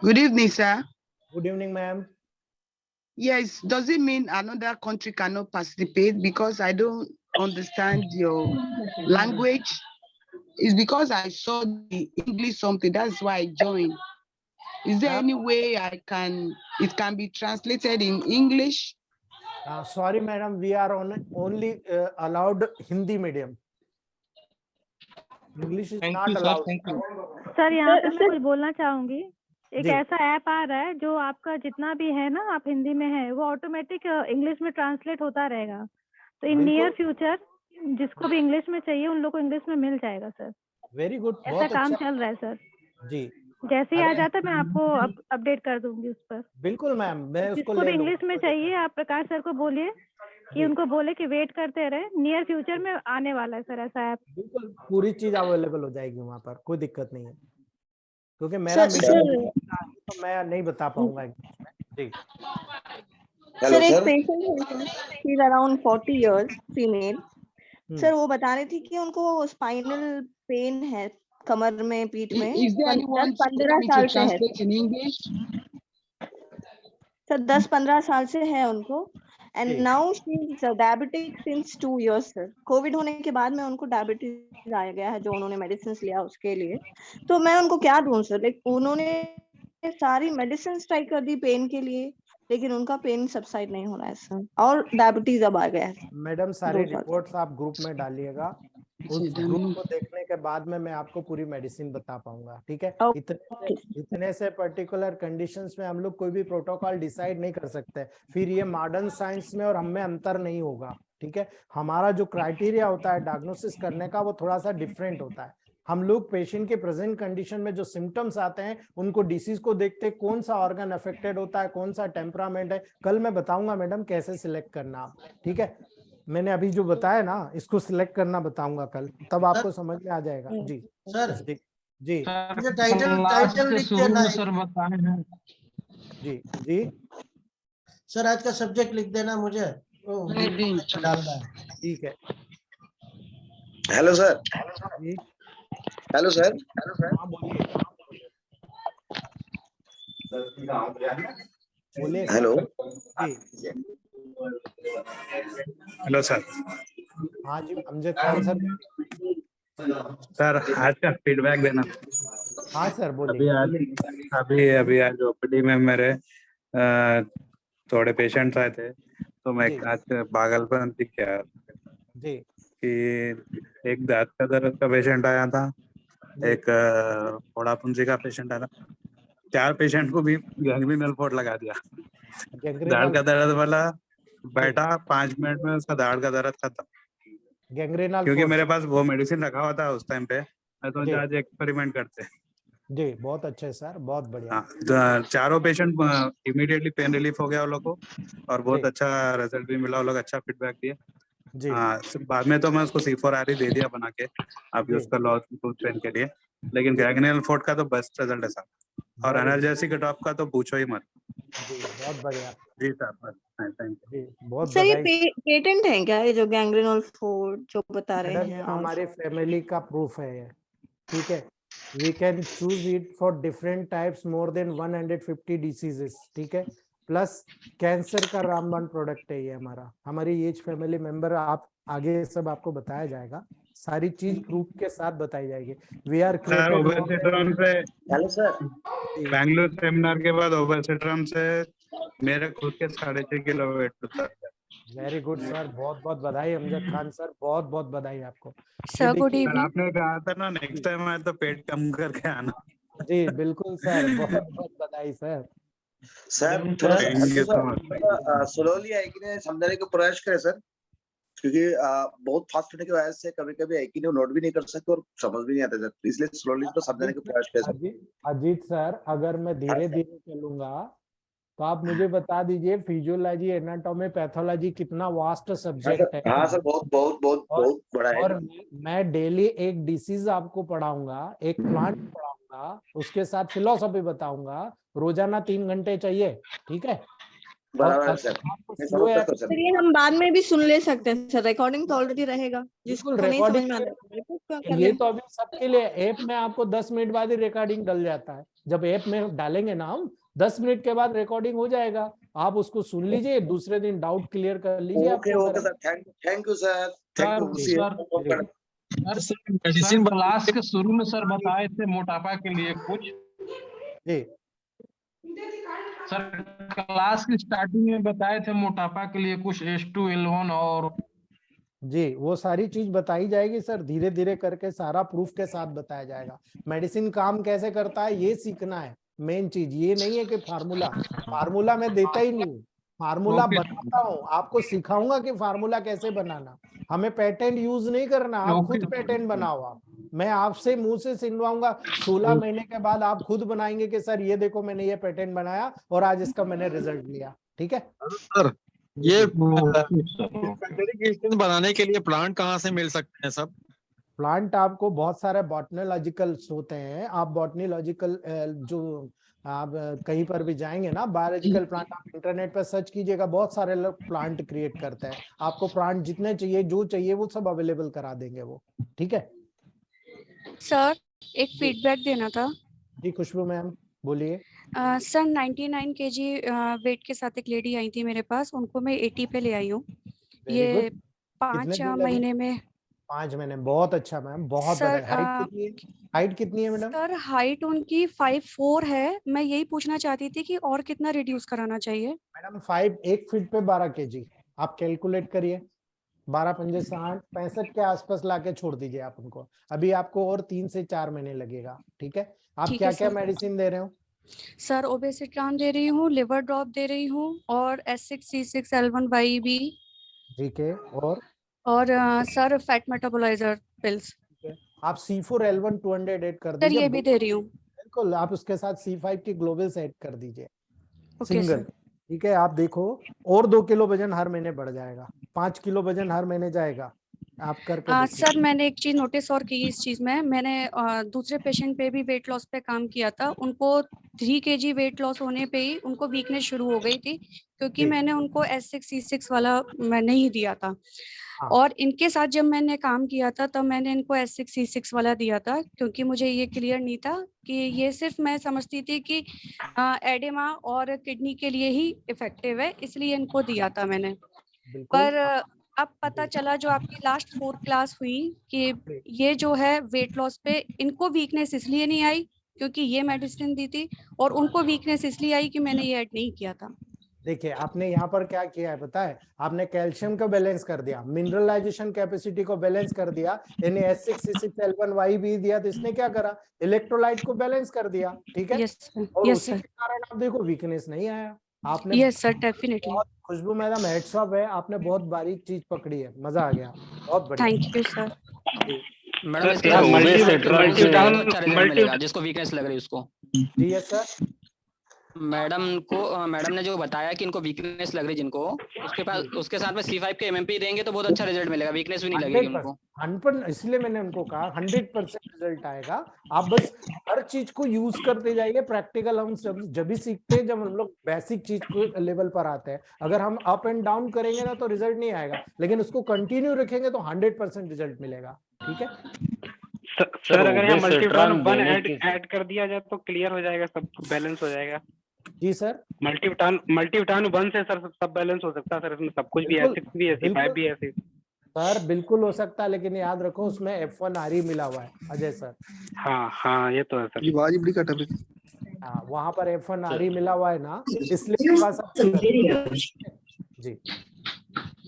Speaker 10: Good evening, sir.
Speaker 2: Good evening ma'am.
Speaker 10: Yes, does it mean another country cannot participate because I don't understand your language? It's because I saw the English something, that's why I joined. Is there any way it can be translated in English?
Speaker 2: Sorry madam, we are only allowed Hindi medium, English is not allowed.
Speaker 11: Sir यहाँ पे मैं कुछ बोलना चाहूंगी। एक
Speaker 2: जी।
Speaker 11: ऐसा app आ रहा है जो आपका जितना भी है ना, आप हिंदी में है, वो ऑटोमेटिक इंग्लिश में ट्रांसलेट होता रहेगा। तो इन नियर फ्यूचर जिसको भी इंग्लिश में चाहिए उन लोग को इंग्लिश में मिल जाएगा सर।
Speaker 2: वेरी गुड,
Speaker 11: ऐसा
Speaker 2: बहुत
Speaker 11: काम
Speaker 2: अच्छा।
Speaker 11: चल रहा है सर।
Speaker 2: जी
Speaker 11: जैसे ही आ जाता है मैं आपको अपडेट कर दूंगी उस पर।
Speaker 2: बिल्कुल मैम, मैं उसको
Speaker 11: जिसको भी
Speaker 2: ले लूंगा।
Speaker 11: इंग्लिश में चाहिए आप प्रकाश सर को बोलिए, कि उनको बोले कि वेट करते रहे, नियर फ्यूचर में आने वाला है सर ऐसा ऐप।
Speaker 2: बिल्कुल पूरी चीज अवेलेबल हो जाएगी वहां पर, कोई दिक्कत नहीं है, क्योंकि मेरा
Speaker 12: सर
Speaker 2: तो मैं नहीं बता पाऊंगा जी।
Speaker 12: सर एक पेशेंट है, she is around 40 years, female. Sir वो बता रही थी कि उनको स्पाइनल पेन है कमर में, पीठ में,
Speaker 10: Is there anyone
Speaker 12: 10-15
Speaker 10: me
Speaker 12: साल
Speaker 10: to
Speaker 12: से है
Speaker 10: translate in English?
Speaker 12: सर, 10-15 साल से है उनको। And now she is diabetic since 2 years sir. Covid होने के बाद में उनको डायबिटीज आ गया है, जो उन्होंने मेडिसिन लिया उसके लिए। तो मैं उनको क्या दूं सर? लाइक उन्होंने सारी मेडिसिन ट्राई कर दी पेन के लिए, लेकिन उनका पेन सबसाइड नहीं हो रहा है सर, और डायबिटीज अब आ गया है।
Speaker 2: मैडम सारे
Speaker 12: 2 साल।
Speaker 2: रिपोर्ट्स आप ग्रुप में डालिएगा, उस ग्रुप को देखने के बाद में मैं आपको पूरी मेडिसिन बता पाऊंगा, ठीक है। इतने से पर्टिकुलर कंडीशंस में हम लोग कोई भी प्रोटोकॉल डिसाइड नहीं कर सकते, फिर ये मॉडर्न साइंस में और हमें अंतर नहीं होगा, ठीक है। हमारा जो क्राइटेरिया होता है डायग्नोसिस करने का वो थोड़ा सा डिफरेंट होता है। हम लोग पेशेंट के प्रेजेंट कंडीशन में जो सिम्टम्स आते हैं उनको डिसीज को देखते कौन सा ऑर्गन अफेक्टेड होता है, कौन सा टेम्परामेंट है, कल मैं बताऊंगा मैडम कैसे सिलेक्ट करना आप, ठीक है। मैंने अभी जो बताया ना इसको सिलेक्ट करना बताऊंगा कल, तब आपको समझ में आ जाएगा जी।
Speaker 3: सर
Speaker 2: जी
Speaker 3: मुझे टाइटल लिख देना
Speaker 7: सर बताए हैं
Speaker 2: जी जी
Speaker 3: सर, आज का सब्जेक्ट लिख देना मुझे, डालना है।
Speaker 2: ठीक है।
Speaker 9: Hello sir.
Speaker 2: जी
Speaker 9: हेलो सर।
Speaker 2: हाँ बोलिए बोलिए सर।
Speaker 9: हेलो।
Speaker 2: जी
Speaker 7: हेलो सर।
Speaker 2: हाँ जी अमजद खान सर।
Speaker 7: सर आज का फीडबैक देना।
Speaker 2: हाँ सर
Speaker 7: अभी
Speaker 2: बोलिए।
Speaker 7: आज ओपीडी में मेरे थोड़े पेशेंट्स आए थे, तो मैं
Speaker 2: जी।
Speaker 7: आज पागलपन दिख गया
Speaker 2: जी
Speaker 7: कि एक दांत का दर्द का पेशेंट आया था, एक फोड़ा पुंजी का पेशेंट आया था, 4 पेशेंट को भी गैंग्रीनल फोड़ लगा दिया। दाढ़ का दर्द वाला बैठा 5 मिनट में उसका दाढ़ का दर्द खत्म,
Speaker 2: गैंग्रीनल
Speaker 7: क्योंकि
Speaker 2: फोड़।
Speaker 7: मेरे पास वो मेडिसिन रखा हुआ था उस टाइम पे। मैं
Speaker 2: जी।
Speaker 7: तो आज एक्सपेरिमेंट करते हैं।
Speaker 2: जी बहुत अच्छे सर, बहुत बढ़िया।
Speaker 7: हाँ, तो 4 पेशेंट इमीडिएटली पेन रिलीफ हो गया उन लोग को, और बहुत अच्छा रिजल्ट भी मिला, उन लोग अच्छा फीडबैक दिए।
Speaker 2: जी।
Speaker 7: हाँ, बाद में तो मैं उसको C4RE दे दिया बना के, आप यूज कर लो टूथ पेन के लिए, लेकिन गैंग्रीनल फोड़ का तो बेस्ट रिजल्ट है सर, और एनाल्जेसिक ड्रॉप का तो पूछो ही मत।
Speaker 2: जी बहुत बढ़िया।
Speaker 7: जी सर, थैंक यू।
Speaker 2: जी बहुत
Speaker 12: सर ये
Speaker 2: बधाई।
Speaker 12: पेटेंट है क्या, ये जो गैंग्रीनल फोड़ जो बता रहे
Speaker 2: मैडम
Speaker 12: हैं?
Speaker 2: हमारे फैमिली का प्रूफ है ये, ठीक है। We can choose it for different types more than 150 diseases, ठीक है। प्लस कैंसर का रामबाण प्रोडक्ट है ये हमारा, हमारी एज फैमिली मेंबर, आप आगे सब आपको बताया जाएगा, सारी चीज प्रूफ के साथ बताई जाएगी। वी आर
Speaker 7: ओबेसिट्रॉन से
Speaker 9: हेलो सर।
Speaker 7: बैंगलोर सेमिनार के बाद ओबेसिट्रॉन से मेरे खुद के 6.5 किलो वेट उतर गया।
Speaker 2: वेरी गुड सर, बहुत बहुत बधाई अमजद खान सर, बहुत बहुत बधाई आपको।
Speaker 12: Sir good
Speaker 7: sir
Speaker 12: evening.
Speaker 7: आपने कहा था ना नेक्स्ट टाइम आए तो पेट कम करके आना।
Speaker 2: जी बिल्कुल सर, बहुत बहुत बधाई सर।
Speaker 9: सर थोड़ा
Speaker 7: Thank you so much.
Speaker 9: Slowly है कि नहीं समझाने का प्रयास करें सर, क्योंकि बहुत फास्ट होने की वजह से कभी कभी है कि नहीं नोट भी नहीं कर सकते और समझ भी नहीं आता सर, इसलिए स्लोली तो समझाने का प्रयास करें सर।
Speaker 2: अजीत सर, अगर मैं धीरे धीरे चलूंगा तो आप मुझे बता दीजिए, फिजियोलॉजी, एनाटॉमी, पैथोलॉजी कितना वास्ट सब्जेक्ट है।
Speaker 9: हाँ सर, बहुत बहुत बहुत बहुत बड़ा है।
Speaker 2: और मैं डेली एक डिसीज आपको पढ़ाऊंगा, एक प्लांट पढ़ाऊंगा, उसके साथ फिलोसफी बताऊंगा, रोजाना 3 घंटे चाहिए, ठीक है।
Speaker 9: बराबर है सर, मैं समझ सकता हूँ
Speaker 12: सर ये हम बाद में भी सुन ले सकते हैं सर, रिकॉर्डिंग तो ऑलरेडी रहेगा, जिसको नहीं समझ में आता
Speaker 2: ये तो अभी सबके लिए ऐप में आपको 10 मिनट बाद ही रिकॉर्डिंग डल जाता है, जब ऐप में डालेंगे ना हम 10 मिनट के बाद रिकॉर्डिंग हो जाएगा, आप उसको सुन लीजिए, दूसरे दिन डाउट क्लियर कर लीजिए।
Speaker 9: Okay okay sir, thank you sir, thank you.
Speaker 7: Sir medicine class के शुरू में सर बताए थे मोटापा के लिए कुछ
Speaker 2: जी।
Speaker 7: सर क्लास की स्टार्टिंग में बताए थे मोटापा के लिए कुछ H2L1 और
Speaker 2: जी वो सारी चीज बताई जाएगी सर, धीरे धीरे करके सारा प्रूफ के साथ बताया जाएगा। मेडिसिन काम कैसे करता है ये सीखना है, मेन चीज ये नहीं है कि फार्मूला मैं देता ही नहीं, फार्मूला बताता हूँ, आपको सिखाऊंगा कि फार्मूला कैसे बनाना। हमें पेटेंट यूज नहीं करना, आप खुद पेटेंट बनाओ। आप मैं आपसे मुंह से सिलवाऊंगा, 16 महीने के बाद आप खुद बनाएंगे कि सर ये देखो मैंने ये पेटेंट बनाया और आज इसका मैंने रिजल्ट लिया, ठीक है
Speaker 5: सर
Speaker 13: ये फैब्रिकेशन बनाने के लिए प्लांट कहाँ से मिल सकते हैं सब?
Speaker 2: प्लांट आपको बहुत सारे बॉटनिलॉजिकल होते हैं। आप बॉटनिलॉजिकल जो आप कहीं पर भी जाएंगे ना, बायोलॉजिकल प्लांट, आप इंटरनेट पर सर्च कीजिएगा, बहुत सारे लोग प्लांट क्रिएट करते हैं। आपको प्लांट जितने चाहिए, जो चाहिए वो सब अवेलेबल करा देंगे वो। ठीक है
Speaker 14: सर, एक फीडबैक देना था।
Speaker 2: जी खुशबू मैम बोलिए।
Speaker 14: सर 99 केजी वेट के साथ एक लेडी आई थी मेरे पास, उनको मैं 80 पे ले आई हूँ। ये
Speaker 2: कितने
Speaker 14: 5
Speaker 2: दिन लगे?
Speaker 14: महीने में।
Speaker 2: 5 महीने, बहुत अच्छा मैम, बहुत
Speaker 14: सर,
Speaker 2: बड़ा। हाइट कितनी है? हाइट कितनी है मैडम?
Speaker 14: सर हाइट उनकी 5'4" है। मैं यही पूछना चाहती थी कि और कितना रिड्यूस कराना चाहिए।
Speaker 2: मैडम 1 फीट पे 12 केजी, आप कैलकुलेट करिए। 12 पंजे 60, 65 के आसपास लाके छोड़ दीजिए आप उनको। अभी आपको और 3 से 4 महीने लगेगा। ठीक है, आप
Speaker 14: ठीक
Speaker 2: क्या
Speaker 14: है
Speaker 2: क्या
Speaker 14: सर।
Speaker 2: मेडिसिन दे रहे हो?
Speaker 14: सर ओबेसिट्रान दे रही हूँ, लिवर ड्रॉप दे रही हूँ, और S6C6L1YB,
Speaker 2: ठीक है,
Speaker 14: और सर फैट मेटाबोलाइजर पिल्स।
Speaker 2: आप C4L1 200 ऐड कर
Speaker 14: सर
Speaker 2: दीजिए।
Speaker 14: ये भी दे रही हूँ।
Speaker 2: बिल्कुल, आप उसके साथ C5 की ग्लोबल्स ऐड कर दीजिए,
Speaker 14: ओके
Speaker 2: सिंगल।
Speaker 14: सर।
Speaker 2: ठीक है, आप देखो और 2 किलो वजन हर महीने बढ़ जाएगा, 5 किलो वजन हर महीने जाएगा। आप करके देखिए।
Speaker 14: सर मैंने एक चीज नोटिस और की इस चीज में, मैंने दूसरे पेशेंट पे भी वेट लॉस पे काम किया था। उनको 3 kg वेट लॉस होने पे ही उनको वीकनेस शुरू हो गई थी, क्योंकि
Speaker 2: जी।
Speaker 14: मैंने उनको S6C6 वाला मैं नहीं दिया था।
Speaker 2: हाँ।
Speaker 14: और इनके साथ जब मैंने काम किया था तब मैंने इनको S6C6 वाला दिया था, क्योंकि मुझे ये क्लियर नहीं था कि ये सिर्फ, मैं समझती थी कि एडेमा और किडनी के लिए ही इफेक्टिव है, इसलिए इनको दिया था मैंने।
Speaker 2: बिल्कुल।
Speaker 14: पर अब पता चला जो आपकी लास्ट 4 क्लास हुई कि ये जो है वेट लॉस पे इनको वीकनेस इसलिए नहीं आई क्योंकि ये मेडिसिन दी थी, और उनको वीकनेस इसलिए आई कि मैंने ये ऐड नहीं किया था।
Speaker 2: देखिए आपने यहाँ पर क्या किया है पता है? आपने कैल्शियम को बैलेंस कर दिया, मिनरलाइजेशन कैपेसिटी को बैलेंस कर दिया, यानी S6C6L1Y भी दिया, तो इसने क्या करा? इलेक्ट्रोलाइट को बैलेंस कर दिया। ठीक है, और
Speaker 14: यस
Speaker 2: उसी
Speaker 14: सर।
Speaker 2: के कारण आप देखो वीकनेस नहीं आया। आपने
Speaker 14: यस सर, डेफिनेटली।
Speaker 2: बहुत, खुशबू मैडम हेड्स ऑफ है, आपने बहुत बारीक चीज पकड़ी है, मजा आ गया, बहुत बढ़िया।
Speaker 14: Thank you sir.
Speaker 15: मैडम इसके
Speaker 1: यार,
Speaker 15: साथ
Speaker 1: ओबेसिट्रॉन से
Speaker 15: अच्छा रिजल्ट मिलेगा जिसको वीकनेस लग रही है उसको।
Speaker 2: जी यस सर।
Speaker 15: मैडम ने जो बताया कि इनको वीकनेस लग रही है जिनको, उसके पास उसके साथ में C5 के MMP देंगे तो बहुत अच्छा रिजल्ट मिलेगा, वीकनेस भी नहीं लगेगी उनको।
Speaker 2: 100%, इसलिए मैंने उनको कहा 100% रिजल्ट आएगा। आप बस हर चीज को यूज करते जाइए। प्रैक्टिकल हम जब भी सीखते हैं, जब हम लोग बेसिक चीज को लेवल पर आते हैं। अगर हम अप एंड डाउन करेंगे ना तो रिजल्ट नहीं आएगा, लेकिन उसको कंटिन्यू रखेंगे तो 100% रिजल्ट मिलेगा। ठीक है
Speaker 16: सर, अगर यहाँ मल्टीविटामिन 1 ऐड कर दिया जाए तो क्लियर हो जाएगा, सब बैलेंस हो जाएगा।
Speaker 2: जी सर,
Speaker 16: मल्टीविटामिन 1 से सर सब बैलेंस हो सकता है सर, इसमें सब कुछ भी है, 6 भी है, C5 भी है।
Speaker 2: सर बिल्कुल हो सकता है, लेकिन याद रखो उसमें F1RE मिला हुआ है अजय सर।
Speaker 16: हाँ ये तो है सर।
Speaker 5: आवाज बड़ी कट रही।
Speaker 2: हाँ, वहां पर F1RE मिला हुआ है ना, इसलिए थोड़ा सा जी।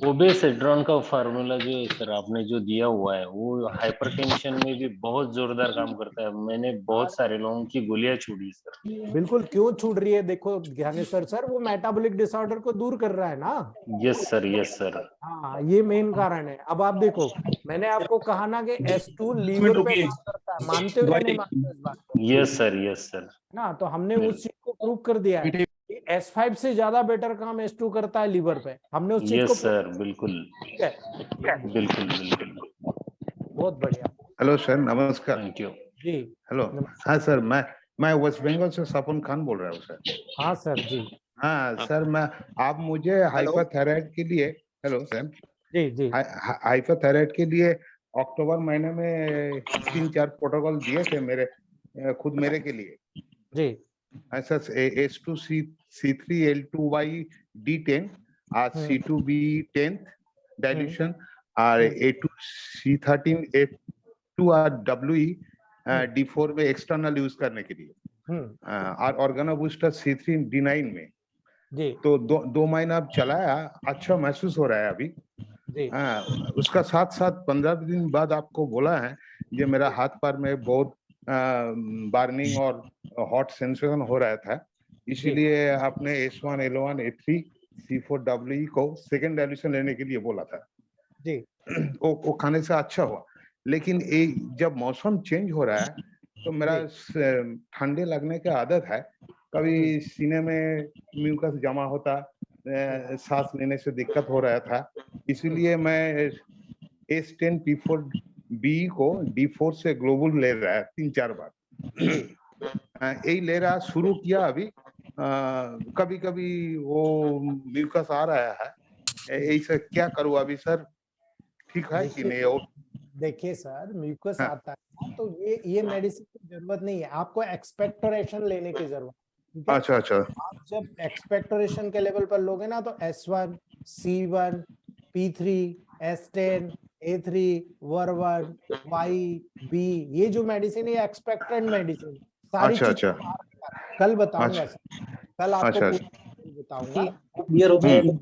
Speaker 1: ओबेसिट्रॉन का फार्मूला जो है सर आपने जो दिया हुआ है वो हाइपरटेंशन में भी बहुत जोरदार काम करता है। मैंने बहुत सारे लोगों की गोलियां छोड़ी सर।
Speaker 2: बिल्कुल, क्यों छूट रही है? देखो ज्ञानेश्वर सर, वो मेटाबॉलिक डिसऑर्डर को दूर कर रहा है ना।
Speaker 1: Yes sir, yes sir.
Speaker 2: हाँ, ये मेन कारण है। अब आप देखो, मैंने आपको कहा ना कि S2 लीवर पे काम करता है, मानते हो या नहीं मानते इस बात को?
Speaker 1: Yes sir, yes sir.
Speaker 2: ना, तो हमने उस चीज को प्रूव कर दिया है कि S5 से ज्यादा बेटर काम S2 करता है लीवर पे। हमने उस चीज को
Speaker 1: यस सर, बिल्कुल।
Speaker 2: ठीक है,
Speaker 1: बिल्कुल बिल्कुल।
Speaker 2: बहुत बढ़िया।
Speaker 17: हेलो सर, नमस्कार।
Speaker 1: Thank you
Speaker 2: ji
Speaker 17: hello. हाँ सर, मैं वेस्ट बंगाल से सपन खान बोल रहा हूँ सर।
Speaker 2: हाँ सर जी।
Speaker 17: हाँ सर, आप मुझे हाइपरथायराइड के लिए, हेलो सर
Speaker 2: जी जी,
Speaker 17: हाइपरथायराइड के लिए अक्टूबर महीने में 3-4 प्रोटोकॉल दिए थे मेरे खुद मेरे के लिए
Speaker 2: जी।
Speaker 17: ऐसा S2C3L2Y-D10 और C2B10 डाइल्यूशन और A2C13F2 और WE-D4 में एक्सटर्नल यूज करने के लिए और ऑर्गेनो बूस्टर C3D9 में
Speaker 2: जी।
Speaker 17: तो 2 महीना अब चलाया, अच्छा महसूस हो रहा है अभी। उसका साथ साथ 15 दिन बाद आपको बोला है ये मेरा हाथ पैर में बहुत बार्निंग और हॉट सेंसेशन हो रहा था, इसीलिए आपने S1, L1, A3, C4WE को सेकेंड डाइल्यूशन लेने के लिए बोला था
Speaker 2: जी।
Speaker 17: वो खाने से अच्छा हुआ। लेकिन जब मौसम चेंज हो रहा है तो मेरा ठंडे लगने की आदत है, कभी सीने में म्यूकस जमा होता, सांस लेने से दिक्कत हो रहा था, इसीलिए मैं S10 P4 B को D4 से ग्लोबल ले रहा है 3-4 बार। यही ले रहा, शुरू किया अभी। कभी कभी वो म्यूकस आ रहा है, ऐसे क्या करूँ अभी सर, ठीक है कि नहीं?
Speaker 2: देखिए सर, म्यूकस आता है तो ये मेडिसिन की जरूरत नहीं है, आपको एक्सपेक्टोरेशन लेने की जरूरत है।
Speaker 17: अच्छा अच्छा।
Speaker 2: आप जब एक्सपेक्टोरेशन के लेवल पर लोगे ना तो S1, C1, P3, S10, A3, वर्वन, Y, B, ये जो मेडिसिन है एक्सपेक्टेड मेडिसिन सारी
Speaker 17: अच्छा
Speaker 2: चीजें
Speaker 17: अच्छा।
Speaker 2: कल बताऊंगा
Speaker 17: अच्छा
Speaker 2: सर, कल आपको
Speaker 17: अच्छा
Speaker 2: बताऊंगा।
Speaker 17: अच्छा।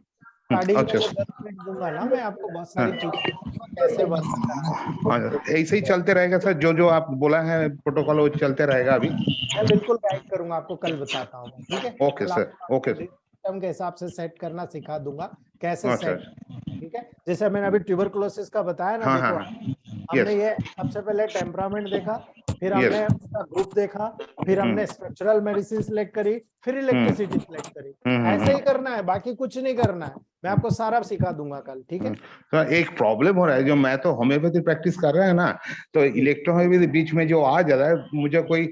Speaker 2: स्टार्टिंग में 10 मिनट दूंगा ना मैं आपको, बहुत सारी चीजें कैसे वर्क करना है।
Speaker 17: ऐसे ही चलते रहेगा सर, जो जो आप बोला है प्रोटोकॉल वो चलते रहेगा अभी।
Speaker 2: मैं बिल्कुल गाइड करूंगा आपको, कल बताता हूँ, ठीक है?
Speaker 17: Okay sir, okay sir.
Speaker 2: System के हिसाब से सेट करना सिखा दूंगा, कैसे
Speaker 17: अच्छा,
Speaker 2: सेट, ठीक है? जैसे मैंने अभी ट्यूबरकुलोसिस का बताया ना,
Speaker 17: हाँ,
Speaker 2: देखो
Speaker 17: हाँ,
Speaker 2: हमने ये सबसे पहले टेम्परामेंट देखा, फिर हमने उसका ग्रुप देखा, फिर हमने स्ट्रक्चरल मेडिसिन सिलेक्ट करी, फिर इलेक्ट्रिसिटी सिलेक्ट करी। ऐसे ही करना है, बाकी कुछ नहीं करना है, मैं आपको सारा सिखा दूंगा कल, ठीक है?
Speaker 17: तो एक प्रॉब्लम हो रहा है, जो मैं तो होम्योपैथी प्रैक्टिस कर रहा है ना, तो इलेक्ट्रोहोम्योपैथी बीच में जो आ जा रहा है, मुझे कोई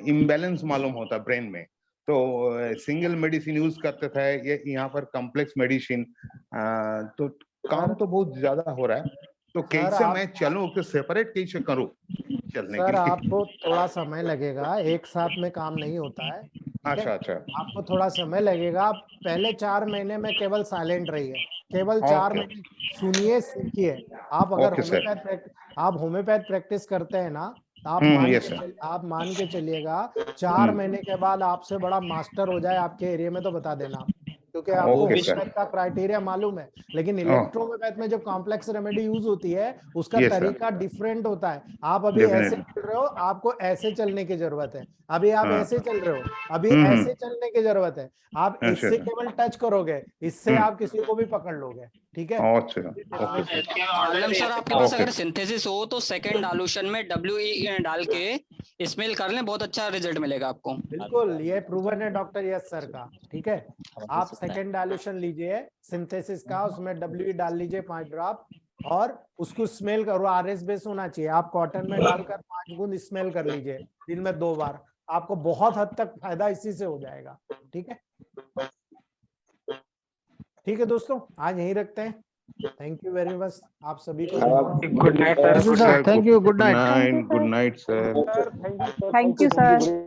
Speaker 17: इम्बैलेंस मालूम होता ब्रेन में, तो सिंगल मेडिसिन यूज करते थे, ये यहाँ पर कॉम्प्लेक्स मेडिसिन, तो काम तो बहुत ज्यादा हो रहा है। तो कैसे मैं चलूं, कि सेपरेट कैसे करूं चलने के
Speaker 2: सर
Speaker 17: लिए?
Speaker 2: आपको थोड़ा समय लगेगा, एक साथ में काम नहीं होता है।
Speaker 17: अच्छा अच्छा।
Speaker 2: आपको थोड़ा समय लगेगा, पहले 4 महीने में केवल साइलेंट रहिए, केवल 4 महीने सुनिए, सीखिए। आप अगर होम्योपैथ प्रैक्टिस करते हैं ना, आप मान के चलिएगा 4 महीने के बाद आपसे बड़ा मास्टर हो जाए आपके एरिया में तो बता देना, क्योंकि आपको होम्योपैथ का क्राइटेरिया मालूम है। लेकिन इलेक्ट्रोहोम्योपैथ में जो कॉम्प्लेक्स रेमेडी यूज होती है उसका तरीका डिफरेंट होता है। आप अभी ऐसे चल रहे हो, आपको ऐसे चलने की जरूरत है, अभी आप ऐसे चल रहे हो, अभी ऐसे चलने की जरूरत है। आप इससे केवल टच करोगे, इससे आप किसी को भी पकड़ लोगे, ठीक है?
Speaker 15: आलम सर, आपके पास अगर सिंथेसिस हो तो सेकंड डालूशन में WE डाल के स्मेल कर लें, बहुत अच्छा रिजल्ट मिलेगा आपको।
Speaker 2: बिल्कुल, ये प्रूवन है डॉक्टर यस सर का, ठीक है? आप सेकंड डायल्यूशन लीजिए सिंथेसिस का, उसमें WE डाल लीजिए 5 ड्रॉप और उसको स्मेल करो, RS बेस होना चाहिए। आप कॉटन में डालकर 5 बूंद स्मेल कर लीजिए दिन में 2 बार, आपको बहुत हद तक फायदा इसी से हो जाएगा, ठीक है? ठीक है दोस्तों, आज यहीं रखते हैं। थैंक यू वेरी मच आप सभी को।
Speaker 16: Good night sir.
Speaker 17: Thank you, good night. Good night sir.
Speaker 2: Thank you sir.